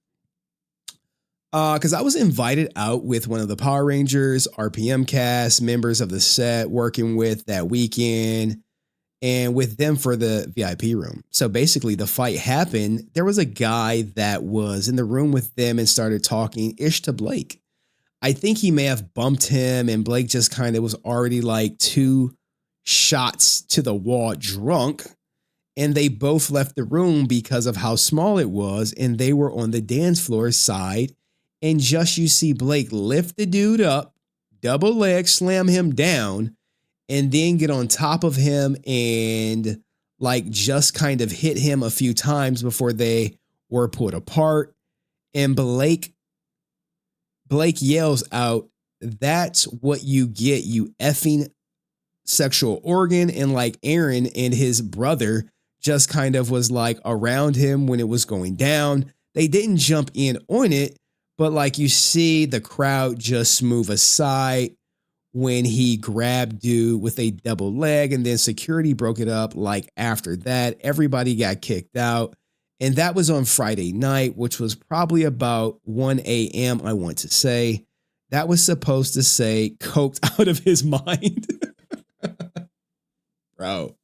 Because I was invited out with one of the Power Rangers, RPM cast, members of the set working with that weekend. and with them for the VIP room. So basically the fight happened. There was a guy that was in the room with them and started talking ish to Blake. I think he may have bumped him, and Blake just kind of was already like 2 shots to the wall drunk. And they both left the room because of how small it was. And they were on the dance floor side. And just you see Blake lift the dude up, double leg, slam him down, and then get on top of him and like just kind of hit him a few times before they were pulled apart. And Blake yells out, "That's what you get, you effing sexual organ." And like Aaron and his brother just kind of was like around him when it was going down. They didn't jump in on it, but like you see the crowd just move aside when he grabbed dude with a double leg, and then security broke it up. Like after that, everybody got kicked out. And that was on Friday night, which was probably about 1 a.m. I want to say. That was supposed to say coked out of his mind. Bro.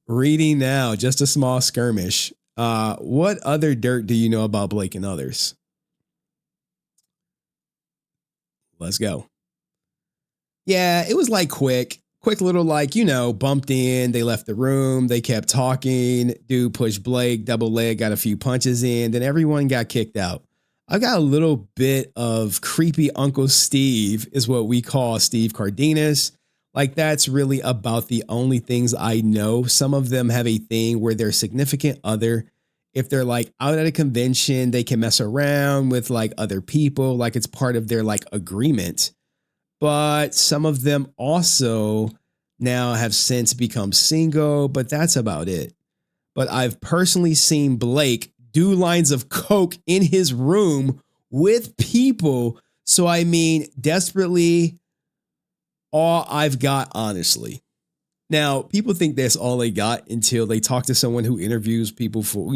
Reading now, just a small skirmish. What other dirt do you know about Blake and others? Let's go. Yeah, it was like quick little like, bumped in. They left the room. They kept talking. Dude pushed Blake, double leg, got a few punches in. Then everyone got kicked out. I got a little bit of creepy Uncle Steve is what we call Steve Cardenas. Like that's really about the only things I know. Some of them have a thing where their significant other, if they're like out at a convention, they can mess around with like other people. Like it's part of their like agreement. But some of them also now have since become single, but that's about it. But I've personally seen Blake do lines of coke in his room with people. So I mean, desperately all I've got, honestly. Now, people think that's all they got until they talk to someone who interviews people for,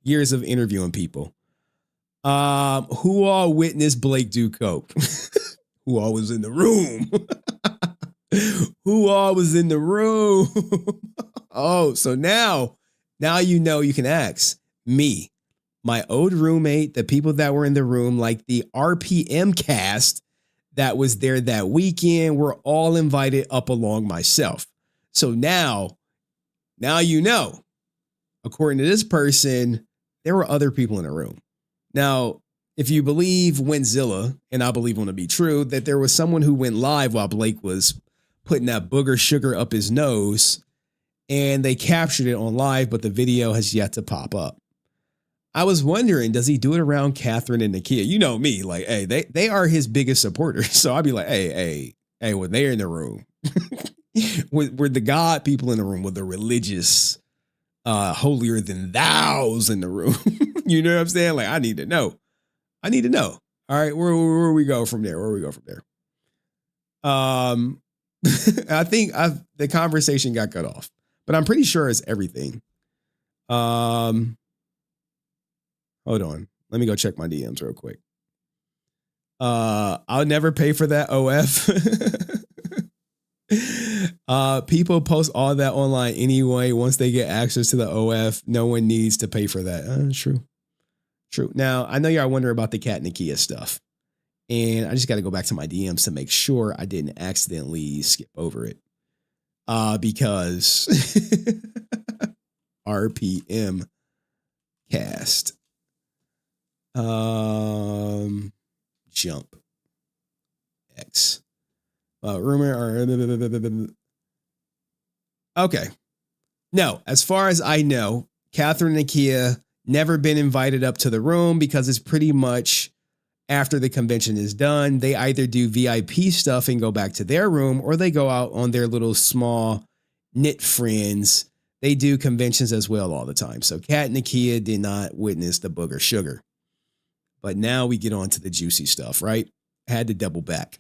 years of interviewing people. Who all witnessed Blake do coke? Who all was in the room? Who all was in the room? Oh, so now you can ask me, my old roommate, the people that were in the room, like the RPM cast that was there that weekend, were all invited up along myself. So now according to this person, there were other people in the room. Now, if you believe Winzilla, and I believe him to be true, that there was someone who went live while Blake was putting that booger sugar up his nose, and they captured it on live, but the video has yet to pop up. I was wondering, does he do it around Catherine and Nakia? You know me, like, hey, they are his biggest supporters. So I'd be like, hey, when they're in the room, were the God people in the room, with the religious, holier than thous in the room? You know what I'm saying? Like, I need to know. All right, where we go from there? I think the conversation got cut off, but I'm pretty sure it's everything. Hold on. Let me go check my DMs real quick. I'll never pay for that OF. People post all that online anyway. Once they get access to the OF, no one needs to pay for that. True. Now, I know y'all wonder about the Kat Nakia stuff, and I just got to go back to my DMs to make sure I didn't accidentally skip over it. Because RPM cast. Jump X. Rumor. Okay. No, as far as I know, Catherine and Nakia never been invited up to the room, because it's pretty much after the convention is done, they either do VIP stuff and go back to their room, or they go out on their little small knit friends. They do conventions as well all the time. So Kat and Nakia did not witness the booger sugar. But now we get on to the juicy stuff, right? Had to double back.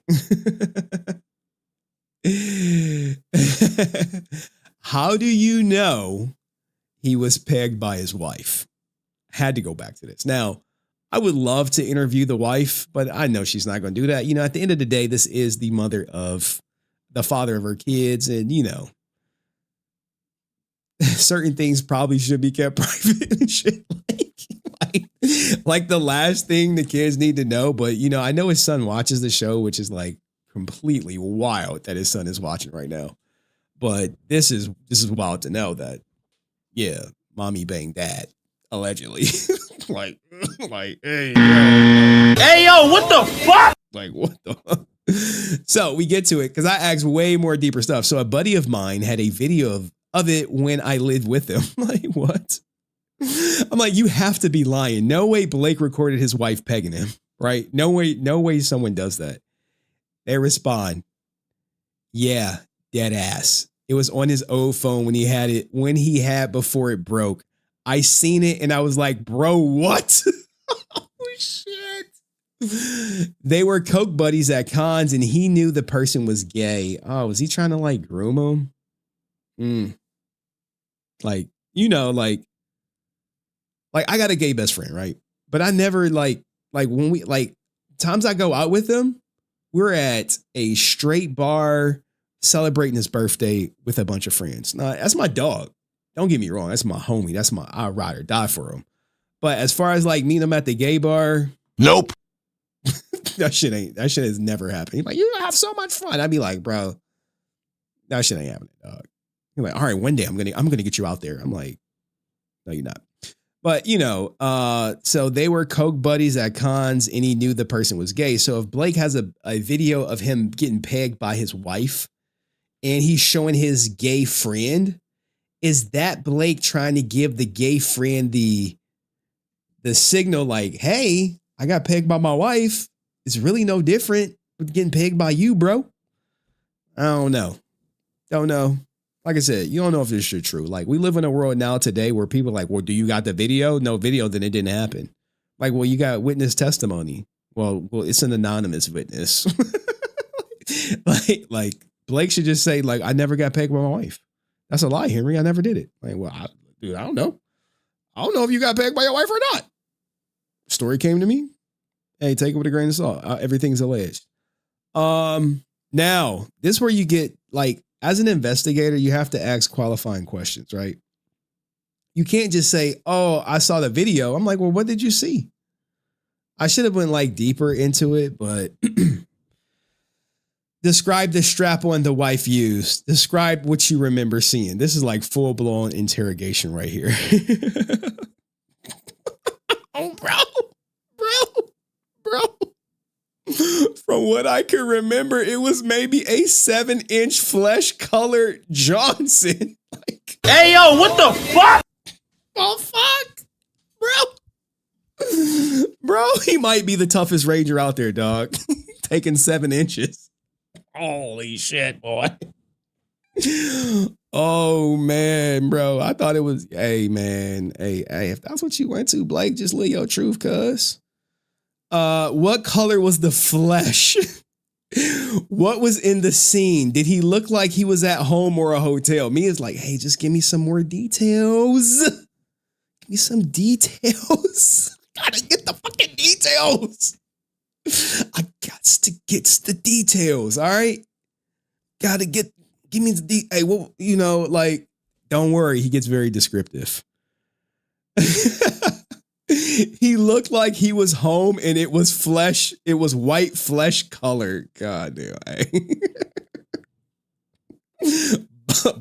How do you know he was pegged by his wife? Had to go back to this. Now, I would love to interview the wife, but I know she's not going to do that. You know, at the end of the day, this is the father of her kids. And, you know, certain things probably should be kept private and shit. Like the last thing the kids need to know. But, you know, I know his son watches the show, which is like completely wild that his son is watching right now. But this is wild to know that, yeah, mommy banged dad, allegedly. like, hey, yo, what the fuck? Like, what the? So we get to it because I asked way more deeper stuff. So a buddy of mine had a video of it when I lived with him. Like, what? I'm like, you have to be lying. No way Blake recorded his wife pegging him, right? No way someone does that. They respond, yeah, dead ass. It was on his old phone when he had before it broke. I seen it and I was like, bro, what? Oh, shit. They were coke buddies at cons and he knew the person was gay. Oh, was he trying to like groom him? Like, you know, like I got a gay best friend, right? But I never like when we times I go out with him, we're at a straight bar celebrating his birthday with a bunch of friends. Now, that's my dog. Don't get me wrong. That's my homie. That's I ride or die for him. But as far as like meeting him at the gay bar, nope. that shit has never happened. He's like, you have so much fun. I'd be like, bro, that shit ain't happening, dog. He's like, all right, one day I'm gonna get you out there. I'm like, no, you're not. But, you know, so they were coke buddies at cons and he knew the person was gay. So if Blake has a video of him getting pegged by his wife and he's showing his gay friend, is that Blake trying to give the gay friend the signal like, hey, I got pegged by my wife. It's really no different with getting pegged by you, bro. I don't know. Don't know. Like I said, you don't know if this shit true. Like, we live in a world now today where people are like, well, do you got the video? No video, then it didn't happen. Like, well, you got witness testimony. Well, it's an anonymous witness. like Blake should just say, like, I never got pegged by my wife. That's a lie, Henry. I never did it. Like, well, I don't know. I don't know if you got pegged by your wife or not. Story came to me. Hey, take it with a grain of salt. Everything's alleged. Now, this is where you get, like, as an investigator, you have to ask qualifying questions, right? You can't just say, oh, I saw the video. I'm like, well, what did you see? I should have went like deeper into it, but describe the strap-on the wife used. Describe what you remember seeing. This is like full-blown interrogation right here. Oh, bro. From what I can remember, it was maybe a 7-inch flesh-colored Johnson. Like, hey, yo, what the fuck? Oh, fuck, bro. Bro, he might be the toughest ranger out there, dog. Taking 7 inches. Holy shit, boy. Oh, man, bro. I thought it was, hey, man. Hey, if that's what you went to, Blake, just live your truth, cuz. What color was the flesh? What was in the scene? Did he look like he was at home or a hotel? Mia's like, hey, just give me some more details. Give me some details. Gotta get the fucking details. I got to get the details, all right? Gotta give me the hey, well, you know, like, don't worry, he gets very descriptive. He looked like he was home and it was flesh. It was white flesh color. God damn.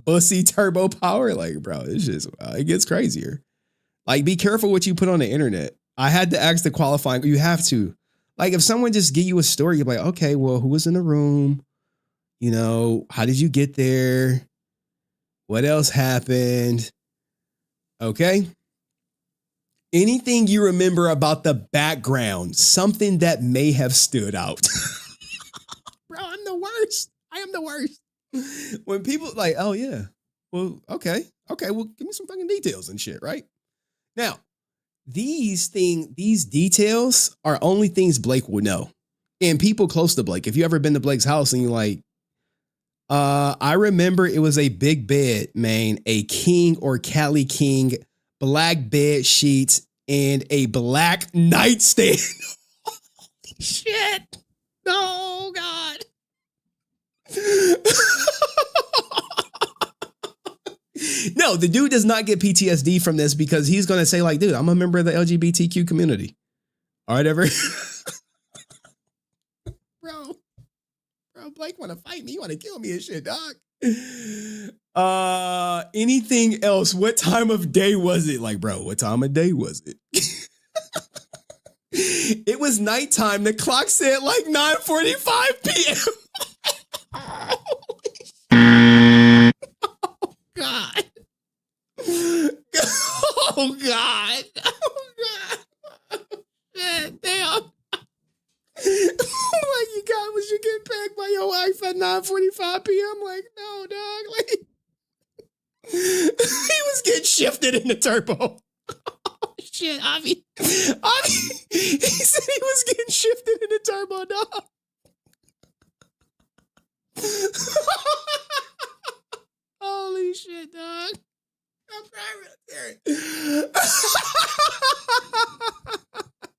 Bussy turbo power. Like, bro, it's just, it gets crazier. Like, be careful what you put on the internet. I had to ask the qualifying. You have to. Like, if someone just give you a story, you're like, okay, well, who was in the room? You know, how did you get there? What else happened? Okay. Anything you remember about the background, something that may have stood out. Bro, I'm the worst. I am the worst. When people like, oh yeah, well, okay, well, give me some fucking details and shit, right? Now, these details are only things Blake will know. And people close to Blake. If you ever been to Blake's house and you're like, I remember it was a big bed, man, a king or Cali king, black bed sheets, and a black nightstand. Holy shit. Oh, God. No, the dude does not get PTSD from this because he's going to say like, dude, I'm a member of the LGBTQ community. All right, ever. Bro, Blake want to fight me. You want to kill me and shit, dog. Anything else? What time of day was it? Like, bro, what time of day was it? It was nighttime. The clock said like 9:45 p.m. Oh, God. Oh, God. Oh, God. Man, damn. Like, you got was you get pegged by your wife at 9:45 p.m. Like, no, dog. Like, he was getting shifted in the turbo. Oh, shit, Avi. He said he was getting shifted in the turbo, dog. Holy shit, dog. I'm crying.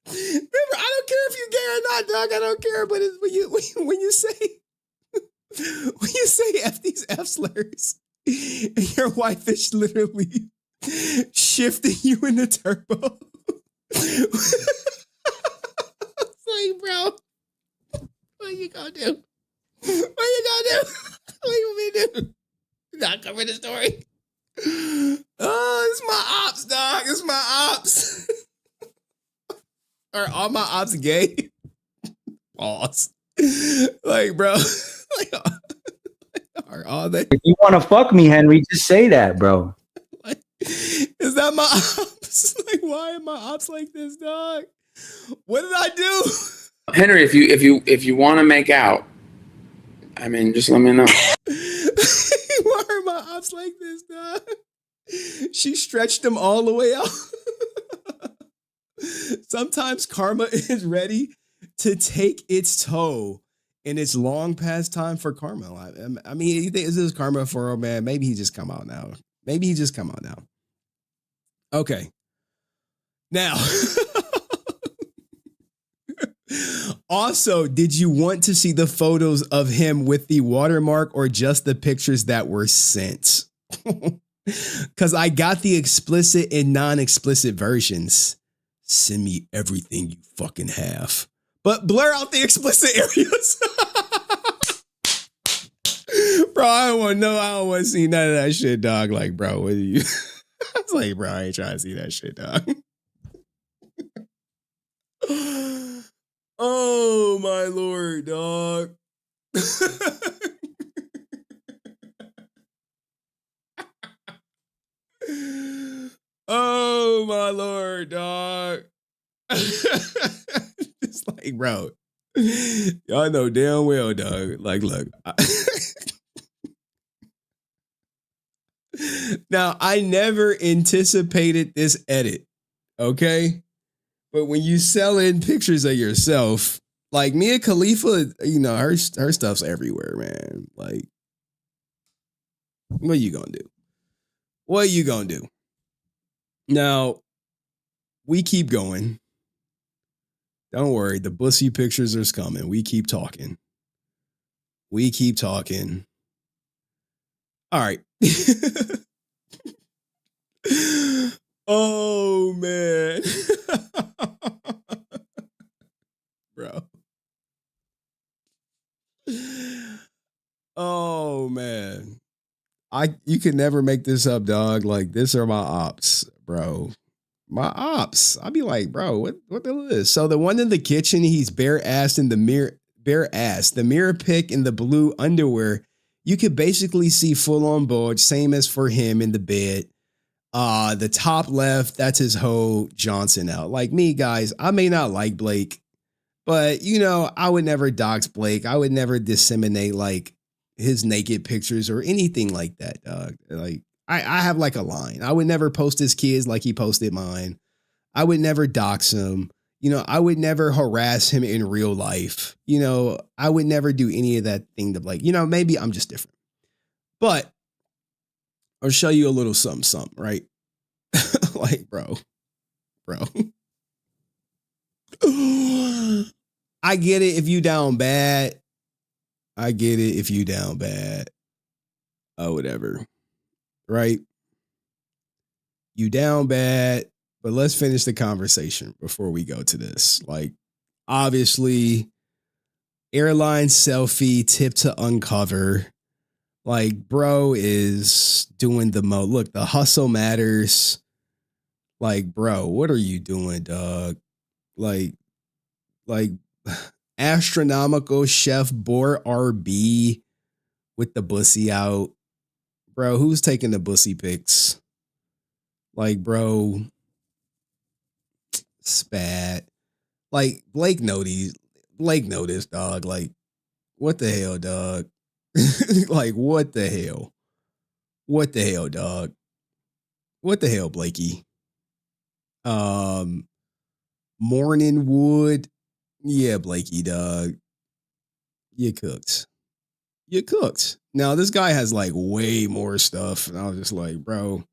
Remember, I don't care if you're gay or not, dog. I don't care. But it's when you say F these F slurs, and your wife is literally shifting you in the turbo. It's like, bro, what you gonna do? What you gonna do? What you want me to do? Not cover the story. Oh, it's my ops, dog. It's my ops. Are all my ops gay? Pause. Like, bro. Like, are all they? If you want to fuck me, Henry, just say that, bro. Like, is that my ops? Like, why am my ops like this, dog? What did I do? Henry, if you want to make out, I mean, just let me know. Why are my ops like this, dog? She stretched them all the way out. Sometimes karma is ready to take its toll, and it's long past time for karma. I mean, you think, is this karma for a man? Maybe he just come out now. Maybe he just come out now. Okay. Now, also, did you want to see the photos of him with the watermark or just the pictures that were sent? Because I got the explicit and non-explicit versions. Send me everything you fucking have. But blur out the explicit areas. Bro, I don't want to know. I don't want to see none of that shit, dog. Like, bro, what are you? I was like, bro, I ain't trying to see that shit, dog. Oh, my Lord, dog. Oh, my Lord, dog. It's like, bro, y'all know damn well, dog. Like, look. Now, I never anticipated this edit, okay? But when you sell in pictures of yourself, like Mia Khalifa, you know, her stuff's everywhere, man. Like, what are you gonna do? What are you gonna do? Now, we keep going. Don't worry, the bussy pictures are coming. We keep talking. We keep talking. All right. Oh, man. Bro. Oh, man. You can never make this up, dog. Like, this are my ops, bro. My ops. I'd be like, bro, what the hell is this? So the one in the kitchen, he's bare-assed in the mirror, bare-ass. The mirror pic in the blue underwear, you could basically see full-on bulge, same as for him in the bed. The top left, that's his hoe Johnson out. Like me, guys, I may not like Blake, but, you know, I would never dox Blake. I would never disseminate, like, his naked pictures or anything like that, dog. Like, I have like a line. I would never post his kids like he posted mine. I would never dox him. You know, I would never harass him in real life. You know, I would never do any of that thing to like, you know, maybe I'm just different. But I'll show you a little something, right? Like, bro. bro. I get it if you down bad. I get it if you down bad. Oh, whatever. Right? You down bad, but let's finish the conversation before we go to this. Like, obviously, airline selfie tip to uncover. Like, bro is doing the mo. Look, the hustle matters. Like, bro, what are you doing, dog? Like astronomical chef Bor RB with the bussy out. Bro, who's taking the bussy pics? Like, bro, spat. Like, Blake noticed, dog. Like, what the hell, dog? Like, what the hell? What the hell, dog? What the hell, Blakey? Morning Wood. Yeah, Blakey, dog. You cooked. You cooked. Now, this guy has like way more stuff. And I was just like, bro.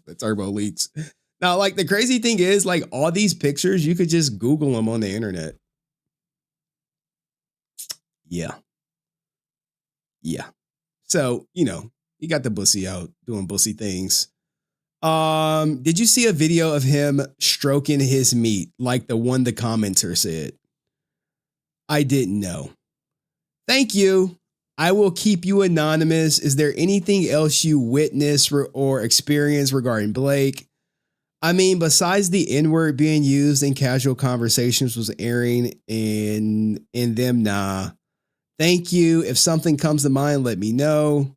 The turbo leaks. Now, like, the crazy thing is, like, all these pictures, you could just Google them on the internet. Yeah. Yeah. So, you know, he got the bussy out doing bussy things. Did you see a video of him stroking his meat like the one the commenter said? I didn't know. Thank you. I will keep you anonymous. Is there anything else you witnessed or experienced regarding Blake? I mean, besides the N-word being used in casual conversations was airing in them, nah. Thank you. If something comes to mind, let me know.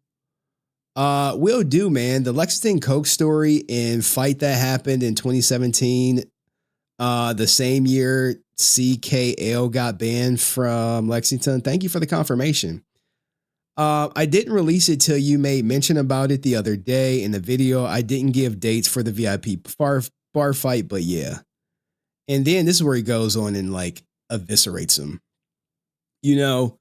Will do, man. The Lexington Coke story and fight that happened in 2017. The same year CKL got banned from Lexington. Thank you for the confirmation. I didn't release it till you made mention about it the other day in the video. I didn't give dates for the VIP bar fight, but yeah. And then this is where he goes on and like eviscerates him. You know,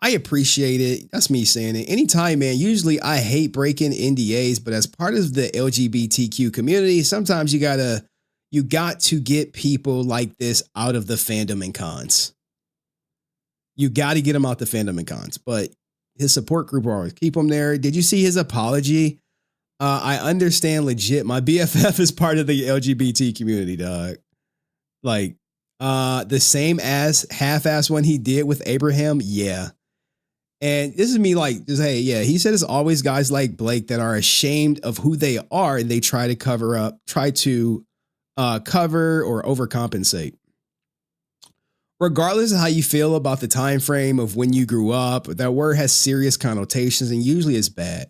I appreciate it. That's me saying it. Anytime, man. Usually I hate breaking NDAs, but as part of the LGBTQ community, sometimes you got to get people like this out of the fandom and cons. You got to get them out the fandom and cons, but his support group will always keep him there. Did you see his apology? I understand legit. My BFF is part of the LGBT community, dog. Like, the same as half-ass one he did with Abraham. Yeah. And this is me like, just, hey, yeah, he said it's always guys like Blake that are ashamed of who they are and they try to cover or overcompensate. Regardless of how you feel about the time frame of when you grew up, that word has serious connotations and usually is bad.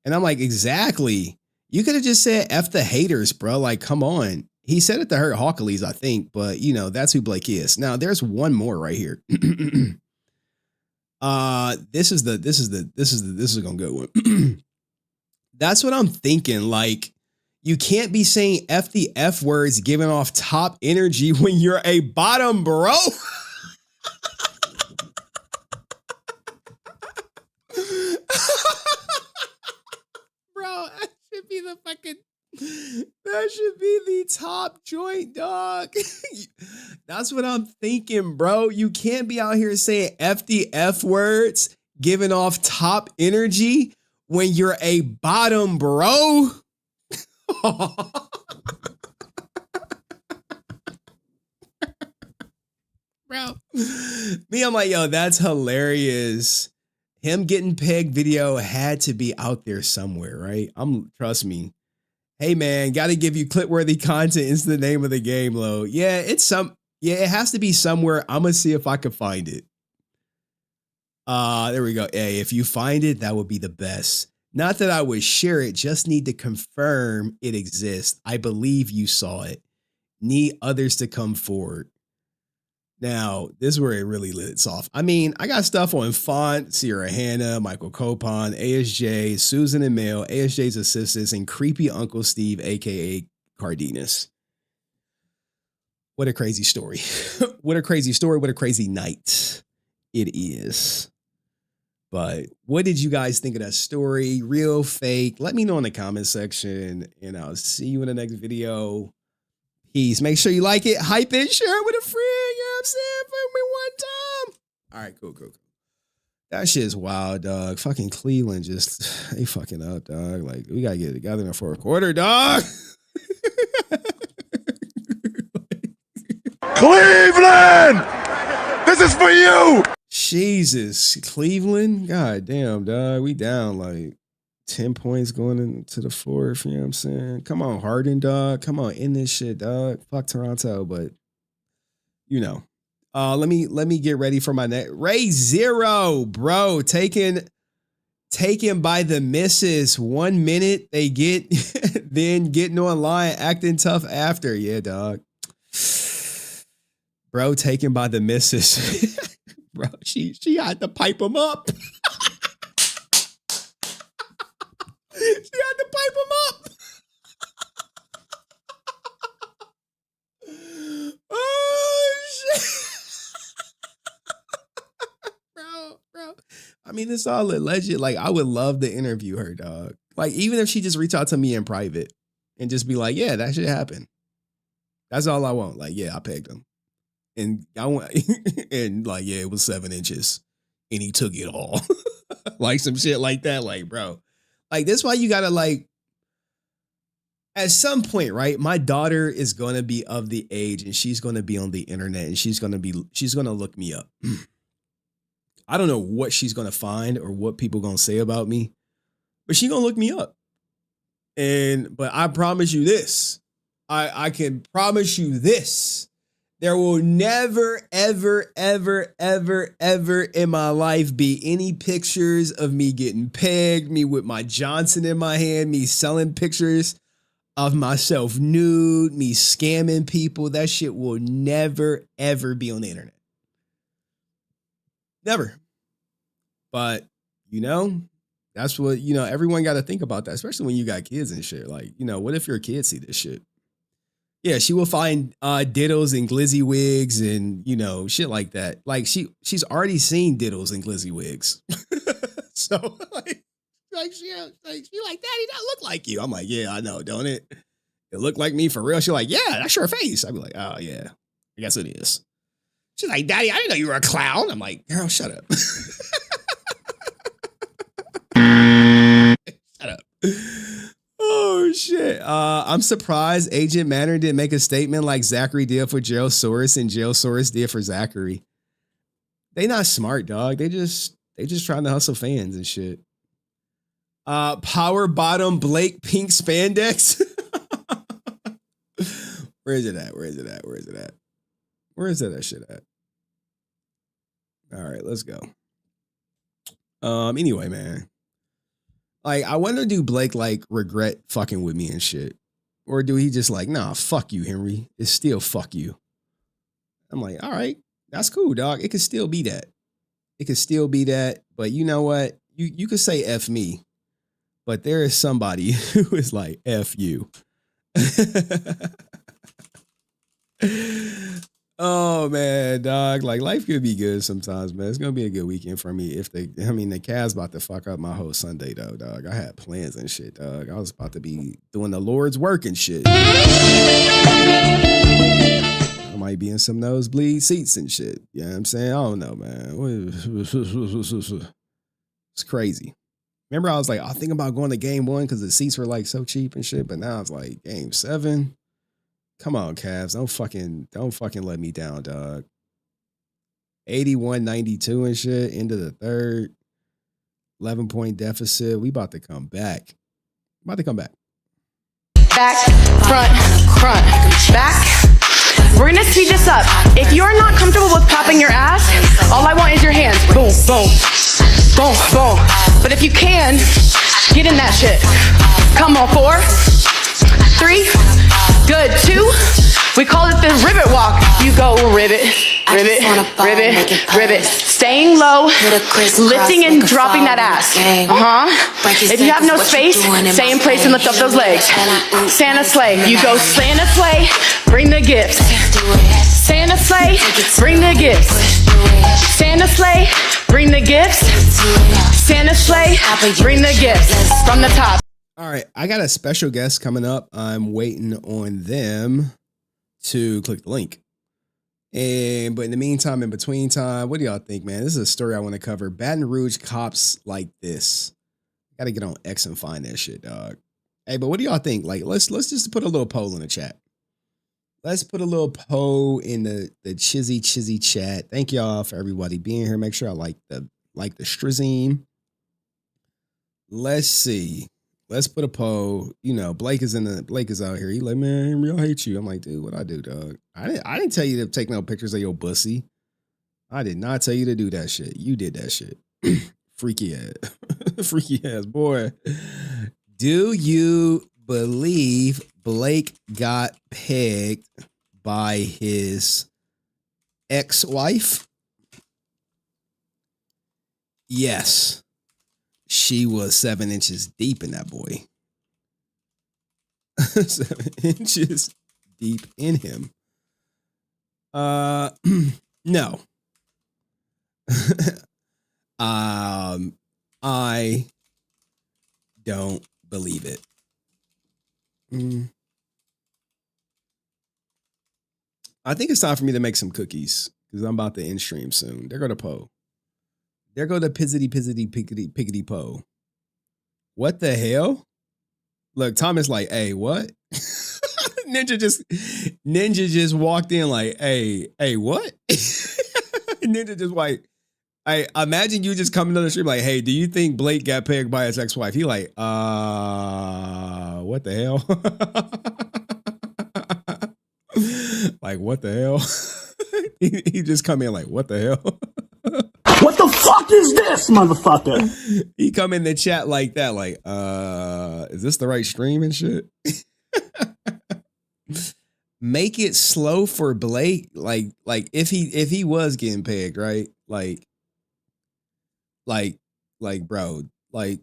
And I'm like, exactly. You could have just said F the haters, bro. Like, come on. He said it to hurt Hawkleys, I think, but you know, that's who Blake is. Now there's one more right here. This is gonna go one. That's what I'm thinking. Like, you can't be saying F the F words giving off top energy when you're a bottom, bro. Bro, that should be the top joint, dog. That's what I'm thinking, bro. You can't be out here saying F the F words giving off top energy when you're a bottom, bro. Bro, me, I'm like, yo, that's hilarious. Him getting pegged video had to be out there somewhere, right? Trust me. Hey man, got to give you clip-worthy content. It's the name of the game, Lo. Yeah, it has to be somewhere. I'm gonna see if I can find it. There we go. Hey, if you find it, that would be the best. Not that I would share it, just need to confirm it exists. I believe you saw it. Need others to come forward. Now, this is where it really lits off. I mean, I got stuff on Font, Sierra Hannah, Michael Copon, ASJ, Susan and Mail, ASJ's assistants, and creepy Uncle Steve, aka Cardenas. What a crazy story. What a crazy story. What a crazy night it is. But what did you guys think of that story? Real, fake? Let me know in the comment section, and I'll see you in the next video. Peace. Make sure you like it, hype it, share it with a friend. You know what I'm saying? For me one time. All right, cool. That shit's wild, dog. Fucking Cleveland just, they fucking up, dog. Like, we gotta get it together in the fourth quarter, dog. Cleveland! This is for you! Jesus, Cleveland? God damn, dog. We down like 10 points going into the fourth. You know what I'm saying? Come on, Harden, dog. Come on, end this shit, dog. Fuck Toronto, but you know. Let me get ready for my next Ray Zero, bro. Taken by the missus. 1 minute they get, then getting online, acting tough after. Yeah, dog. Bro, taken by the missus. Bro, she had to pipe him up. She had to pipe him up. Oh shit. Bro. I mean, it's all alleged. Like, I would love to interview her, dog. Like, even if she just reach out to me in private and just be like, yeah, that shit happened. That's all I want. Like, yeah, I pegged him. And I want, and like, yeah, it was 7 inches and he took it all. Like some shit like that. Like, bro, like, that's why you gotta, like, at some point, right? My daughter is going to be of the age and she's going to be on the internet and she's going to look me up. I don't know what she's going to find or what people going to say about me, but she's going to look me up. But I promise you this, I can promise you this. There will never, ever, ever, ever, ever in my life be any pictures of me getting pegged, me with my Johnson in my hand, me selling pictures of myself nude, me scamming people. That shit will never, ever be on the internet. Never. But, you know, that's what, you know, everyone got to think about that, especially when you got kids and shit. Like, you know, what if your kids see this shit? Yeah, she will find diddles and glizzy wigs and, you know, shit like that. Like, she's already seen diddles and glizzy wigs. So, she like, Daddy, that look like you. I'm like, yeah, I know, don't it? It look like me for real. She's like, yeah, that's your face. I'd be like, oh, yeah, I guess it is. She's like, Daddy, I didn't know you were a clown. I'm like, girl, shut up. Shut up. Oh, shit. I'm surprised Agent Manor didn't make a statement like Zachary did for Gerald Soros and Gerald Soros did for Zachary. They not smart, dog. They just trying to hustle fans and shit. Power bottom Blake pink spandex. Where is it at? Where is that shit at? All right, let's go. Anyway, man. Like, I wonder, do Blake, like, regret fucking with me and shit? Or do he just like, nah, fuck you, Henry. It's still fuck you. I'm like, all right, that's cool, dog. It could still be that. But you know what? You could say F me. But there is somebody who is like, F you. Oh, man, dog. Like, life could be good sometimes, man. It's going to be a good weekend for me the Cavs about to fuck up my whole Sunday, though, dog. I had plans and shit, dog. I was about to be doing the Lord's work and shit. I might be in some nosebleed seats and shit. You know what I'm saying? I don't know, man. It's crazy. Remember, I was like, I think about going to game 1 because the seats were like so cheap and shit. But now it's like game 7. Come on, Cavs. Don't fucking let me down, dog. 81-92 and shit. End of the third. 11-point deficit. We about to come back. Back, front, back. We're gonna speed this up. If you're not comfortable with popping your ass, all I want is your hands. Boom, boom, boom, boom. But if you can, get in that shit. Come on, 4, 3, good, 2. We call it the rivet walk. You go rivet, rivet, rivet, rivet. Staying low, lifting and dropping that ass. If you have no space, stay in place and lift up those legs. Santa sleigh. You go Santa sleigh, bring the gifts. Santa sleigh, bring the gifts. Santa sleigh, bring the gifts. Santa sleigh, bring the gifts from the top. All right, I got a special guest coming up. I'm waiting on them to click the link. But in the meantime, in between time, what do y'all think, man? This is a story I want to cover. Baton Rouge cops like this. Got to get on X and find that shit, dog. Hey, but what do y'all think? Like, let's just put a little poll in the chat. Let's put a little poll in the chizzy chat. Thank y'all for everybody being here. Make sure I like the strizine. Let's see. Let's put a poll. You know, Blake is out here. He like, man, Henry, I hate you. I'm like, dude, what I do, dog? I didn't tell you to take no pictures of your bussy. I did not tell you to do that shit. You did that shit. Freaky ass. Freaky ass boy. Do you believe Blake got pegged by his ex-wife? Yes. She was 7 inches deep in that boy. 7 inches deep in him. No. I don't believe it. I think it's time for me to make some cookies because I'm about to end stream soon. There go the Poe. There go the piggity Poe. What the hell? Look, Thomas like, hey, what? Ninja just walked in like, hey, what? Ninja just like, I imagine you just coming to the stream like, hey, do you think Blake got pegged by his ex-wife? He like, what the hell? Like, what the hell? he just come in like, what the hell? What the fuck is this, motherfucker? He come in the chat like that, like, is this the right stream and shit? Make it slow for Blake. Like if he was getting pegged, right? Like, bro, like,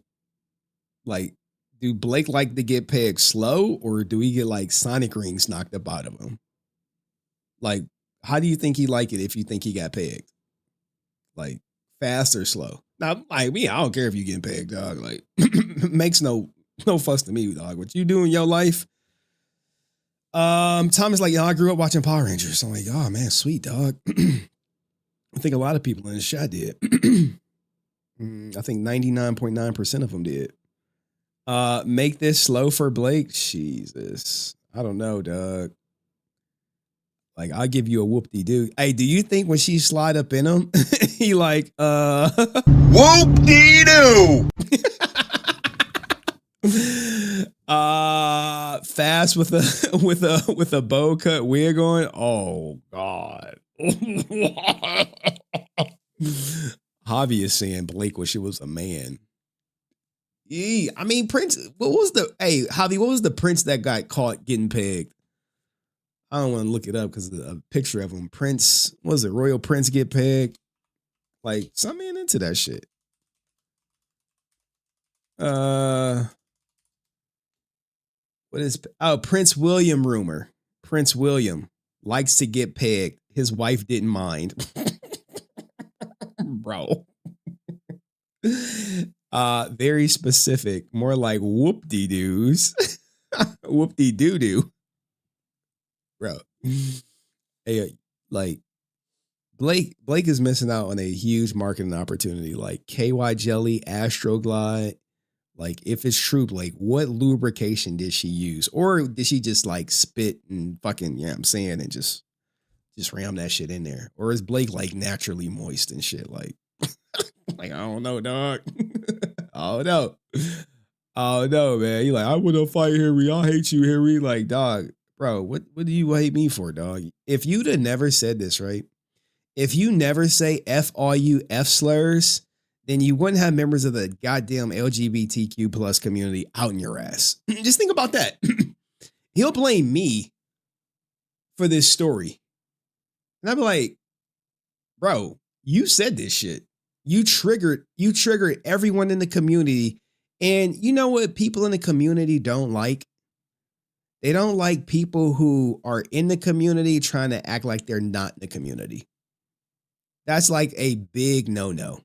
do Blake like to get pegged slow or do he get like Sonic rings knocked up out of him? Like, how do you think he like it if you think he got pegged? Like, fast or slow? Now, like me, I don't care if you getting pegged, dog. Like, makes no fuss to me, dog. What you do in your life? Thomas like, I grew up watching Power Rangers. I'm like, oh man, sweet dog. I think a lot of people in the chat did. I think 99.9% of them did. Make this slow for Blake. Jesus, I don't know, dog. Like, I'll give you a whoop-de-doo. Hey, do you think when she slide up in him, he like, whoop-de-doo? Fast with a bow cut wig on? Oh, God. Javi is saying Blake wish it was a man. I mean, Prince, Javi, what was the Prince that got caught getting pegged? I don't want to look it up because of a picture of him. Prince, what was it? Royal Prince get pegged? Like, some man into that shit. What is, Prince William rumor. Prince William likes to get pegged. His wife didn't mind. Bro. Very specific. More like whoop-de-doos. Whoop-de-doo-doo. Bro, hey, like Blake is missing out on a huge marketing opportunity. Like KY Jelly, Astroglide. Like, if it's true, Blake, what lubrication did she use, or did she just like spit and fucking, yeah, I'm saying, and just ram that shit in there, or is Blake like naturally moist and shit? Like, like I don't know, dog. Oh no, man. You like, I want to fight Henry. I hate you, Henry. Like, dog. Bro, what do you hate me for, dog? If you'd have never said this, right? If you never say F all you F slurs, then you wouldn't have members of the goddamn LGBTQ plus community out in your ass. Just think about that. He'll blame me for this story. And I'm like, bro, you said this shit. You triggered everyone in the community. And you know what people in the community don't like? They don't like people who are in the community trying to act like they're not in the community. That's like a big no-no.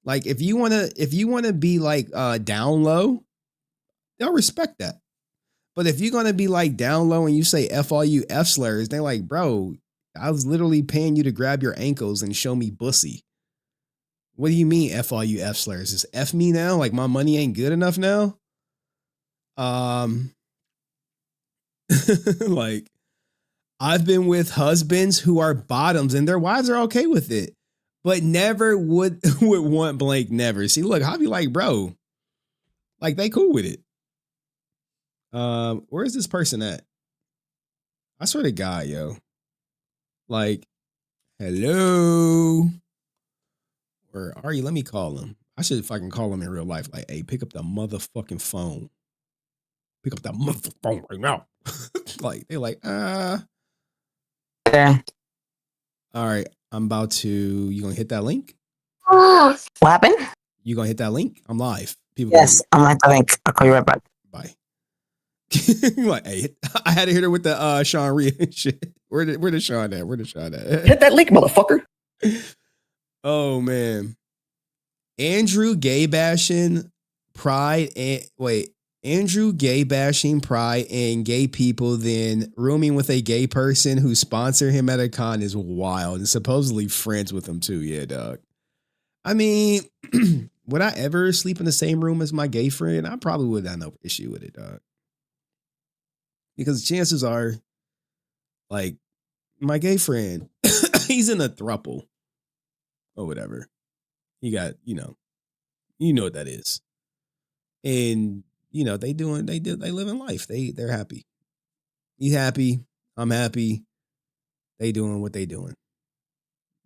Like if you wanna be like down low, they'll respect that. But if you're gonna be like down low and you say F all you F slurs, they're like, bro, I was literally paying you to grab your ankles and show me bussy. What do you mean F all you F slurs? Is F me now? Like my money ain't good enough now? Like I've been with husbands who are bottoms and their wives are okay with it, but never would want blank never. See, look, I'll be like, bro, like they cool with it. Where is this person at? I swear to God, yo. Like, hello. Or are you? Let me call him. I should fucking call him in real life. Like, hey, pick up the motherfucking phone. Pick up that motherfucking phone right now. Like, they're like, Yeah. All right. I'm about to. You gonna hit that link? What happened? You gonna hit that link? I'm live. People. Yes, I'm at the link. I'll call you right back. Bye. Like, hey, I had to hit her with the Sean Reed shit. Where did Sean at? Where did Sean at? Hit that link, motherfucker. Oh man. Andrew gay bashing pride and Andrew gay bashing pride and gay people, then rooming with a gay person who sponsored him at a con is wild and supposedly friends with him too. Yeah, dog. I mean, would I ever sleep in the same room as my gay friend? I probably would have no issue with it, dog. Because chances are, like, my gay friend, he's in a throuple or whatever. He got, you know what that is. And, they living life. They're happy. He's happy. I'm happy. They doing what they doing.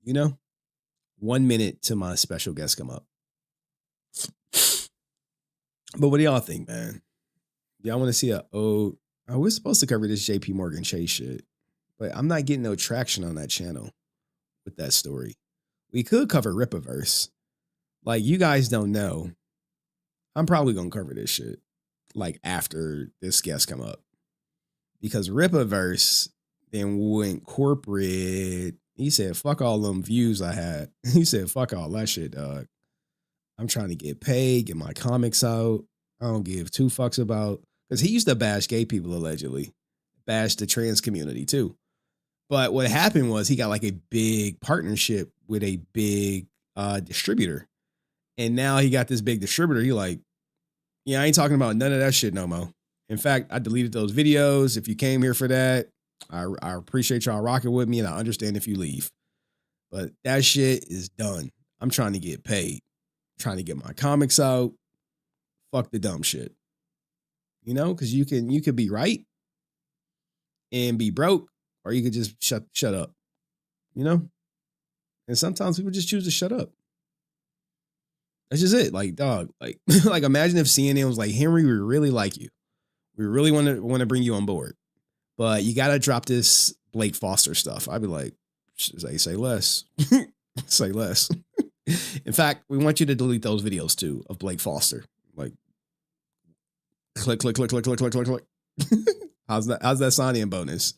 1 minute till my special guest come up. But what do y'all think, man? Y'all want to see we're supposed to cover this JP Morgan Chase shit, but I'm not getting no traction on that channel with that story. We could cover Rippaverse. Like, you guys don't know. I'm probably going to cover this shit, like, after this guest come up. Because Rippaverse then went corporate. He said, fuck all them views I had. He said, fuck all that shit, dog. I'm trying to get paid, get my comics out. I don't give two fucks about... Because he used to bash gay people, allegedly. Bash the trans community, too. But what happened was he got, like, a big partnership with a big distributor. And now he got this big distributor. He like, yeah, I ain't talking about none of that shit no more. In fact, I deleted those videos. If you came here for that, I appreciate y'all rocking with me, and I understand if you leave. But that shit is done. I'm trying to get paid. I'm trying to get my comics out. Fuck the dumb shit. Because you could be right and be broke, or you could just shut up. And sometimes people just choose to shut up. That's just it. Like, dog, like, like imagine if CNN was like, Henry, we really like you. We really want to bring you on board. But you got to drop this Blake Foster stuff. I'd be like, say less. Say less. In fact, we want you to delete those videos too of Blake Foster. Like, click. How's that sign-in bonus?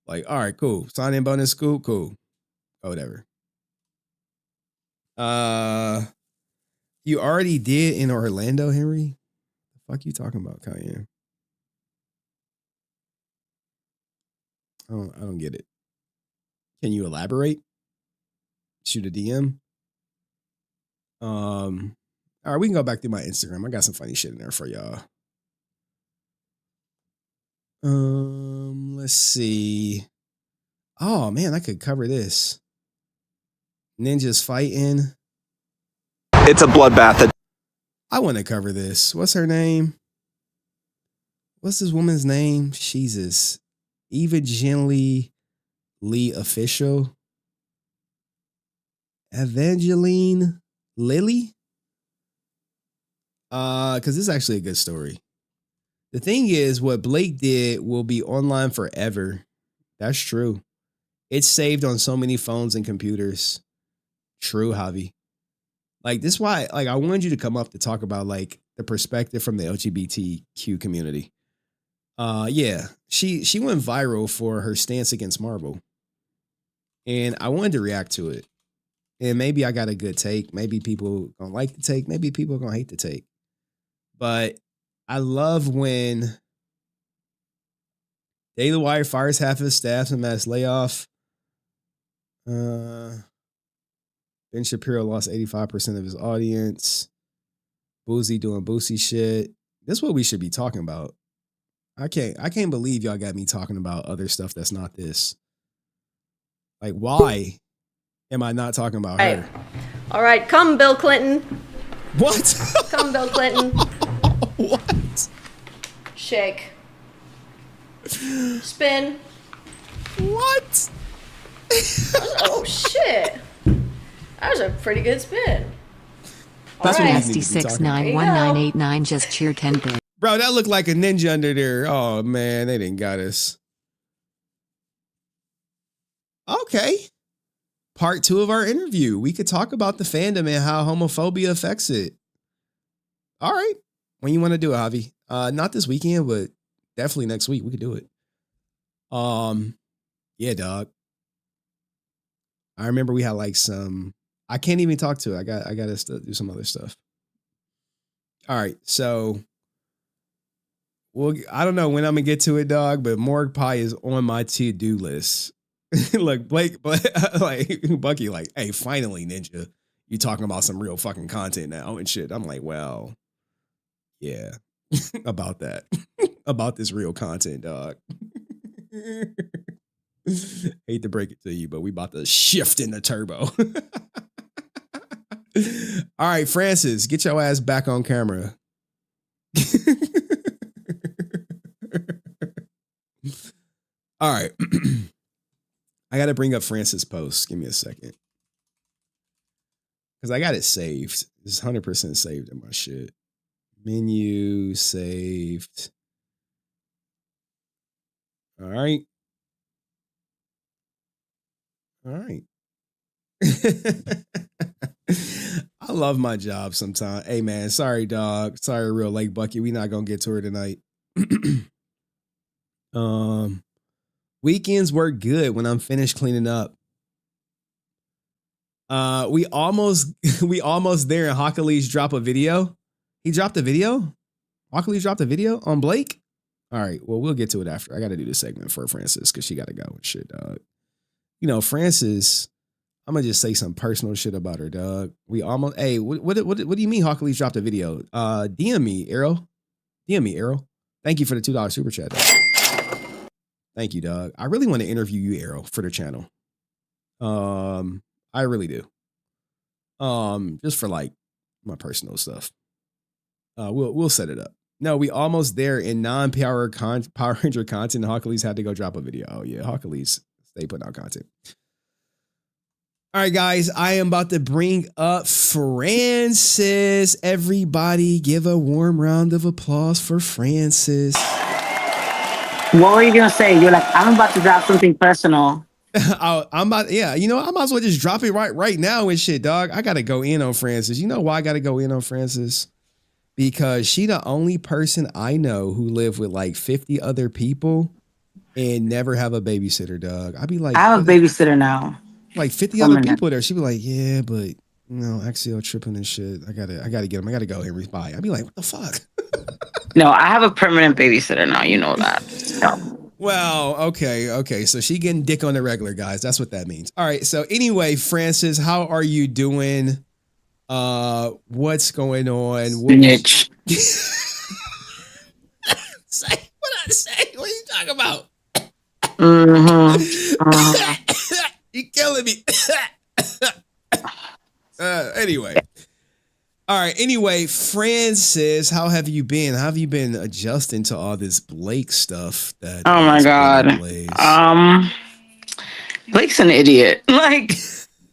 Like, all right, cool. Sign-in bonus, cool. Oh, whatever. You already did in Orlando, Henry? The fuck you talking about, Kanye? I don't get it. Can you elaborate? Shoot a DM. All right, we can go back through my Instagram. I got some funny shit in there for y'all. Let's see. Oh man, I could cover this. Ninjas fighting. It's a bloodbath. I want to cover this. What's her name? What's this woman's name? Jesus. Evangeline Lee Official. Evangeline Lilly. Because this is actually a good story. The thing is, what Blake did will be online forever. That's true. It's saved on so many phones and computers. True, Javi. Like, this is why, like, I wanted you to come up to talk about, like, the perspective from the LGBTQ community. Yeah, she went viral for her stance against Marvel. And I wanted to react to it. And maybe I got a good take. Maybe people gonna like the take. Maybe people gonna hate the take. But I love when Daily Wire fires half of his staff in mass layoff. Ben Shapiro lost 85% of his audience. Boozy doing Boosie shit. This is what we should be talking about. I can't believe y'all got me talking about other stuff that's not this. Like, why am I not talking about her? All right, come Bill Clinton. What? Come Bill Clinton. What? Shake. Spin. What? Oh shit. That was a pretty good spin. That's what Alright. we need to be talking about. 619189 just cheer 10 bit. Bro, that looked like a ninja under there. Oh man, they didn't got us. Okay. Part 2 of our interview. We could talk about the fandom and how homophobia affects it. All right. When you want to do it, Javi? Not this weekend, but definitely next week. We could do it. Yeah, dog. I remember we had like some. I can't even talk to it. I got to do some other stuff. All right, so. Well, I don't know when I'm gonna get to it, dog, but Morgue Pie is on my to-do list. Like Blake, like Bucky, like, hey, finally, Ninja, you talking about some real fucking content now and shit. I'm like, well, yeah, about that, about this real content, dog. Hate to break it to you, but we about to shift in the turbo. All right, Francis, get your ass back on camera. All right. I got to bring up Francis' post. Give me a second. Because I got it saved. It's 100% saved in my shit. Menu saved. All right. All right. I love my job sometimes. Hey, man. Sorry, dog. Sorry, real Lake Bucky. We not going to get to her tonight. Weekends work good when I'm finished cleaning up. We almost there, and Hockley's drop a video. He dropped a video? Hockley's dropped a video on Blake? All right, well, we'll get to it after. I got to do this segment for Francis because she got to go and shit, dog. You know, Francis, I'm going to just say some personal shit about her, dog. We almost, hey, what do you mean Hockley's dropped a video? DM me, Arrow. DM me, Arrow. Thank you for the $2 super chat, dog. Thank you, dog. I really want to interview you, Arrow, for the channel. I really do. Just for like my personal stuff. We'll set it up. No, we almost there in non-Power Ranger content. Hockley's had to go drop a video. Oh yeah, Hockley's stay putting out content. All right, guys, I am about to bring up Francis. Everybody, give a warm round of applause for Francis. What were you gonna say? You're like, I'm about to drop something personal. I'm about, yeah, you know, I might as well just drop it right now and shit, dog. I gotta go in on Francis. You know why I gotta go in on Francis? Because she the only person I know who live with like 50 other people and never have a babysitter, dog. I'd be like, I have a babysitter now. Like 50 other people there. She'd be like, yeah, but you know, Axial tripping and shit. I gotta get him. I gotta go, Henry. Bye. I'd be like, what the fuck? No, I have a permanent babysitter now. You know that. No. Well, okay. So she getting dick on the regular, guys. That's what that means. All right. So anyway, Francis, how are you doing? What's going on? Snitch. Say what I say. What are you talking about? You killing me. Anyway. All right. Anyway, Francis, how have you been? How have you been adjusting to all this Blake stuff? That oh my God. Blake's an idiot. Like,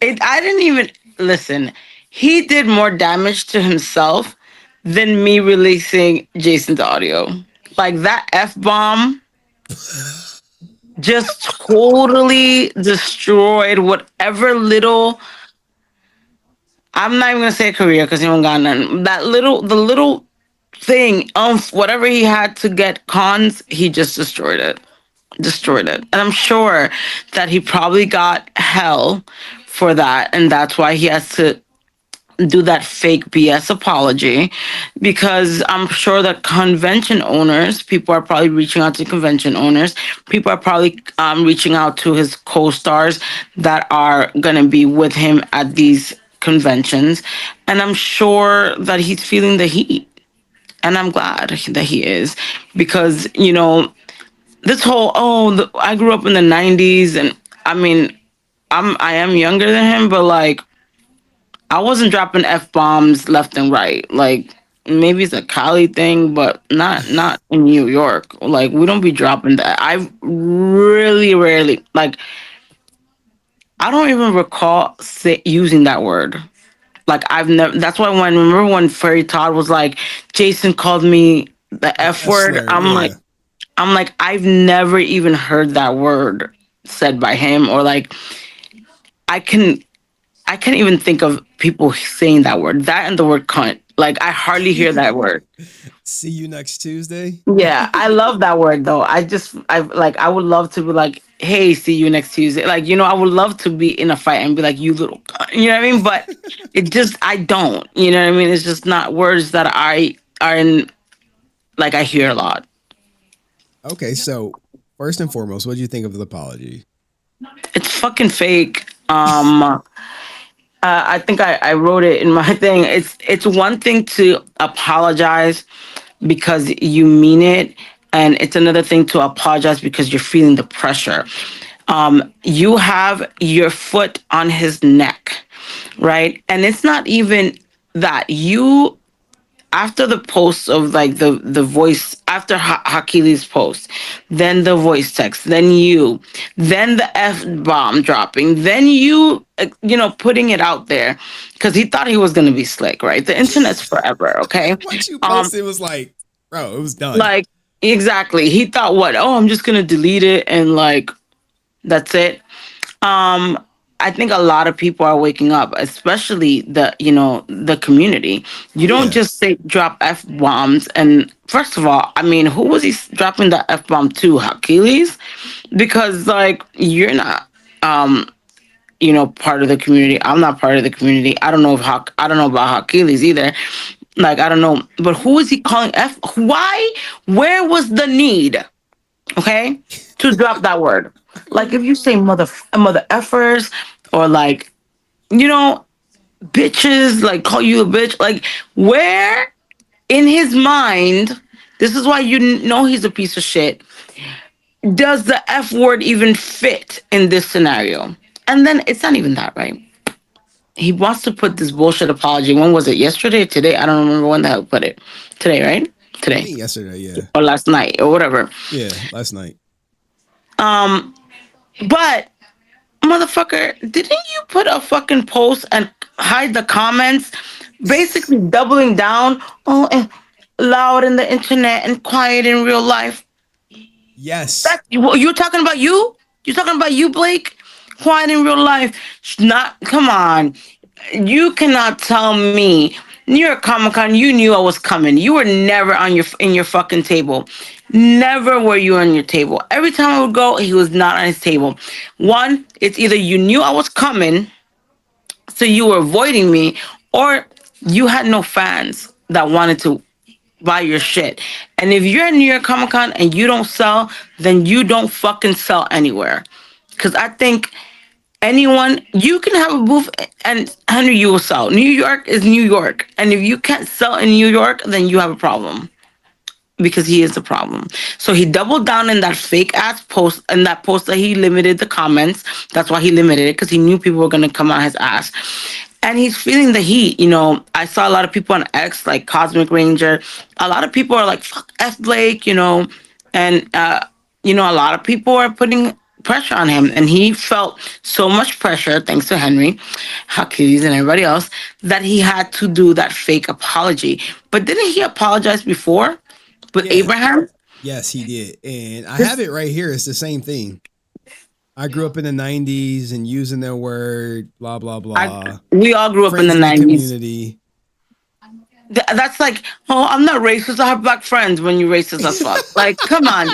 I didn't even listen. He did more damage to himself than me releasing Jason's audio. Like that F-bomb just totally destroyed whatever little. I'm not even gonna say career because he don't got none. The little thing, whatever he had to get cons, he just destroyed it. And I'm sure that he probably got hell for that, and that's why he has to do that fake BS apology, because I'm sure that convention owners, people are probably reaching out to convention owners. People are probably reaching out to his co-stars that are going to be with him at these conventions. And I'm sure that he's feeling the heat. And I'm glad that he is, because, you know, this whole, I grew up in the 90s, and I mean, I am younger than him, but like, I wasn't dropping F-bombs left and right. Like, maybe it's a Cali thing, but not in New York. Like, we don't be dropping that. I really rarely, like, I don't even recall using that word. Like, I've never, that's why remember when Fairy Todd was like, Jason called me the F word? F-slur, I'm like, I've never even heard that word said by him, or like, I can't even think of people saying that word. That and the word cunt. Like, I hardly hear that word. See you next Tuesday. Yeah, I love that word though. I would love to be like, hey, see you next Tuesday. Like, you know, I would love to be in a fight and be like, you little cunt. You know what I mean? But it just, I don't. You know what I mean? It's just not words that I hear a lot. Okay, so first and foremost, what do you think of the apology? It's fucking fake. I think I wrote it in my thing. It's one thing to apologize because you mean it, and it's another thing to apologize because you're feeling the pressure. You have your foot on his neck, right? And it's not even that. You, after the post of like the voice, after Hakili's post, then the voice text, then you, then the F-bomb dropping, then you, putting it out there, because he thought he was going to be slick, right? The internet's forever, okay? Once you posted, it was like, bro, it was done. Like, exactly. He thought, what? Oh, I'm just going to delete it and like, that's it. I think a lot of people are waking up, especially the community. You don't just say drop F-bombs. And first of all, I mean, who was he dropping the F-bomb to? Achilles? Because like, you're not, part of the community. I'm not part of the community. I don't know about Achilles either. Like, I don't know, but who is he calling F? Why? Where was the need? Okay, to drop that word. Like, if you say mother effers, or like, bitches, like call you a bitch, like, where in his mind, this is why you know he's a piece of shit, does the F word even fit in this scenario? And then it's not even that, right? He wants to put this bullshit apology. When was it? Yesterday or today? I don't remember when the hell put it. Today, right? Today. I think yesterday, yeah. Or last night, or whatever. Yeah, last night. But motherfucker, didn't you put a fucking post and hide the comments? Basically doubling down, loud in the internet and quiet in real life. Yes. You're talking about you? You're talking about you, Blake? Quiet in real life. Come on. You cannot tell me New York Comic Con, you knew I was coming. You were never in your fucking table. Never were you on your table. Every time I would go, he was not on his table. One, it's either you knew I was coming, so you were avoiding me, or you had no fans that wanted to buy your shit. And if you're at New York Comic Con and you don't sell, then you don't fucking sell anywhere. Because I think anyone, you can have a booth, and Henry, you will sell. New York is New York. And if you can't sell in New York, then you have a problem. Because he is the problem. So he doubled down in that fake ass post, and that post that he limited the comments. That's why he limited it, because he knew people were going to come out his ass. And he's feeling the heat. I saw a lot of people on X, like Cosmic Ranger. A lot of people are like, fuck F Blake, and, a lot of people are putting pressure on him. And he felt so much pressure, thanks to Henry, Achilles, and everybody else, that he had to do that fake apology. But didn't he apologize before? With Abraham? Yes, he did. And I have it right here. It's the same thing. I grew up in the 90s and using their word, blah, blah, blah. We all grew up in the 90s. Community. That's like, I'm not racist. I have black friends when you racist as fuck. Like, come on.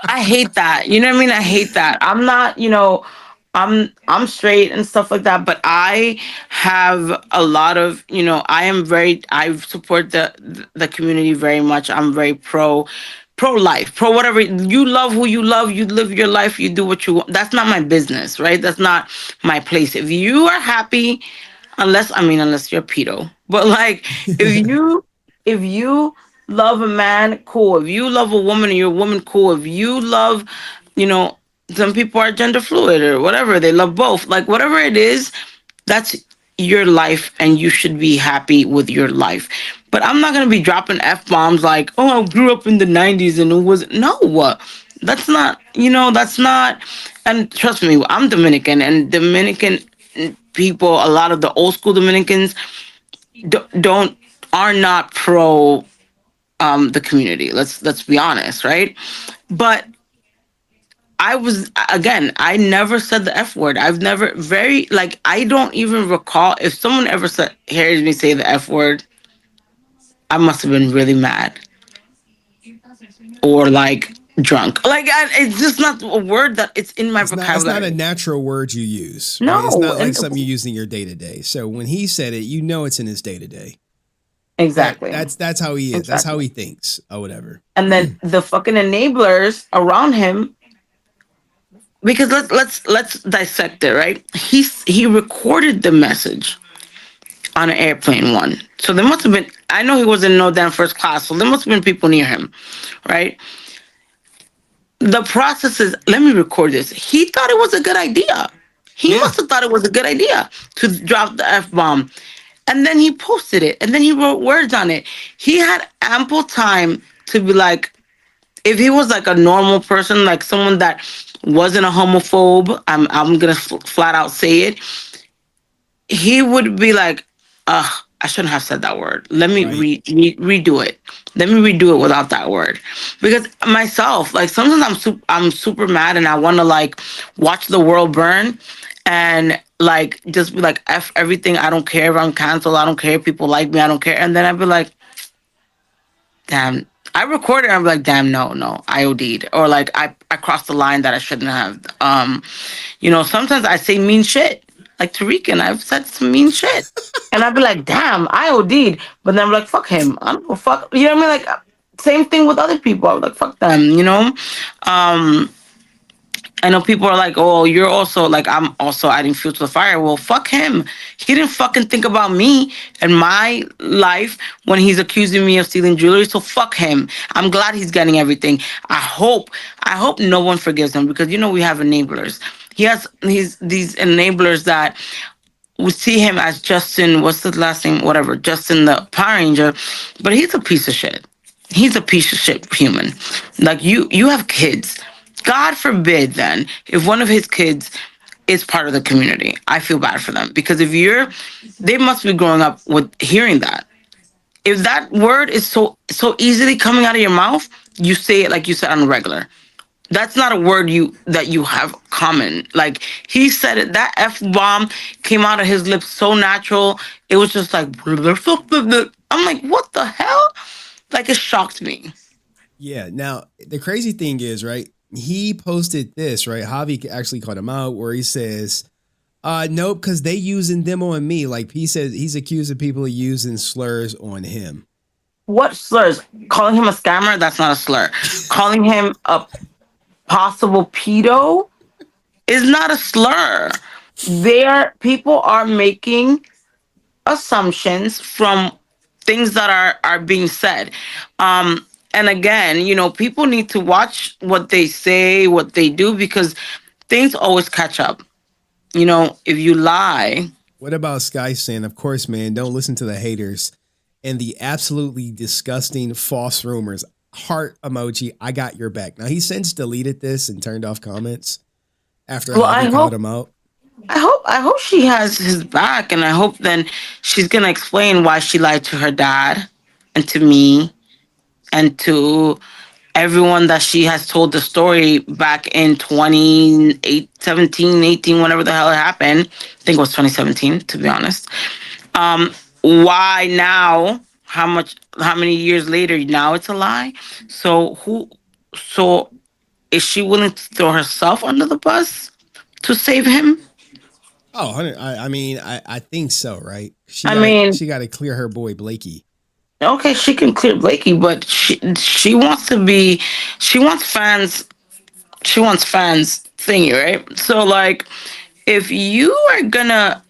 I hate that. You know what I mean? I hate that. I'm not, I'm straight and stuff like that, but I have a lot of, I support the community very much. I'm very pro life, pro whatever. You love who you love, you live your life, you do what you want. That's not my business, right? That's not my place. If you are happy, unless you're a pedo. But like if you love a man, cool. If you love a woman and you're a woman, cool. If you love, you know, some people are gender fluid or whatever, they love both. Like whatever it is, that's your life and you should be happy with your life. But I'm not gonna be dropping F bombs like, oh, I grew up in the 90s and it was no. That's not, and trust me, I'm Dominican and Dominican people, a lot of the old school Dominicans don't are not pro the community. Let's be honest, right? But I never said the F word. I've never I don't even recall if someone ever hears me say the F word, I must have been really mad or like drunk. It's just not a word that it's in my It's vocabulary. not a natural word you use. No, right? It's not like and- something you use in your day to day. So when he said it, you know it's in his day to day. Exactly. That's how he is. Exactly. That's how he thinks or whatever. And then the fucking enablers around him, because let's dissect it, right? He recorded the message on an airplane one. So there must have been, I know he was in no damn first class, so there must have been people near him, right? The process is, let me record this. He thought it was a good idea. He must have thought it was a good idea to drop the F-bomb. And then he posted it. And then he wrote words on it. He had ample time to be like, if he was like a normal person, like someone that wasn't a homophobe, I'm gonna flat out say it. He would be like, I shouldn't have said that word. Let me redo it. Let me redo it without that word. Because myself, like sometimes I'm super mad and I want to like watch the world burn and like just be like F everything. I don't care if I'm canceled. I don't care if people like me. I don't care. And then I'd be like, damn. I recorded and I'm like, damn, no, I OD'd. Or like I crossed the line that I shouldn't have. Sometimes I say mean shit. Like Tariq, and I've said some mean shit. And I'd be like, damn, I OD'd. But then I'm like, fuck him. I don't know, fuck. You know what I mean? Like, same thing with other people. I'm like, fuck them, I know people are like, oh, you're also like, I'm also adding fuel to the fire. Well, fuck him. He didn't fucking think about me and my life when he's accusing me of stealing jewelry. So fuck him. I'm glad he's getting everything. I hope no one forgives him because we have enablers. He's these enablers that we see him as Justin, what's the last name? Whatever, Justin the Power Ranger, but he's a piece of shit. He's a piece of shit human. Like you have kids. God forbid then if one of his kids is part of the community. I feel bad for them because they must be growing up with hearing that. If that word is so easily coming out of your mouth, you say it like you said on the regular. That's not a word that you have common. Like he said it, that F-bomb came out of his lips so natural. It was just like, I'm like, what the hell? Like it shocked me. Yeah. Now the crazy thing is, right? He posted this, right? Javi actually called him out where he says, nope, because they using them on me. Like he says he's accusing people of using slurs on him. What slurs? Calling him a scammer? That's not a slur. Calling him a possible pedo is not a slur. People are making assumptions from things that are being said. And again, people need to watch what they say, what they do, because things always catch up. If you lie. What about Sky saying, of course, man, don't listen to the haters and the absolutely disgusting false rumors. Heart emoji, I got your back. Now, he since deleted this and turned off comments after I called him out. I hope she has his back, and I hope then she's going to explain why she lied to her dad and to me and to everyone that she has told the story back in 2017, 18, whenever the hell it happened. I think it was 2017, to be honest. Why now? How many years later? Now it's a lie. So is she willing to throw herself under the bus to save him? Oh, I mean, I think so, right? I mean, she got to clear her boy Blakey. Okay, she can clear Blakey, but she wants to be, she wants fans, thingy, right? So like, if you are gonna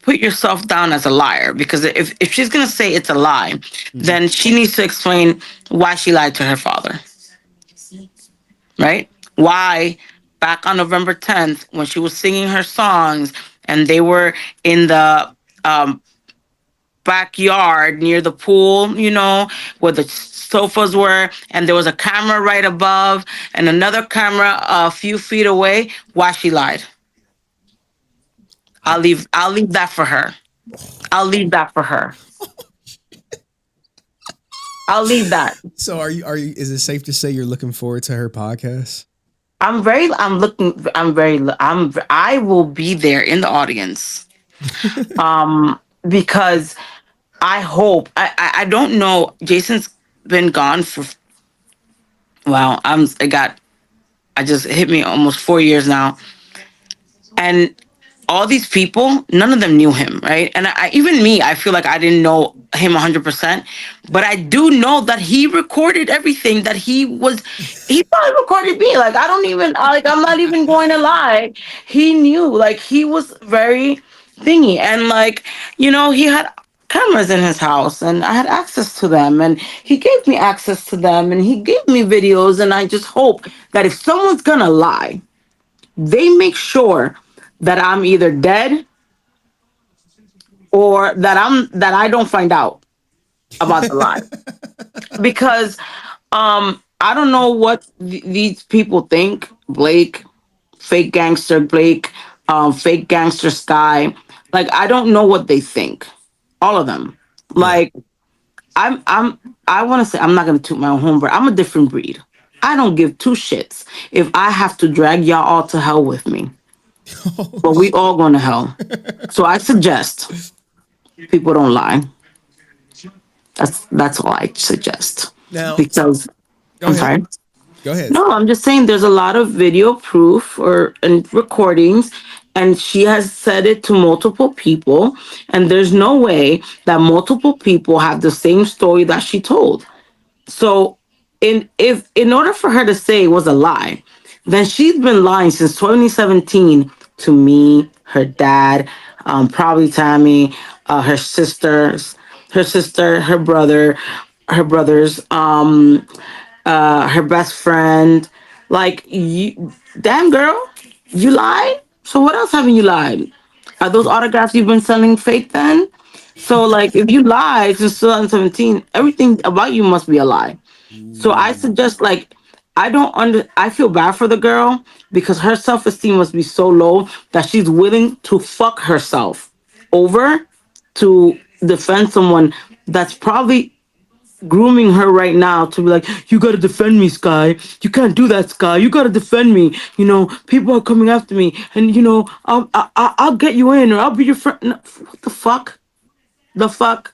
put yourself down as a liar, because if she's gonna say it's a lie, then she needs to explain why she lied to her father, right? Why back on November 10th when she was singing her songs and they were in the backyard near the pool, where the sofas were, and there was a camera right above and another camera a few feet away, why she lied. I'll leave that for her. I'll leave that for her. I'll leave that. So are you is it safe to say you're looking forward to her podcast? I will be there in the audience. Because I hope, I don't know, Jason's been gone for, wow, I just hit me almost 4 years now. And all these people, none of them knew him, right? And even me, I feel like I didn't know him 100%, but I do know that he recorded everything that he probably recorded me. Like, I'm not even going to lie. He knew, like, he was very thingy. And like, he had cameras in his house and I had access to them and he gave me access to them and he gave me videos. And I just hope that if someone's gonna lie, they make sure that I'm either dead or that I don't find out about the lie. Because I don't know what these people think. Blake, fake gangster Blake, fake gangster Sky. Like, I don't know what they think. All of them. Like, I want to say, I'm not gonna toot my own horn, but I'm a different breed. I don't give two shits if I have to drag y'all all to hell with me. But we all going to hell. So I suggest people don't lie. That's all I suggest. Now, because I'm sorry. Go ahead. No, I'm just saying there's a lot of video proof and recordings, and she has said it to multiple people, and there's no way that multiple people have the same story that she told. So, in order for her to say it was a lie, then she's been lying since 2017 to me, her dad, probably Tammy, her sisters, her brother, her brothers, her best friend. Like, you, damn girl, you lied. So what else haven't you lied? Are those autographs you've been selling fake then? So like, if you lied since 2017, everything about you must be a lie. So I suggest, like, I feel bad for the girl because her self-esteem must be so low that she's willing to fuck herself over to defend someone that's probably grooming her right now to be like, you gotta defend me, Sky. You can't do that, Sky. You gotta defend me. People are coming after me, and I'll get you in, or I'll be your friend. No, what the fuck? The fuck?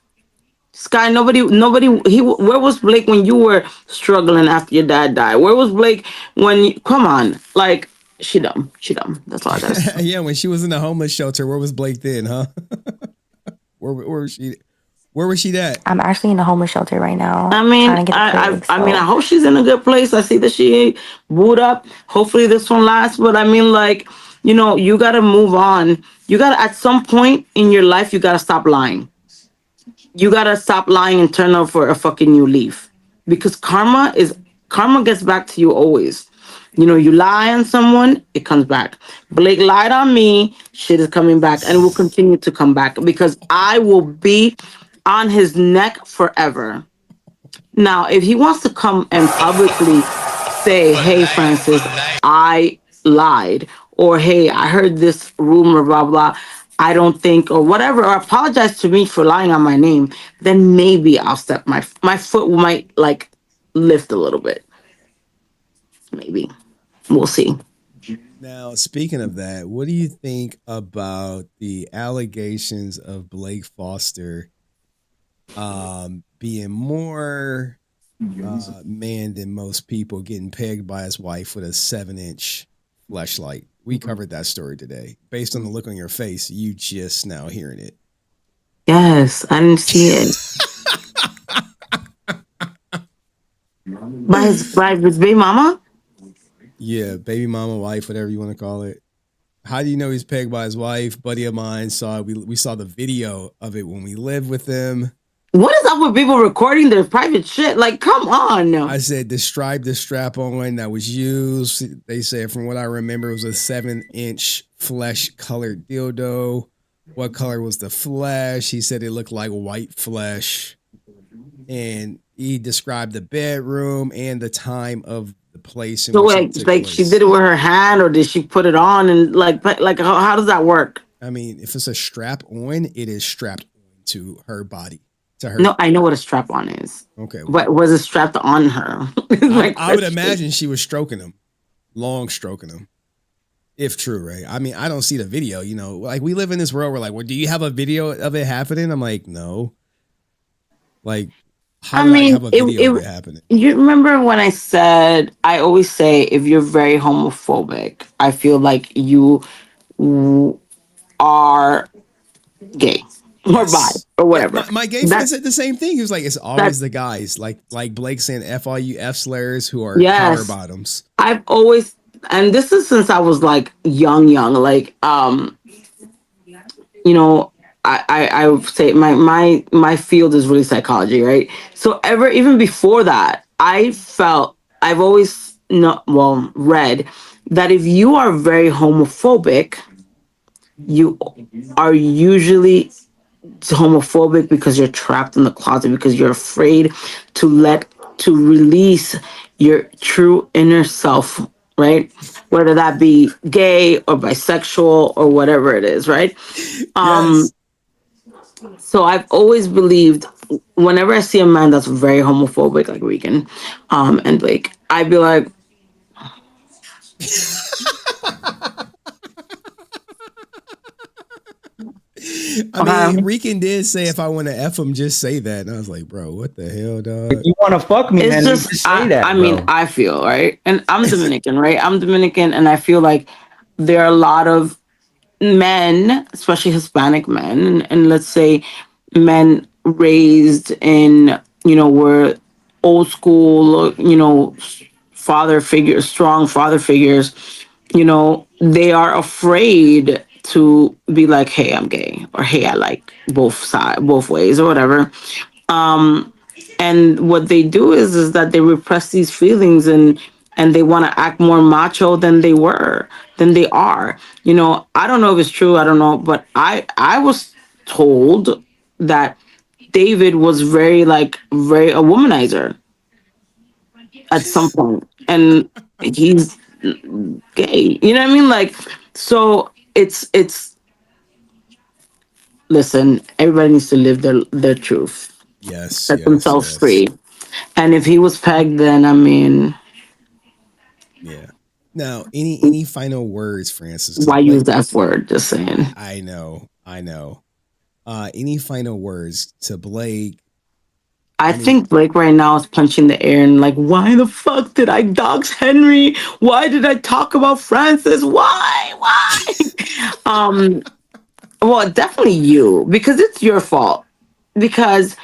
Sky, nobody, where was Blake when you were struggling after your dad died? Where was Blake come on, like, she dumb. That's all I gotta say. Yeah, when she was in the homeless shelter, where was Blake then, huh? where was she? Where was she at? I'm actually in a homeless shelter right now. I mean, trying to get a place, I mean, I hope she's in a good place. I see that she booed up. Hopefully this one lasts. But I mean, like, you gotta move on. You gotta, at some point in your life, you gotta stop lying. You gotta stop lying and turn over a fucking new leaf, because karma gets back to you always. You lie on someone, it comes back. Blake lied on me, shit is coming back and will continue to come back because I will be on his neck forever. Now, if he wants to come and publicly say, hey, Francis, I lied, or hey, I heard this rumor, blah, blah, I don't think, or whatever, or apologize to me for lying on my name, then maybe I'll step my foot might like lift a little bit. Maybe. We'll see. Now, speaking of that, what do you think about the allegations of Blake Foster being more man than most people, getting pegged by his wife with a 7-inch fleshlight. We covered that story today. Based on the look on your face, you just now hearing it. Yes, I didn't see it. by his baby mama? Yeah, baby mama, wife, whatever you want to call it. How do you know he's pegged by his wife? Buddy of mine saw we saw the video of it when we lived with them. What is up with people recording their private shit? Like, come on. I said, describe the strap on that was used. They said, from what I remember, it was a 7-inch flesh colored dildo. What color was the flesh? He said it looked like white flesh. And he described the bedroom and the time of the place. So like she did it with her hand, or did she put it on? And like how does that work? I mean, if it's a strap on, it is strapped to her body. To her. No, I know what a strap on is. Okay. But was it strapped on her? I would imagine she was stroking him, long stroking him. If true, right? I mean, I don't see the video, you know, like we live in this world where like, well, do you have a video of it happening? I'm like, no. Like, how do I have a video of it happening? You remember when I said, I always say, if you're very homophobic, I feel like you are gay or bi or whatever. Yeah, my gay friend said the same thing. He was like, it's always the guys, like Blake saying F all you F slurs who are power bottoms. I've always, and this is since I was like young, like, you know, I would say my field is really psychology, right? So even before that, I've always read that if you are very homophobic, you are usually homophobic because you're trapped in the closet, because you're afraid to release your true inner self, right? Whether that be gay or bisexual or whatever it is, right? Yes. So I've always believed, whenever I see a man that's very homophobic, like Regan and Blake, I'd be like, I mean, Regan did say if I want to F him, just say that. And I was like, bro, what the hell, dog? If you want to fuck me, man, just say that. I mean, I feel, right? And I'm Dominican, right? I'm Dominican, and I feel like there are a lot of men, especially Hispanic men, and let's say men raised in, you know, were old school, you know, strong father figures, you know, they are afraid to be like, hey, I'm gay, or hey, I like both ways, or whatever. And what they do is that they repress these feelings, and they want to act more macho than they are. You know, I don't know if it's true, I don't know, but I was told that David was very a womanizer at some point, and he's gay. You know what I mean? Like, so it's listen, everybody needs to live their truth. Yes. Set themselves free. And if he was pegged, then I mean, yeah. Now, any final words, Francis? Why use that word? Just saying. I know. Any final words to Blake? I think Blake right now is punching the air and like, why the fuck did I dox Henry? Why did I talk about Francis? Why? Well, definitely you, because it's your fault. Because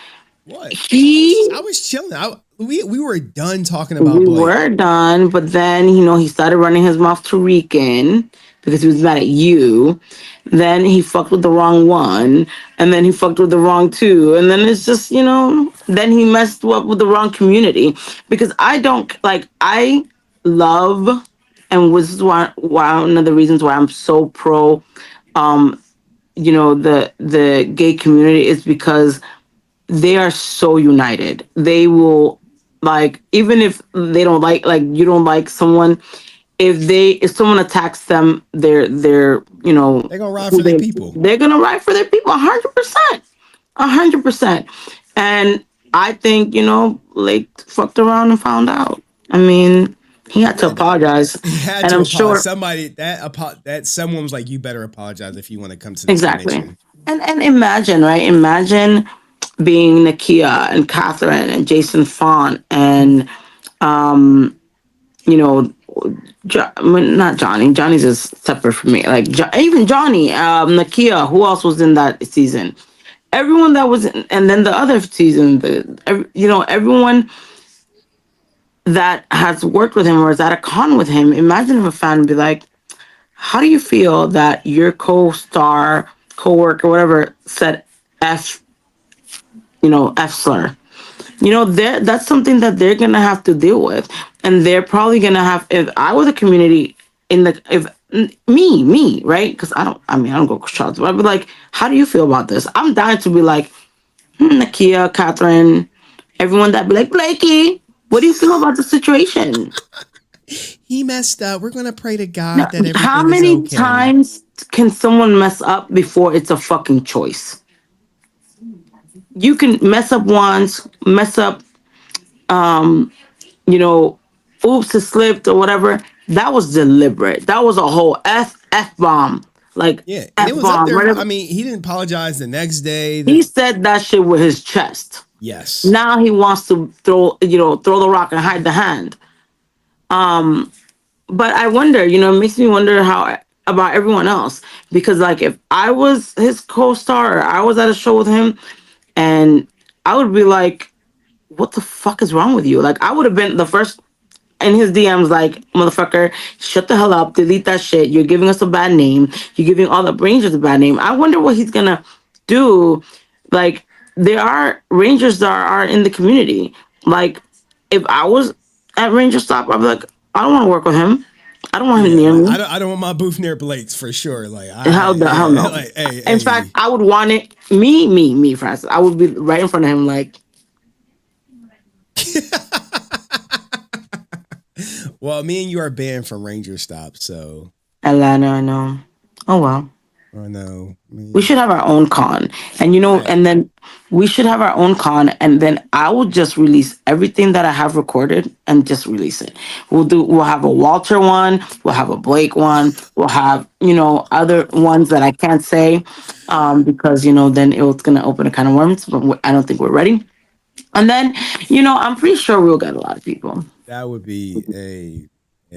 what? I was chilling. We were done talking about Blake. We were done, but then, you know, he started running his mouth to Rican because he was mad at you. Then he fucked with the wrong one, and then he fucked with the wrong two, and then it's just, you know, then he messed up with the wrong community. Because I love, and this is why one of the reasons why I'm so pro, you know, the gay community, is because they are so united. They will, like, even if they don't like you don't like someone, if someone attacks them, they're you know, they're gonna ride for their people. They're gonna ride for their people 100%. And I think, you know, Blake fucked around and found out. I mean, he had to apologize. He had and to I'm apologize. sure Somebody that someone was like, you better apologize if you want to come to this exactly. convention. And imagine, right? Imagine being Nakia and Catherine and Jason Font and you know, not Johnny. Johnny's is separate from me. Like even Johnny, Nakia. Who else was in that season? Everyone that was, and then the other season, everyone that has worked with him or is at a con with him. Imagine if a fan would be like, "How do you feel that your co-star, co-worker, whatever, said F, F slur?" That's something that they're gonna have to deal with, and they're probably gonna have. If I was a community if me, right? Because I don't go shots, but I'd be like, how do you feel about this? I'm dying to be like, Nakia, Catherine, everyone that be like, Blakey, what do you feel about the situation? He messed up. We're gonna pray to God that everything How is many okay. times can someone mess up before it's a fucking choice? You can mess up once, mess up, oops, it slipped or whatever. That was deliberate. That was a whole F bomb. Like Yeah, and it F was up bomb. there. Whatever. I mean, he didn't apologize the next day. He said that shit with his chest. Yes. Now he wants to throw the rock and hide the hand. But I wonder, it makes me wonder how about everyone else, because like if I was his co-star or I was at a show with him, and I would be like, what the fuck is wrong with you? Like I would have been the first in his DMs, like, motherfucker, shut the hell up, delete that shit. You're giving us a bad name. You're giving all the Rangers a bad name. I wonder what he's gonna do. Like, there are Rangers that are in the community. Like, if I was at Ranger Stop, I'd be like, I don't want to work with him. I don't want him near me. I don't want my booth near Blake's for sure. Like, Hell no. Like, hey, in fact, I would want it. Me, Francis. I would be right in front of him, like. Well, me and you are banned from Ranger Stop, so. Atlanta, I know. Oh well. I know. We should have our own con, and and then we should have our own con, and then I will just release everything that I have recorded and just release it. We'll have a Walter one, we'll have a Blake one, we'll have other ones that I can't say, because then it's gonna open a can of worms. But I don't think we're ready. And then I'm pretty sure we'll get a lot of people. That would be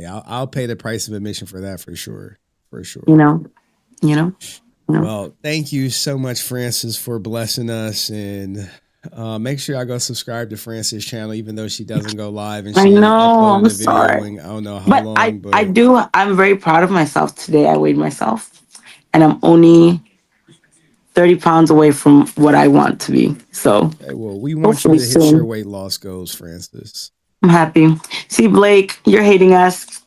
I'll pay the price of admission for that for sure. For sure. Well, thank you so much, Francis, for blessing us, and make sure y'all go subscribe to Francis' channel, even though she doesn't go live and she uploaded the video. And I don't know how long, but I do. I'm very proud of myself today. I weighed myself, and I'm only 30 pounds away from what I want to be. So, well, we want you to hit your weight loss goals, Francis. I'm happy. See, Blake, you're hating us.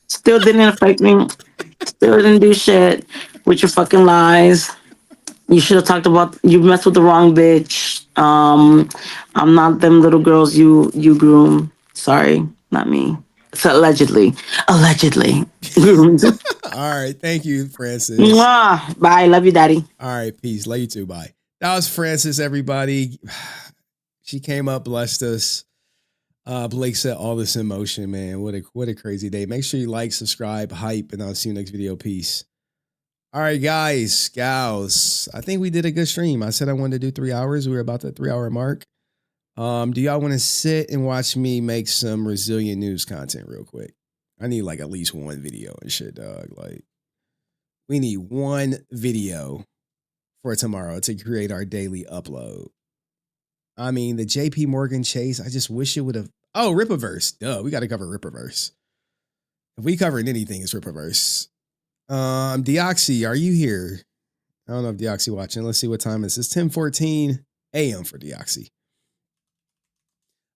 Still didn't affect me. Still didn't do shit with your fucking lies. You should have talked about, you messed with the wrong bitch. I'm not them little girls you groom. Sorry, not me. So allegedly. All right, thank you, Francis. Mwah. Bye, love you, daddy. All right, peace. Love you too. Bye. That was Francis, everybody. She came up, blessed us. Blake set all this in motion, man. What a crazy day. Make sure you like, subscribe, hype, and I'll see you next video. Peace. All right, guys, gals. I think we did a good stream. I said I wanted to do 3 hours. We were about the 3-hour mark. Do y'all want to sit and watch me make some resilient news content real quick? I need like at least one video and shit, dog. Like, we need one video for tomorrow to create our daily upload. I mean, the JP Morgan Chase, I just wish it would have. Oh, Rippaverse. Duh, we got to cover Rippaverse. If we covered anything, it's Rippaverse. Deoxy, are you here? I don't know if Deoxy watching. Let's see what time it is. It's 10:14 a.m. for Deoxy.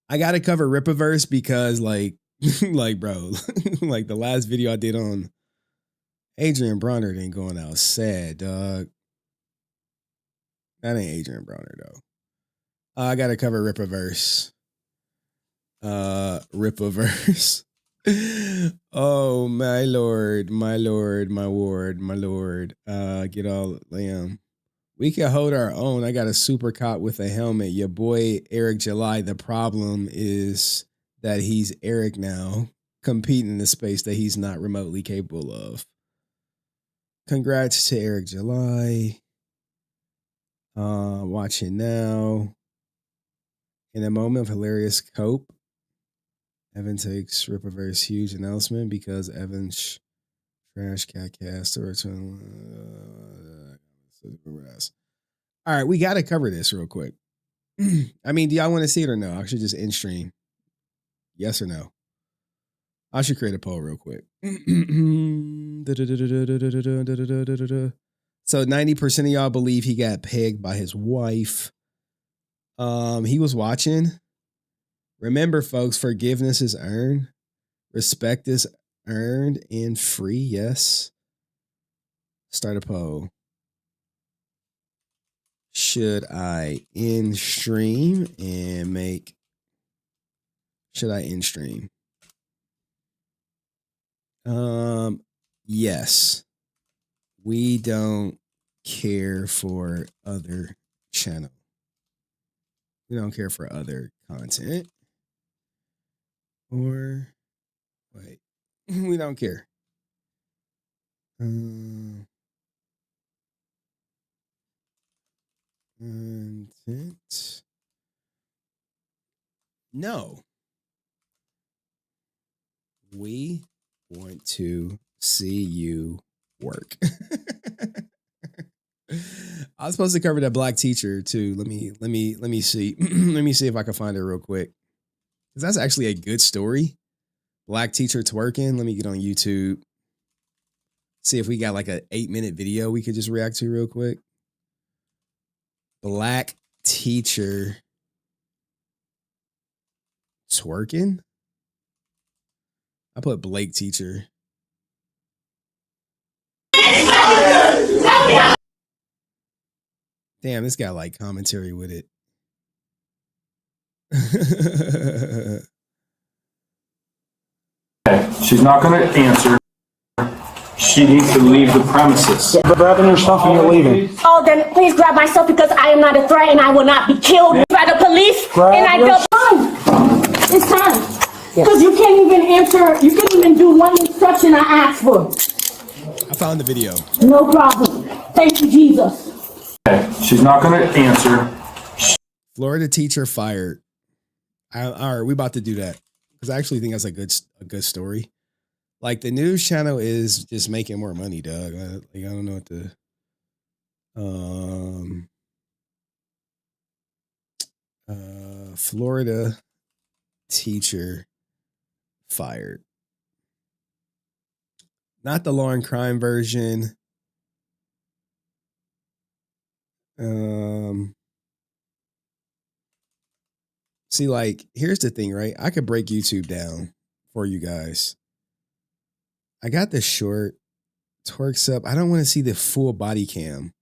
I got to cover Rippaverse because, like, bro, like the last video I did on Adrian Bronner ain't going out sad, dog. That ain't Adrian Bronner, though. I got to cover Rippaverse. Rippaverse. Oh, my lord, my lord, my ward, my lord. Get all lamb. We can hold our own. I got a super cop with a helmet. Your boy, Eric July. The problem is that he's Eric now, competing in a space that he's not remotely capable of. Congrats to Eric July. Watching now. In a moment of hilarious cope Evan takes Rippaverse huge announcement because Evan's trash cat cast or all right, we got to cover this real quick. I mean, do y'all want to see it or no? I should just end stream. Yes or no? I should create a poll real quick. So 90% of y'all believe he got pegged by his wife. He was watching. Remember, folks, forgiveness is earned. Respect is earned and free. Yes. Start a poll. Should I end stream and make... Should I end stream? Yes. We don't care for other channel. We don't care for other content. Or wait, we don't care. Content. No. We want to see you work. I was supposed to cover that black teacher too. Let me see. Let me see if I can find it real quick. Because that's actually a good story. Black teacher twerking. Let me get on YouTube. See if we got like an 8-minute video we could just react to real quick. Black teacher twerking. I put Blake teacher. Damn, this got like commentary with it. She's not going to answer. She needs to leave the premises. Grabbing your stuff and you're leaving. Oh, then please grab my stuff because I am not a threat and I will not be killed by the police. It's time. Because you can't even answer, you can't even do one instruction I asked for. I found the video. No problem. Thank you, Jesus. She's not going to answer. Florida teacher fired. All right, we about to do that because I actually think that's a good story. Like the news channel is just making more money, dog. I don't know what to. Florida teacher fired. Not the law and crime version. See, like, here's the thing, right? I could break YouTube down for you guys. I got the short, twerks up. I don't want to see the full body cam.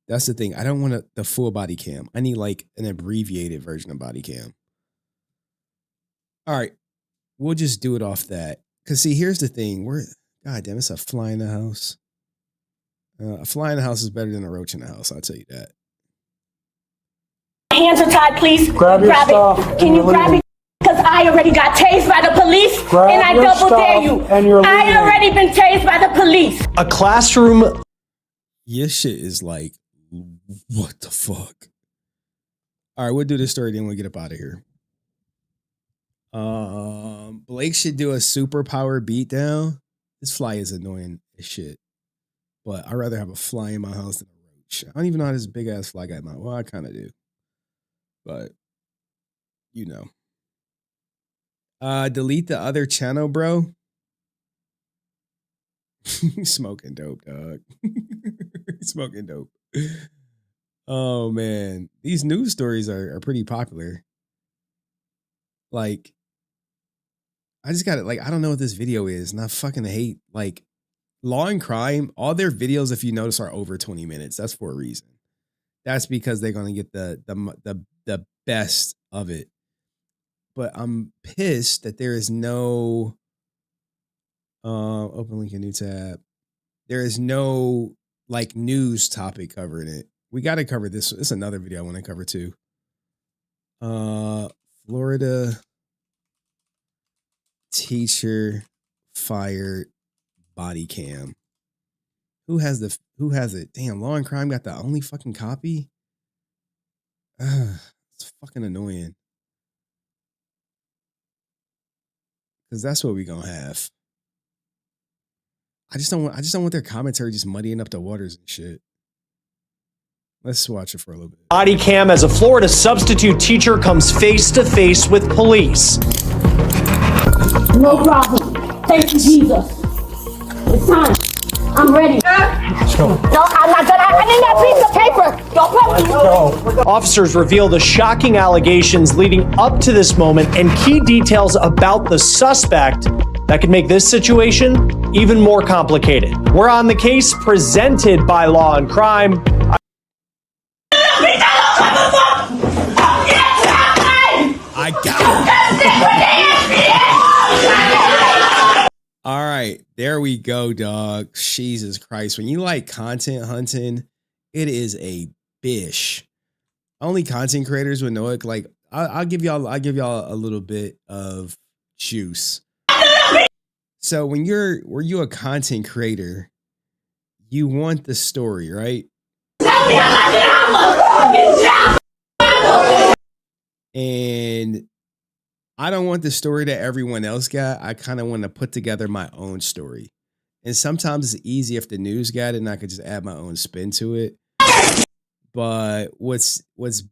That's the thing. I don't want the full body cam. I need like an abbreviated version of body cam. All right. We'll just do it off that. Because see, here's the thing. God damn, it's a fly in the house. A fly in the house is better than a roach in the house. I'll tell you that. Hands are tied, please. Grab your stuff. Can you grab it? Because I already got tased by the police. Grab and I your double dare you. stuff and you're I leaving. already been tased by the police. A classroom. Your shit is like, what the fuck? All right, we'll do this story, then we'll get up out of here. Blake should do a superpower beatdown. This fly is annoying as shit. But I'd rather have a fly in my house than a roach. I don't even know how this big ass fly got in my... Well, I kind of do. But, you know. Delete the other channel, bro. Smoking dope, dog. Smoking dope. Oh, man. These news stories are pretty popular. Like, I just got it. Like, I don't know what this video is, and I fucking hate, like, Law and Crime. All their videos, if you notice, are over 20 minutes. That's for a reason. That's because they're going to get the best of it. But I'm pissed that there is no open link, a new tab. There is no like news topic covering it. We got to cover this. It's another video I want to cover too. Florida teacher fired body cam. Who has it? Damn, Law and Crime got the only fucking copy. It's fucking annoying. Because that's what we're gonna have. I just don't want their commentary just muddying up the waters and shit. Let's watch it for a little bit. Body cam as a Florida substitute teacher comes face to face with police. No problem. Thank you, Jesus. It's time. I'm ready. Let's go. No, I'm not gonna. I need that piece of paper. Don't put me. Officers reveal the shocking allegations leading up to this moment and key details about the suspect that could make this situation even more complicated. We're on the case presented by Law and Crime. I got it. All right, there we go, dog. Jesus Christ. When you like content hunting, it is a bish. Only content creators would know it. Like, I'll give y'all a little bit of juice. So when you're a content creator, you want the story, right? And I don't want the story that everyone else got. I kind of want to put together my own story. And sometimes it's easy if the news got it and I could just add my own spin to it. But what's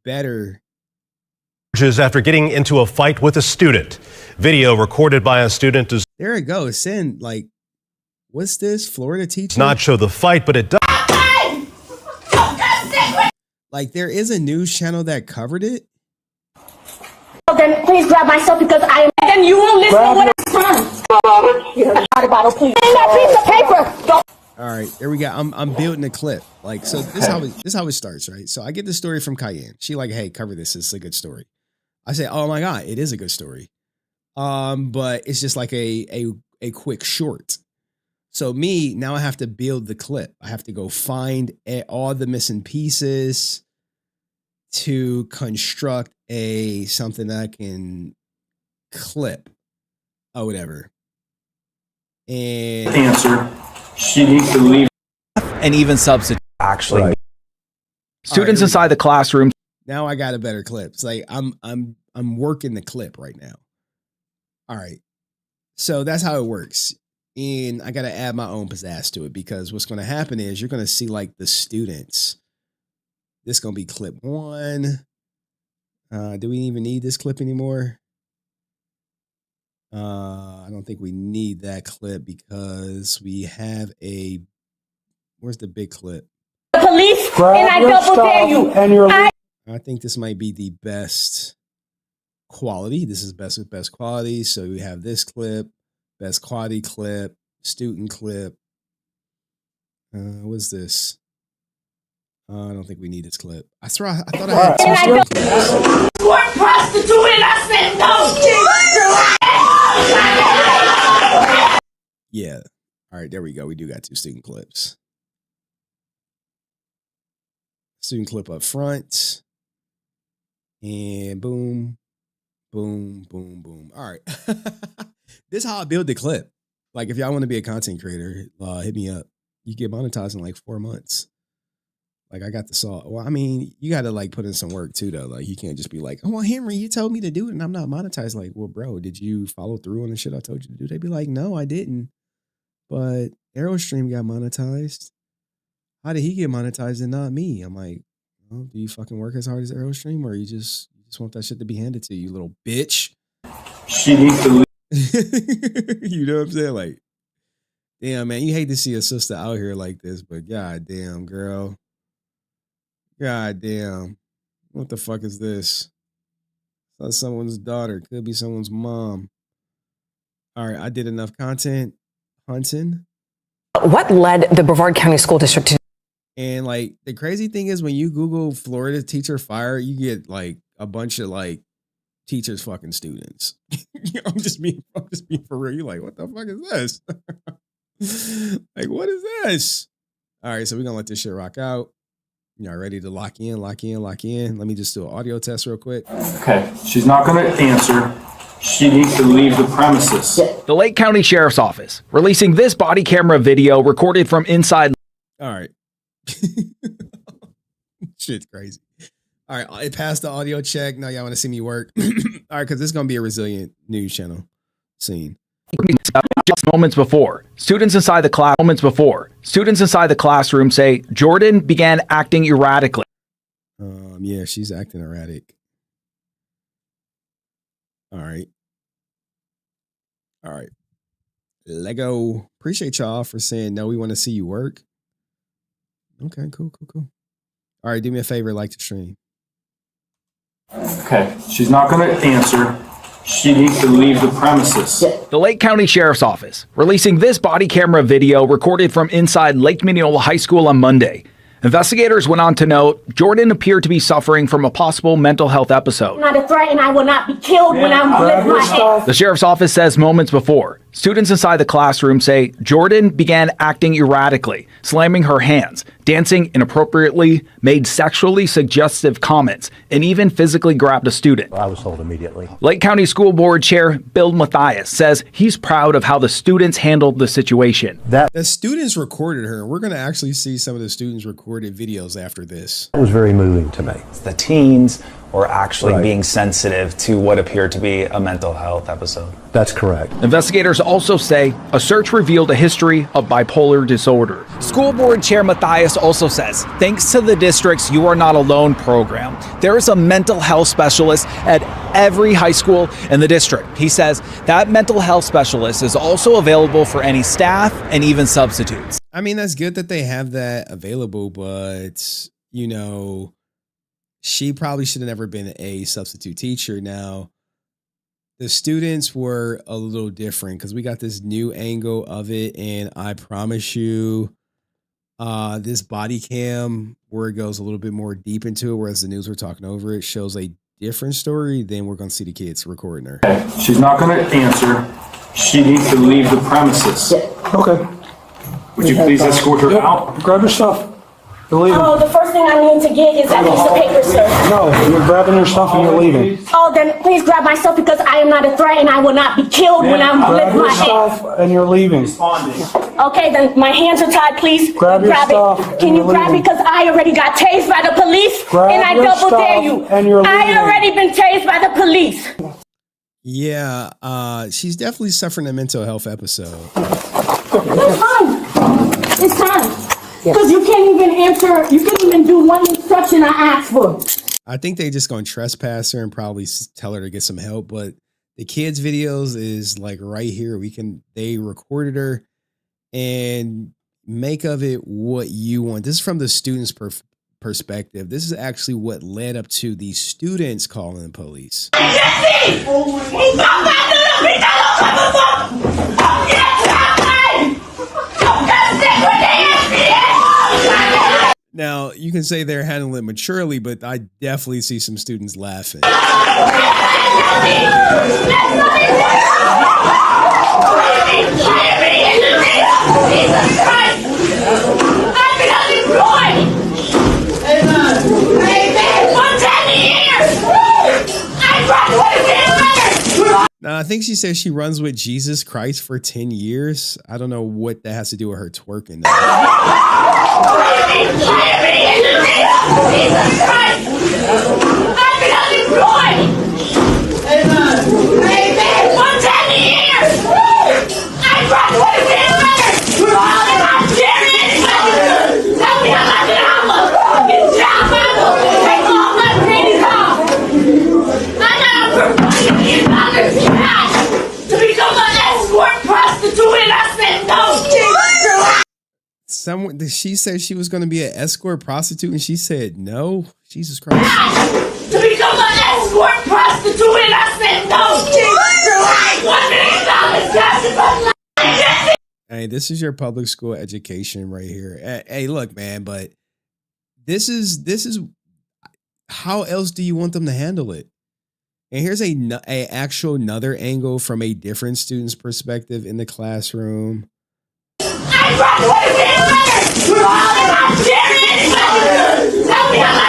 better after getting into a fight with a student. Video recorded by a student does there it goes. Send like, what's this? Florida teacher? not show the fight, but it does. Like there is a news channel that covered it. Then please grab myself because I am. Then you will listen to what I'm saying. Bottle, please. Give me that piece of paper. Don't. All right, there we go. I'm building a clip. Like so, this is how it starts, right? So I get the story from Cayenne. She like, hey, cover this. It's a good story. I say, oh my god, it is a good story. But it's just like a quick short. So me now I have to build the clip. I have to go find all the missing pieces to construct something that I can clip or whatever. And Answer. She needs to leave. And even substitute. Actually, Right. students All right, inside the classroom. now I got a better clip. It's like I'm working the clip right now. All right. So that's how it works. And I got to add my own pizzazz to it because what's going to happen is you're going to see like the students. This is going to be clip 1. Do we even need this clip anymore? I don't think we need that clip because we have where's the big clip? The police and I double dare you. I think this might be the best quality. This is best quality. So we have this clip, best quality clip, student clip. What's this? I don't think we need this clip. I thought I had two. You weren't prostituting. I said no. Yeah. All right, there we go. We do got 2 student clips. Student clip up front. And boom, boom, boom, boom. All right. This is how I build the clip. Like if y'all want to be a content creator, hit me up. You get monetized in like 4 months. Like I got the saw. Well, I mean, you got to like put in some work too, though. Like you can't just be like, "Oh, well, Henry, you told me to do it, and I'm not monetized." Like, well, bro, did you follow through on the shit I told you to do? They'd be like, "No, I didn't." But Aerostream got monetized. How did he get monetized and not me? I'm like, well, do you fucking work as hard as Aerostream, or you just want that shit to be handed to you, little bitch? She needs to leave. You know what I'm saying? Like, damn, man, you hate to see a sister out here like this, but god damn, girl. God damn. What the fuck is this? That's someone's daughter. Could be someone's mom. All right, I did enough content hunting. What led the Brevard County School District to? And like the crazy thing is when you Google Florida teacher fire, you get like a bunch of like teachers fucking students. I'm just being for real. You're like, what the fuck is this? Like, what is this? All right, so we're gonna let this shit rock out. Y'all ready to lock in? Let me just do an audio test real quick. Okay, she's not going to answer. She needs to leave the premises. The Lake County Sheriff's Office releasing this body camera video recorded from inside. All right. Shit's crazy. All right, I passed the audio check. Now y'all want to see me work. All right, because this is going to be a resilient news channel scene. Just moments before, students inside the classroom say Jordan began acting erratically. Yeah, she's acting erratic. All right. Lego. Appreciate y'all for saying no. We want to see you work. Okay, cool. All right, do me a favor, like the stream. Okay, she's not going to answer. She needs to leave the premises. The Lake County Sheriff's Office releasing this body camera video recorded from inside Lake Mineola High School on Monday. Investigators went on to note Jordan appeared to be suffering from a possible mental health episode. I'm not a threat and I will not be killed when I'm with my head. The sheriff's office says moments before, students inside the classroom say Jordan began acting erratically, slamming her hands, dancing inappropriately, made sexually suggestive comments, and even physically grabbed a student. I was told immediately. Lake County School Board Chair Bill Mathias says he's proud of how the students handled the situation. The students recorded her. We're going to actually see some of the students recorded videos after this. That was very moving to me. The teens were actually being sensitive to what appeared to be a mental health episode. That's correct. Investigators also say a search revealed a history of bipolar disorder. School Board Chair Mathias also says, thanks to the district's You Are Not Alone program, there is a mental health specialist at every high school in the district. He says that mental health specialist is also available for any staff and even substitutes. I mean, that's good that they have that available, but, you know, she probably should have never been a substitute teacher. Now, the students were a little different because we got this new angle of it. And I promise you, this body cam where it goes a little bit more deep into it, whereas the news we're talking over it shows a different story, then we're going to see the kids recording her. Okay, she's not going to answer. She needs to leave the premises. Okay. Would you please escort her out? Grab your stuff. You're leaving. Oh, the first thing I need to get is that piece of paper, sir. No, you're grabbing your stuff and you're leaving. Oh, then please grab my stuff because I am not a threat and I will not be killed when I'm Grab with your my head. stuff and you're leaving. Okay, then my hands are tied. Please Grab your stuff it. Can you grab it? Because I already got tased by the police and I your double dare stuff you. and you're I leaving. already been tased by the police. Yeah, she's definitely suffering a mental health episode. It's fine. It's time. Because you can't even answer, you can't even do one instruction I asked for. I think they just going to trespass her and probably tell her to get some help. But the kids' videos is like right here. They recorded her and make of it what you want. This is from the students' perspective. This is actually what led up to the students calling the police. Now, you can say they're handling it maturely, but I definitely see some students laughing. Now, I think she says she runs with Jesus Christ for 10 years. I don't know what that has to do with her twerking, though. She said she was going to be an escort prostitute and she said no. Jesus Christ. To become an escort prostitute and I said no. $1 million. Hey, this is your public school education right here. Hey, look, man, but this is how else do you want them to handle it? And here's a actual another angle from a different student's perspective in the classroom.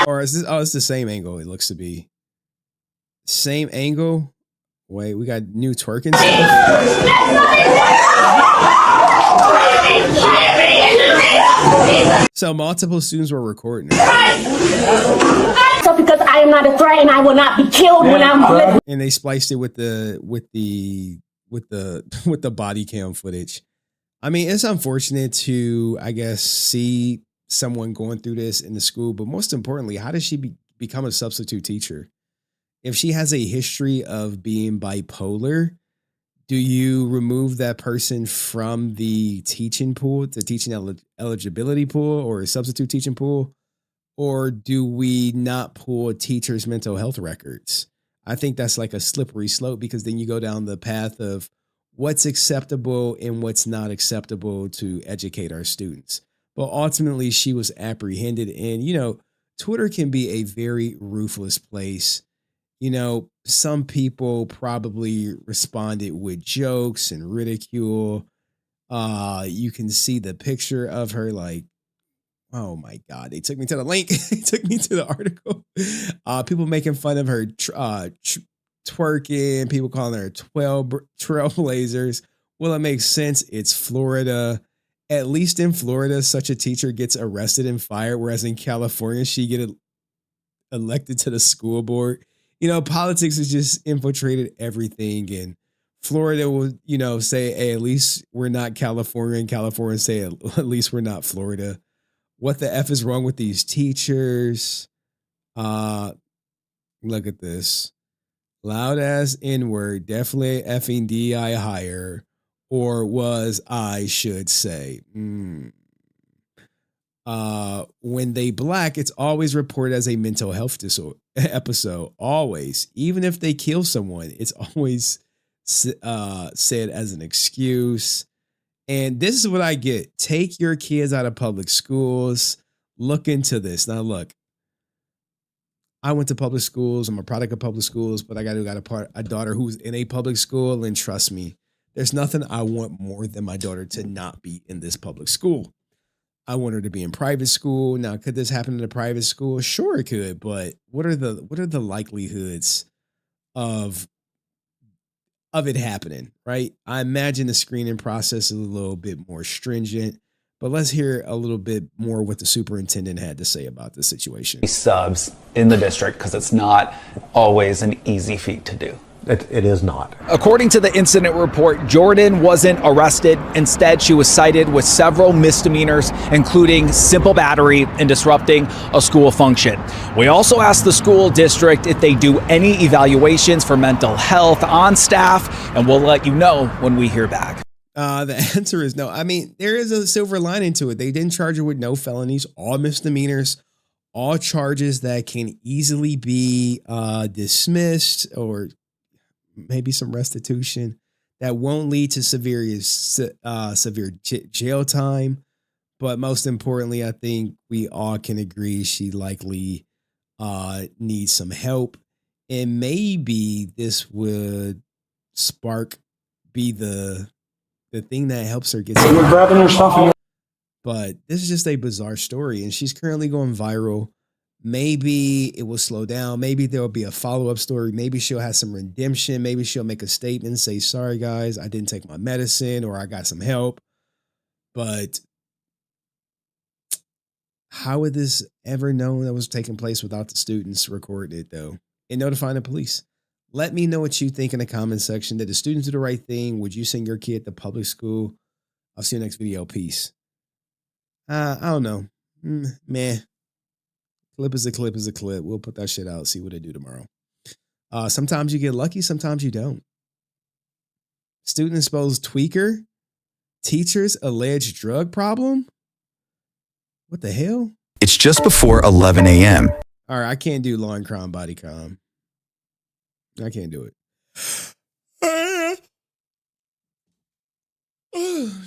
Or is this? Oh, it's the same angle. It looks to be same angle. Wait, we got new twerking stuff. So multiple students were recording. So because I am not a threat and I will not be killed when I'm living. And they spliced it with the with the with the body cam footage. I mean, it's unfortunate to, I guess, see someone going through this in the school, but most importantly, how does she become a substitute teacher? If she has a history of being bipolar, do you remove that person from the teaching pool, the teaching eligibility pool, or a substitute teaching pool? Or do we not pull teachers' mental health records? I think that's like a slippery slope, because then you go down the path of what's acceptable and what's not acceptable to educate our students. But ultimately, she was apprehended. And, Twitter can be a very ruthless place. Some people probably responded with jokes and ridicule. You can see the picture of her, like, oh my God, they took me to the link. They took me to the article. People making fun of her twerking, people calling her trailblazers. Well, it makes sense. It's Florida. At least in Florida, such a teacher gets arrested and fired, whereas in California, she get elected to the school board. Politics has just infiltrated everything. And Florida will, say, hey, at least we're not California. And California say, at least we're not Florida. What the F is wrong with these teachers? Look at this. Loud ass N-word, definitely effing DI higher, or was I should say. When they black, it's always reported as a mental health disorder episode. Always. Even if they kill someone, it's always said as an excuse. And this is what I get. Take your kids out of public schools. Look into this. Now, look, I went to public schools. I'm a product of public schools, but I got a daughter who's in a public school. And trust me, there's nothing I want more than my daughter to not be in this public school. I want her to be in private school. Now, could this happen in a private school? Sure, it could. But what are the likelihoods of it happening, right? I imagine the screening process is a little bit more stringent, but let's hear a little bit more what the superintendent had to say about the situation. Subs in the district, because it's not always an easy feat to do. It is not. According to the incident report, Jordan wasn't arrested. Instead, she was cited with several misdemeanors, including simple battery and disrupting a school function. We also asked the school district if they do any evaluations for mental health on staff, and we'll let you know when we hear back. The answer is no. I mean, there is a silver lining to it. They didn't charge her with no felonies, all misdemeanors, all charges that can easily be dismissed, or maybe some restitution that won't lead to severe jail time. But most importantly, I think we all can agree she likely needs some help. And maybe this would be the thing that helps her get some You're grabbing your stuff. But this is just a bizarre story, and she's currently going viral. Maybe it will slow down. Maybe there will be a follow-up story. Maybe she'll have some redemption. Maybe she'll make a statement and say, sorry, guys, I didn't take my medicine, or I got some help. But how would this ever know that was taking place without the students recording it, though, and notifying the police? Let me know what you think in the comment section. Did the students do the right thing? Would you send your kid to public school? I'll see you next video. Peace. I don't know. Meh. Clip is a clip is a clip. We'll put that shit out, see what they do tomorrow. Sometimes you get lucky, sometimes you don't. Student exposed tweaker. Teacher's alleged drug problem. What the hell? It's just before 11 a.m. All right, I can't do law and crime body com. I can't do it.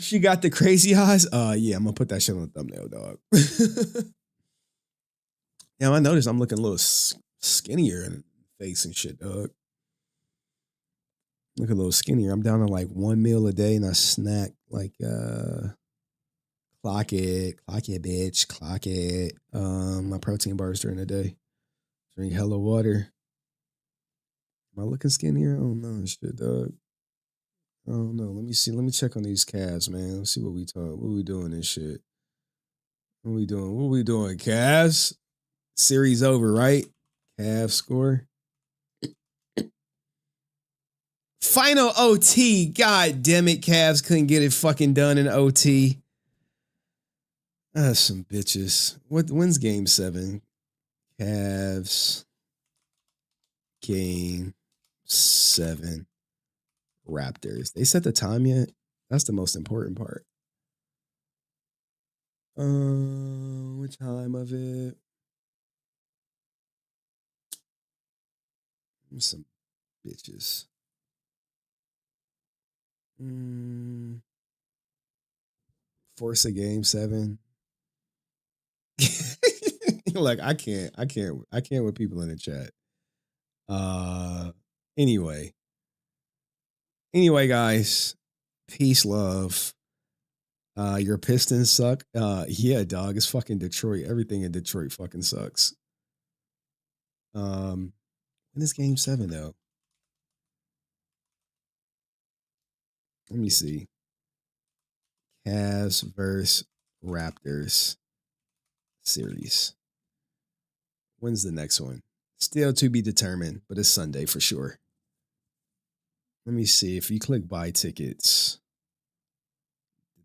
She got the crazy eyes. Yeah, I'm gonna put that shit on the thumbnail, dog. Yeah, I noticed I'm looking a little skinnier in the face and shit, dog. Look a little skinnier. I'm down to like 1 meal a day, and I snack like clock it, bitch, clock it. My protein bars during the day. Drink hella water. Am I looking skinnier? I don't know, shit, dog. I don't know. Let me see. Let me check on these calves, man. Let's see what we doing and shit. What we doing, calves? Series over, right? Calf score. Final OT. God damn it, Cavs couldn't get it fucking done in OT. Some bitches. When's game 7? Cavs. Game 7. Raptors. They set the time yet? That's the most important part. What time of it? Some bitches. Force a game 7. Like I can't with people in the chat. Anyway, guys, peace, love. Your Pistons suck. Yeah, dog, it's fucking Detroit. Everything in Detroit fucking sucks. When is game 7 though? Let me see. Cavs versus Raptors series. When's the next one? Still to be determined, but it's Sunday for sure. Let me see. If you click buy tickets,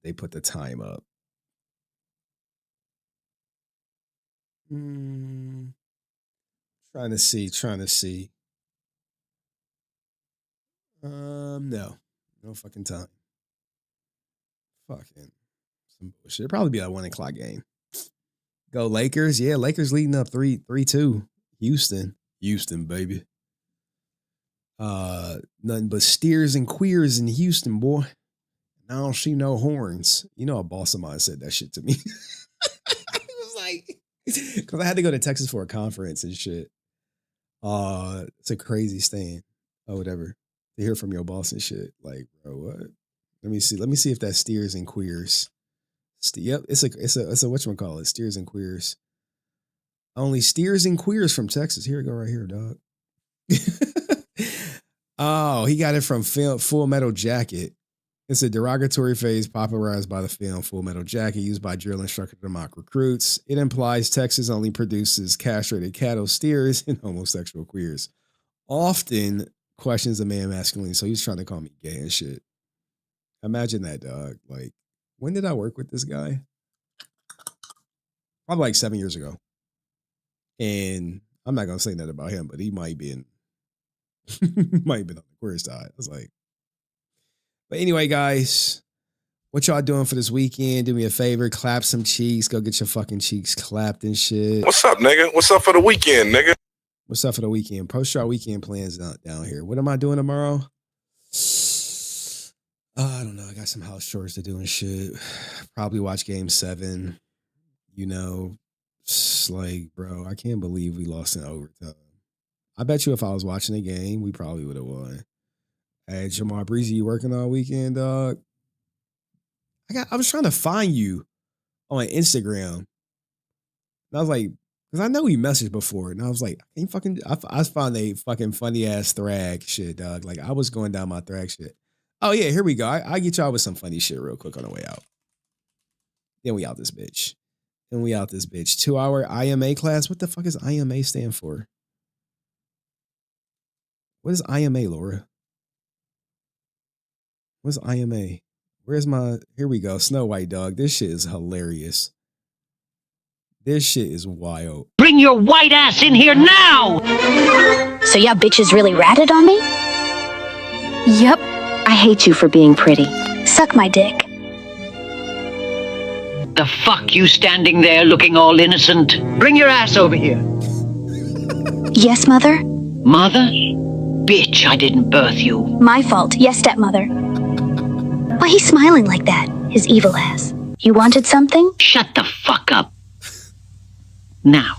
they put the time up. Trying to see. No fucking time. Fucking some bullshit. It'll probably be a 1 o'clock game. Go Lakers. Yeah, Lakers leading up 3-2. Houston, baby. Nothing but steers and queers in Houston, boy. I don't see no horns. You know, a boss of mine said that shit to me. It was like, because I had to go to Texas for a conference and shit. It's a crazy stand. Oh, whatever. To hear from your boss and shit. Like, bro, what? Let me see if that steers and queers. Yep, it's a whatchamacallit, steers and queers. Only steers and queers from Texas. Here we go, right here, dog. Oh, he got it from Full Metal Jacket. It's a derogatory phrase popularized by the film Full Metal Jacket, used by drill instructor to mock recruits. It implies Texas only produces castrated cattle, steers, and homosexual queers. Often questions a man masculine, so he's trying to call me gay and shit. Imagine that, dog. Like, when did I work with this guy? Probably like 7 years ago. And I'm not going to say nothing about him, but he might be on the queer side. I was like, but anyway, guys, what y'all doing for this weekend? Do me a favor, clap some cheeks. Go get your fucking cheeks clapped and shit. What's up, nigga? What's up for the weekend, nigga? What's up for the weekend? Post your weekend plans down here. What am I doing tomorrow? I don't know. I got some house chores to do and shit. Probably watch game 7. You know, it's like, bro, I can't believe we lost in overtime. I bet you if I was watching the game, we probably would have won. Hey, Jamar Breezy, you working all weekend, dog? I was trying to find you on Instagram. And I was like, because I know we messaged before, and I was like, I found a fucking funny ass thrag shit, dog. Like, I was going down my thrag shit. Oh yeah, here we go. I get y'all with some funny shit real quick on the way out. Then we out this bitch. 2-hour IMA class. What the fuck does IMA stand for? What is IMA, Laura? What's IMA? Where's my... Here we go. Snow White, dog. This shit is hilarious. This shit is wild. Bring your white ass in here now! So y'all bitches really ratted on me? Yep. I hate you for being pretty. Suck my dick. The fuck you standing there looking all innocent? Bring your ass over here. Yes, Mother? Mother? Bitch, I didn't birth you. My fault. Yes, stepmother. Why he's smiling like that? His evil ass. You wanted something? Shut the fuck up. Now.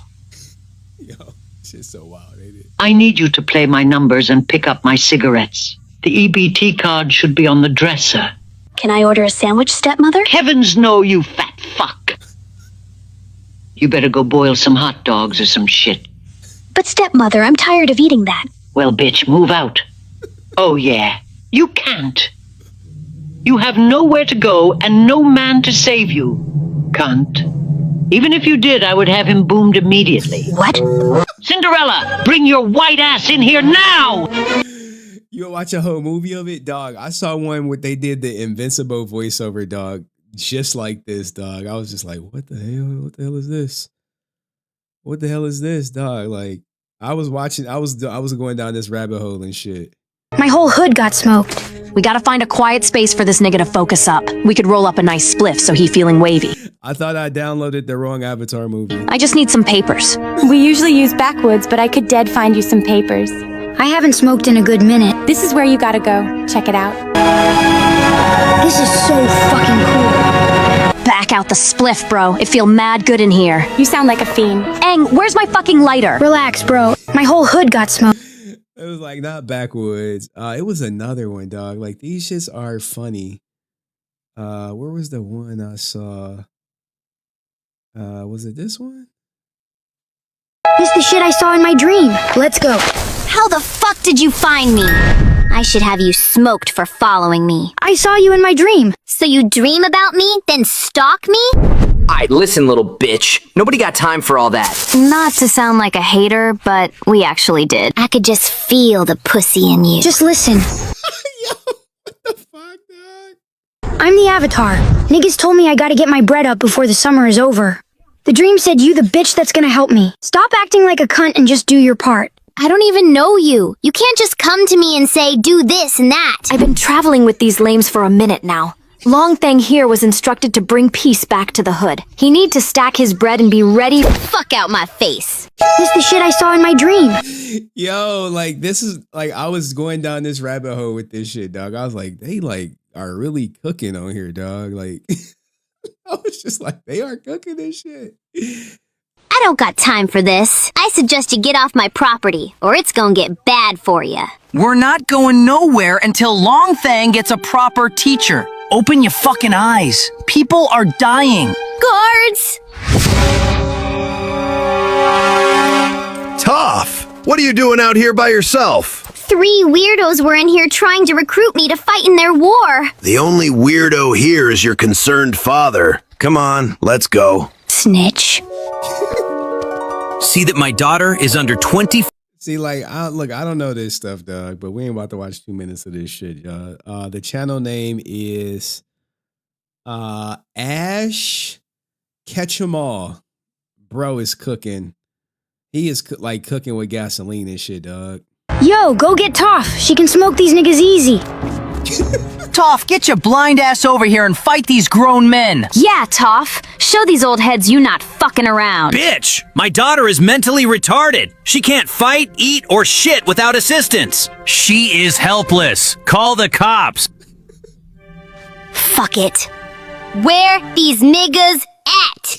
Yo, shit's so wild, ain't it? I need you to play my numbers and pick up my cigarettes. The EBT card should be on the dresser. Can I order a sandwich, stepmother? Heavens no, you fat fuck. You better go boil some hot dogs or some shit. But stepmother, I'm tired of eating that. Well, bitch, move out. Oh, yeah. You can't. You have nowhere to go and no man to save you. Cunt. Even if you did, I would have him boomed immediately. What? Cinderella, bring your white ass in here now! You watch a whole movie of it, dog. I saw one where they did the Invincible voiceover, dog, just like this, dog. I was just like, what the hell? What the hell is this? What the hell is this, dog? Like, I was watching, I was going down this rabbit hole and shit. My whole hood got smoked. We gotta find a quiet space for this nigga to focus up. We could roll up a nice spliff so he feeling wavy. I thought I downloaded the wrong Avatar movie. I just need some papers. We usually use backwoods, but I could dead find you some papers. I haven't smoked in a good minute. This is where you gotta go. Check it out. This is so fucking cool. Back out the spliff, bro. It feel mad good in here. You sound like a fiend. Eng, where's my fucking lighter? Relax, bro. My whole hood got smoked. It was like not backwoods. It was another one, dog. Like these shits are funny. Where was the one I saw? Was it this one? This the shit I saw in my dream. Let's go. How the fuck did you find me? I should have you smoked for following me. I saw you in my dream. So you dream about me, then stalk me? Alright, listen, little bitch. Nobody got time for all that. Not to sound like a hater, but we actually did. I could just feel the pussy in you. Just listen. Yo, what the fuck, dog? I'm the Avatar. Niggas told me I gotta get my bread up before the summer is over. The dream said you the bitch that's gonna help me. Stop acting like a cunt and just do your part. I don't even know you. You can't just come to me and say, do this and that. I've been traveling with these lames for a minute now. Long Thang here was instructed to bring peace back to the hood. He need to stack his bread and be ready. Fuck out my face. This the shit I saw in my dream. Yo, like this is like I was going down this rabbit hole with this shit, dog. I was like, they like are really cooking on here, dog. Like I was just like, they are cooking this shit. I don't got time for this. I suggest you get off my property, or it's gonna get bad for you. We're not going nowhere until Long Thang gets a proper teacher. Open your fucking eyes. People are dying. Guards! Toph, what are you doing out here by yourself? 3 weirdos were in here trying to recruit me to fight in their war. The only weirdo here is your concerned father. Come on, let's go. Snitch. See that my daughter is under 20. See, like, I don't know this stuff, dog, but we ain't about to watch 2 minutes of this shit, y'all. The channel name is Ash Catch 'em All. Bro is cooking. He is like cooking with gasoline and shit, dog. Yo, go get Toph. She can smoke these niggas easy. Toph, get your blind ass over here and fight these grown men. Yeah, Toph. Show these old heads you not fucking around. Bitch, my daughter is mentally retarded. She can't fight, eat, or shit without assistance. She is helpless. Call the cops. Fuck it. Where these niggas at?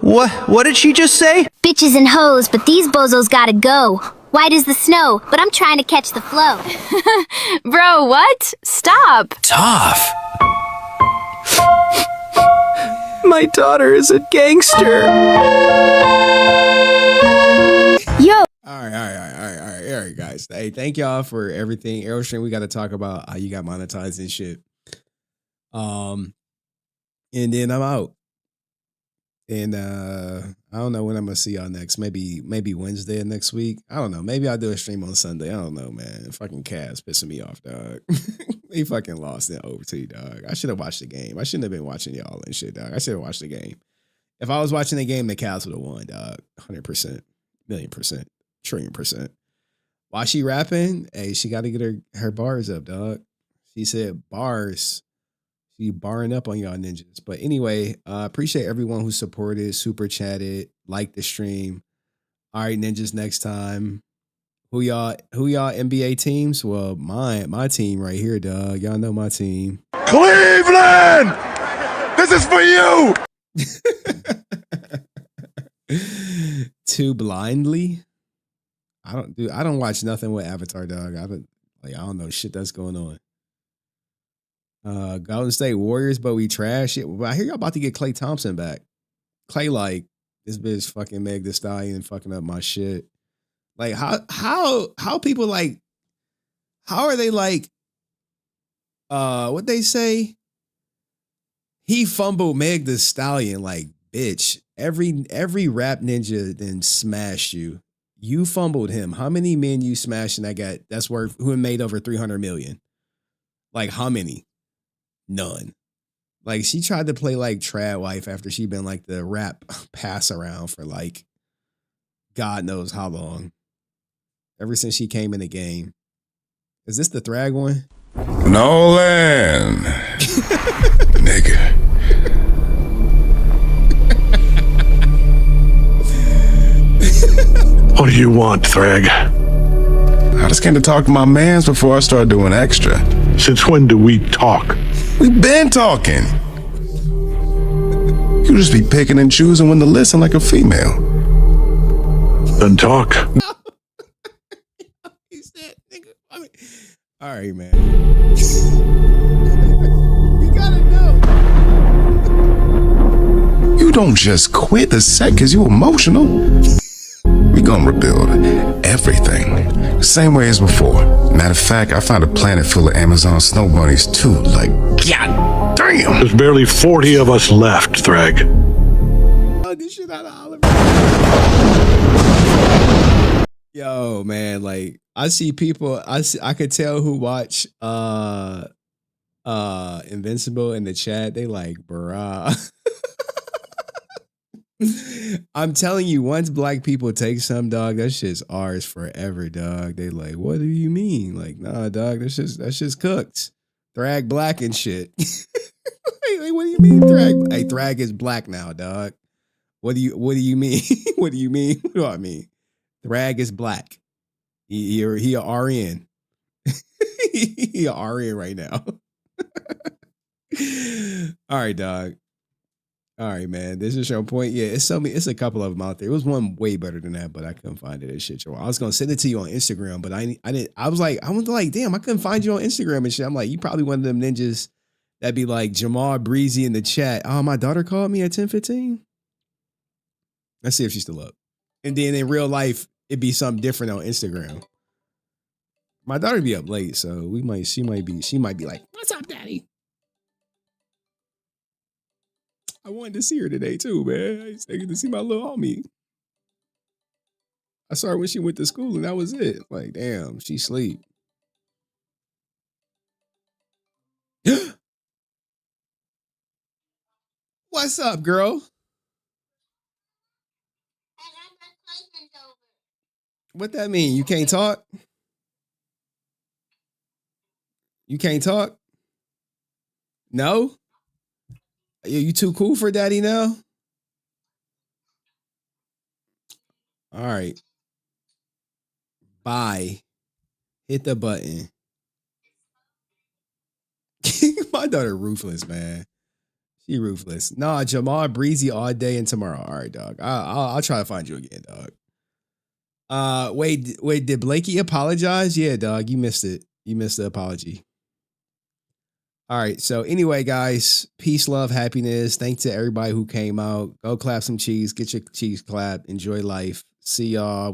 What did she just say? Bitches and hoes, but these bozos gotta go. White as the snow, but I'm trying to catch the flow. Bro, what? Stop. Tough. My daughter is a gangster. Yo. All right, guys. Hey, thank y'all for everything. Aerostream, we got to talk about how you got monetized and shit. And then I'm out. And I don't know when I'm gonna see y'all next. Maybe Wednesday of next week. I don't know. Maybe I'll do a stream on Sunday. I don't know, man. Fucking Cavs pissing me off, dog. He fucking lost in OT, dog. I should have watched the game. I shouldn't have been watching y'all and shit, dog. I should have watched the game. If I was watching the game, the Cavs would have won, dog. 100%, million%, trillion%. While she rapping, hey, she got to get her bars up, dog. She said bars. She barring up on y'all ninjas. But anyway, appreciate everyone who supported, super chatted, liked the stream. All right, ninjas, next time. Who y'all NBA teams? Well, my team right here, dog. Y'all know my team. Cleveland! This is for you! Too blindly. I don't watch nothing with Avatar, dog. I don't know shit that's going on. Golden State Warriors, but we trash it. Well, I hear y'all about to get Klay Thompson back. Klay, like, this bitch fucking Meg Thee Stallion fucking up my shit. Like, how people like, how are they like, what they say? He fumbled Meg Thee Stallion, like, bitch. Every rap ninja then smashed you. You fumbled him. How many men you smashed and that's worth who made over 300 million? Like how many? None. Like she tried to play like trad wife after she been like the rap pass around for like God knows how long. Ever since she came in the game. Is this the Thrag one? Nolan. Nigga. What do you want, Thrag? I just came to talk to my mans before I start doing extra. Since when do we talk? We've been talking. You just be picking and choosing when to listen like a female. Then talk. He said, nigga. All right, man. You gotta know. You don't just quit the set because you emotional. We gonna rebuild everything. Same way as before. Matter of fact, I found a planet full of Amazon snow bunnies too. Like, god damn. There's barely 40 of us left, Thrag. Oh, this shit out of Oliver. Yo, man, like I see people, I could tell who watch Invincible in the chat. They like, bruh. I'm telling you, once black people take some, dog, that shit's ours forever, dog. They like, what do you mean? Like, nah, dog, that's just cooked. Thrag black and shit. Like, what do you mean, Thrag? Hey, Thrag is black now, dog. What do you mean? What do you mean? What do I mean? Thrag is black. He a RN. He a RN right now. All right, dog. All right, man. This is your point. Yeah, it's a couple of them out there. It was one way better than that, but I couldn't find it. This shit. I was gonna send it to you on Instagram, but I didn't. I was like, damn, I couldn't find you on Instagram and shit. I'm like, you probably one of them ninjas that'd be like Jamal Breezy in the chat. Oh, my daughter called me at 10:15. Let's see if she's still up. And then in real life, it'd be something different on Instagram. My daughter be up late, so she might be like, what's up, daddy? I wanted to see her today too, man. I used to get to see my little homie. I saw her when she went to school and that was it. Like, damn, she sleep. What's up, girl? What that mean? You can't talk? You can't talk? No? You too cool for daddy now? All right. Bye. Hit the button. My daughter ruthless, man. She ruthless. Nah, Jamal Breezy all day and tomorrow. All right, dog. I'll try to find you again, dog. Wait, did Blakey apologize? Yeah, dog. You missed it. You missed the apology. All right. So anyway, guys, peace, love, happiness. Thanks to everybody who came out. Go clap some cheese. Get your cheese clapped. Enjoy life. See y'all when